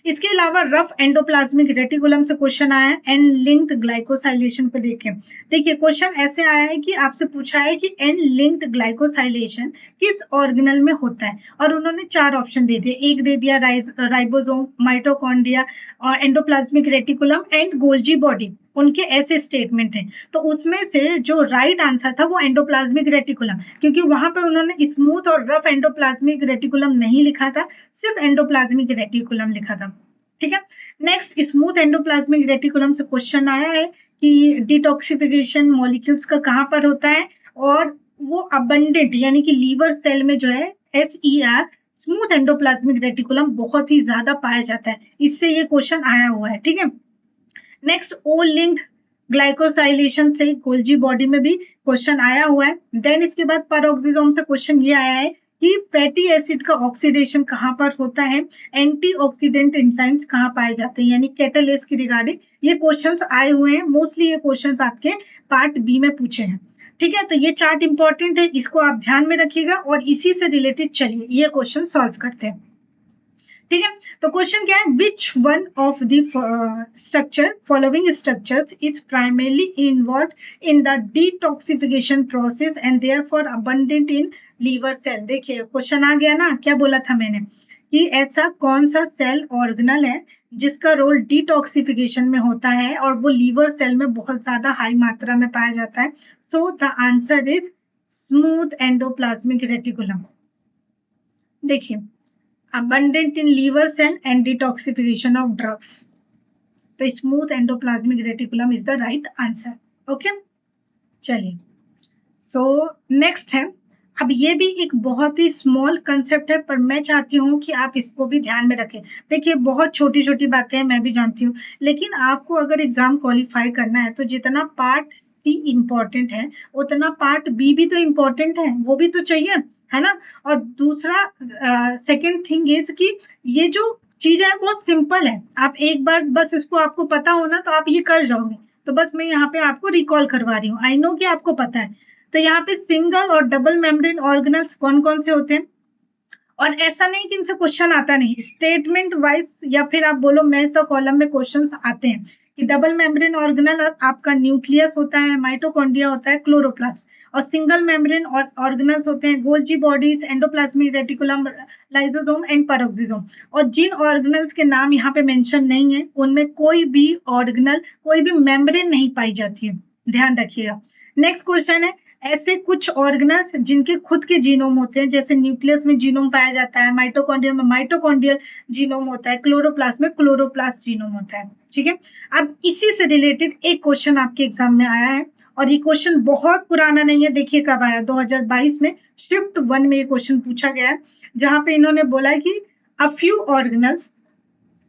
इसके अलावा रफ एंडोप्लाज्मिक रेटिकुलम से क्वेश्चन आया है एन लिंक्ड ग्लाइकोसाइलेशन पे। देखिए क्वेश्चन ऐसे आया है कि आपसे पूछा है कि एन लिंक्ड ग्लाइकोसाइलेशन किस ऑर्गेनल में होता है, और उन्होंने 4 ऑप्शन दे दिए, एक दे दिया राइबोसोम, माइटोकॉन्ड्रिया और endoplasmic reticulum and Golgi body, उनके ऐसे स्टेटमेंट थे। तो उसमें से जो राइट आंसर था वो एंडोप्लाज्मिक रेटिकुलम, क्योंकि वहां पर उन्होंने स्मूथ और रफ एंडोप्लाज्मिक रेटिकुलम नहीं लिखा था, सिर्फ एंडोप्लाज्मिक रेटिकुलम लिखा था, ठीक है। नेक्स्ट स्मूथ एंडोप्लाज्मिक रेटिकुलम से क्वेश्चन आया है कि डिटॉक्सिफिकेशन मॉलिक्यूल्स का कहाँ पर होता है, और वो अबंडेंट यानी कि लीवर सेल में जो है SER स्मूथ एंडोप्लाज्मिक रेटिकुलम बहुत ही ज्यादा पाया जाता है, इससे ये क्वेश्चन आया हुआ है, ठीक है। नेक्स्ट ओ लिंक्ड ग्लाइकोसाइलेशन से गोल्जी बॉडी में भी क्वेश्चन आया हुआ है। देन इसके बाद पैरोक्सिसोम से क्वेश्चन ये आया है कि फैटी एसिड का ऑक्सीडेशन कहाँ पर होता है, एंटीऑक्सीडेंट एंजाइम्स कहाँ पाए जाते हैं, यानी कैटालेस की रिगार्डिंग ये क्वेश्चंस आए हुए हैं। मोस्टली ये क्वेश्चंस आपके पार्ट बी में पूछे हैं, ठीक है। तो ये चार्ट इंपॉर्टेंट है, इसको आप ध्यान में रखिएगा और इसी से रिलेटेड चलिए ये क्वेश्चन सॉल्व करते हैं, ठीक है। तो क्वेश्चन क्या है, which one of the structure following structures is primarily involve in the detoxification process and therefore abundant in liver cell. देखिए क्वेश्चन आ गया ना, क्या बोला था मैंने कि ऐसा कौन सा सेल ऑर्गेनल है जिसका रोल डिटॉक्सिफिकेशन में होता है और वो लीवर सेल में बहुत ज्यादा हाई मात्रा में पाया जाता है। So the answer is smooth endoplasmic reticulum. देखिए abundant in liver cell and detoxification of drugs, तो smooth endoplasmic reticulum is the right answer, okay. चलिए सो नेक्स्ट है, अब ये भी एक बहुत ही स्मॉल कंसेप्ट है पर मैं चाहती हूँ कि आप इसको भी ध्यान में रखें। देखिए बहुत छोटी छोटी बातें हैं मैं भी जानती हूँ, लेकिन आपको अगर एग्जाम क्वालिफाई करना है तो जितना पार्ट सी इम्पोर्टेंट है उतना पार्ट बी भी तो इम्पोर्टेंट है, वो भी तो चाहिए, है ना। और दूसरा सेकेंड थिंग इज कि ये जो चीज है बहुत सिंपल है, आप एक बार बस इसको आपको पता हो ना तो आप ये कर जाओगे। तो बस मैं यहाँ पे आपको रिकॉल करवा रही हूँ, आई नो कि आपको पता है। तो यहाँ पे सिंगल और डबल मेम्ब्रेन ऑर्गेनल्स कौन कौन से होते हैं, और ऐसा नहीं कि इनसे क्वेश्चन आता नहीं, स्टेटमेंट वाइज या फिर आप बोलो मैच द कॉलम में क्वेश्चंस आते हैं कि डबल मेम्ब्रेन ऑर्गेनल आपका न्यूक्लियस होता है, माइटोकॉन्ड्रिया होता है, क्लोरोप्लास्ट, और सिंगल मेम्ब्रेन ऑर्गेनल्स होते हैं Golgi bodies, endoplasmic reticulum, lysosome and पैरोक्सिसोम। और जिन ऑर्गेनल्स के नाम यहाँ पे मेंशन नहीं है उनमें कोई भी ऑर्गेनल कोई भी मेम्ब्रेन नहीं पाई जाती है, ध्यान रखिएगा। नेक्स्ट क्वेश्चन है, ऐसे कुछ ऑर्गेनल्स जिनके खुद के जीनोम होते हैं, जैसे न्यूक्लियस में जीनोम पाया जाता है, माइटोकॉन्ड्रिया में माइटोकॉन्ड्रियल जीनोम होता है, क्लोरोप्लास्ट में क्लोरोप्लास्ट जीनोम होता है, ठीक है। अब इसी से रिलेटेड एक क्वेश्चन आपके एग्जाम में आया है और ये क्वेश्चन बहुत पुराना नहीं है, देखिए कब आया, 2022 में शिफ्ट 1 में ये क्वेश्चन पूछा गया है, जहां पे इन्होंने बोला है कि a few organelles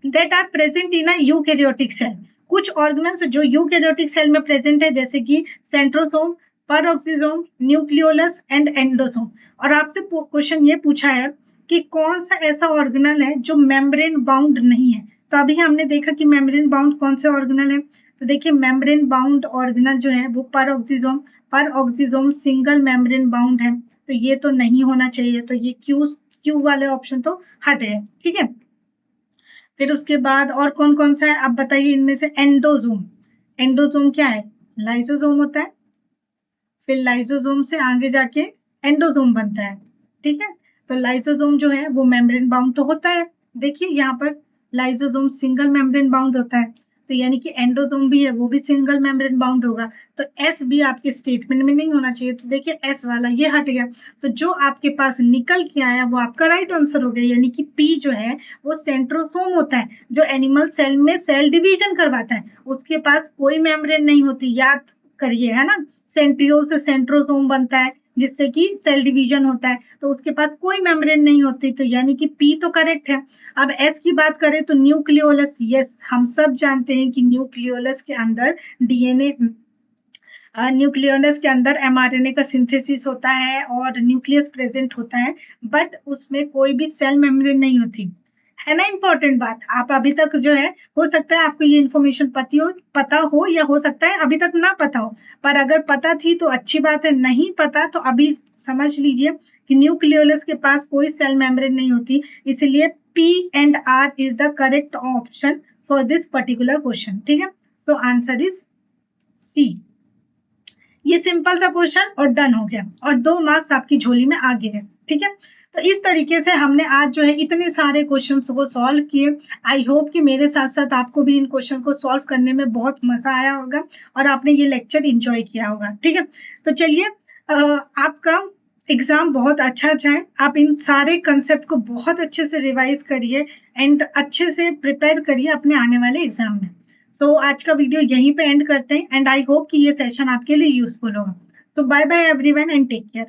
that are present in a eukaryotic cell. कुछ ऑर्गेनल्स जो यूकैरियोटिक सेल में प्रेजेंट है, जैसे कि centrosome, peroxisome, nucleolus and endosome. और आपसे क्वेश्चन ये पूछा है कि कौन सा ऐसा ऑर्गेनल है जो मेम्ब्रेन बाउंड नहीं है। तो अभी हमने देखा कि मेम्ब्रेन बाउंड कौन से ऑर्गेनल है। तो देखिए मेम्ब्रेन बाउंड ऑर्गेनल जो है वो पेरोक्सिसोम सिंगल मेम्ब्रेन बाउंड है, तो ये तो नहीं होना चाहिए, तो ये क्यू वाले ऑप्शन तो हट है। ठीक है, फिर उसके बाद और कौन कौन सा है आप बताइए इनमें से। एंडोजोम, एंडोजोम क्या है, लाइसोजोम होता है, फिर लाइसोजोम से आगे जाके एंडोजोम बनता है। ठीक है, तो लाइसोजोम जो है वो मेम्ब्रेन बाउंड तो होता है, देखिए यहाँ पर लाइसोजोम सिंगल मेम्ब्रेन बाउंड होता है, तो यानी कि एंडोजोम भी है वो भी सिंगल मेम्ब्रेन बाउंड होगा। तो एस भी आपके स्टेटमेंट में नहीं होना चाहिए, तो देखिए एस वाला ये हट गया। तो जो आपके पास निकल के आया वो आपका राइट आंसर हो गया, यानी कि पी जो है वो सेंट्रोसोम होता है, जो एनिमल सेल में सेल डिवीजन करवाता है। उसके पास कोई मेम्ब्रेन नहीं होती, याद करिए, है ना। सेंट्रियोल से सेंट्रोसोम बनता है जिससे कि सेल डिवीजन होता है, तो उसके पास कोई मेम्ब्रेन नहीं होती, तो यानी कि पी तो करेक्ट है। अब एस की बात करें तो न्यूक्लियोलस, यस हम सब जानते हैं कि न्यूक्लियोलस के अंदर डीएनए, न्यूक्लियोलस के अंदर एमआरएनए का सिंथेसिस होता है और न्यूक्लियस प्रेजेंट होता है, बट उसमें कोई भी सेल मेम्ब्रेन नहीं होती, है ना। इंपॉर्टेंट बात, आप अभी तक जो है हो सकता है आपको ये इन्फॉर्मेशन पता हो या हो सकता है अभी तक ना पता हो, पर अगर पता थी तो अच्छी बात है, नहीं पता तो अभी समझ लीजिए कि न्यूक्लियोलस के पास कोई सेल मेम्ब्रेन नहीं होती, इसलिए P and R is the correct option for this particular question. ठीक है, तो आंसर इज सी। ये सिंपल सा क्वेश्चन और डन हो गया, और 2 मार्क्स आपकी झोली में आ गिरे। ठीक है, तो इस तरीके से हमने आज जो है इतने सारे क्वेश्चंस को सॉल्व किए। आई होप कि मेरे साथ साथ आपको भी इन क्वेश्चन को सॉल्व करने में बहुत मजा आया होगा और आपने ये लेक्चर इंजॉय किया होगा। ठीक है, तो चलिए आपका एग्जाम बहुत अच्छा जाए, आप इन सारे कंसेप्ट को बहुत अच्छे से रिवाइज करिए एंड अच्छे से प्रिपेयर करिए अपने आने वाले एग्जाम में। तो आज का वीडियो यहीं पे एंड करते हैं एंड आई होप कि ये सेशन आपके लिए यूजफुल होगा। तो bye bye everyone and take care.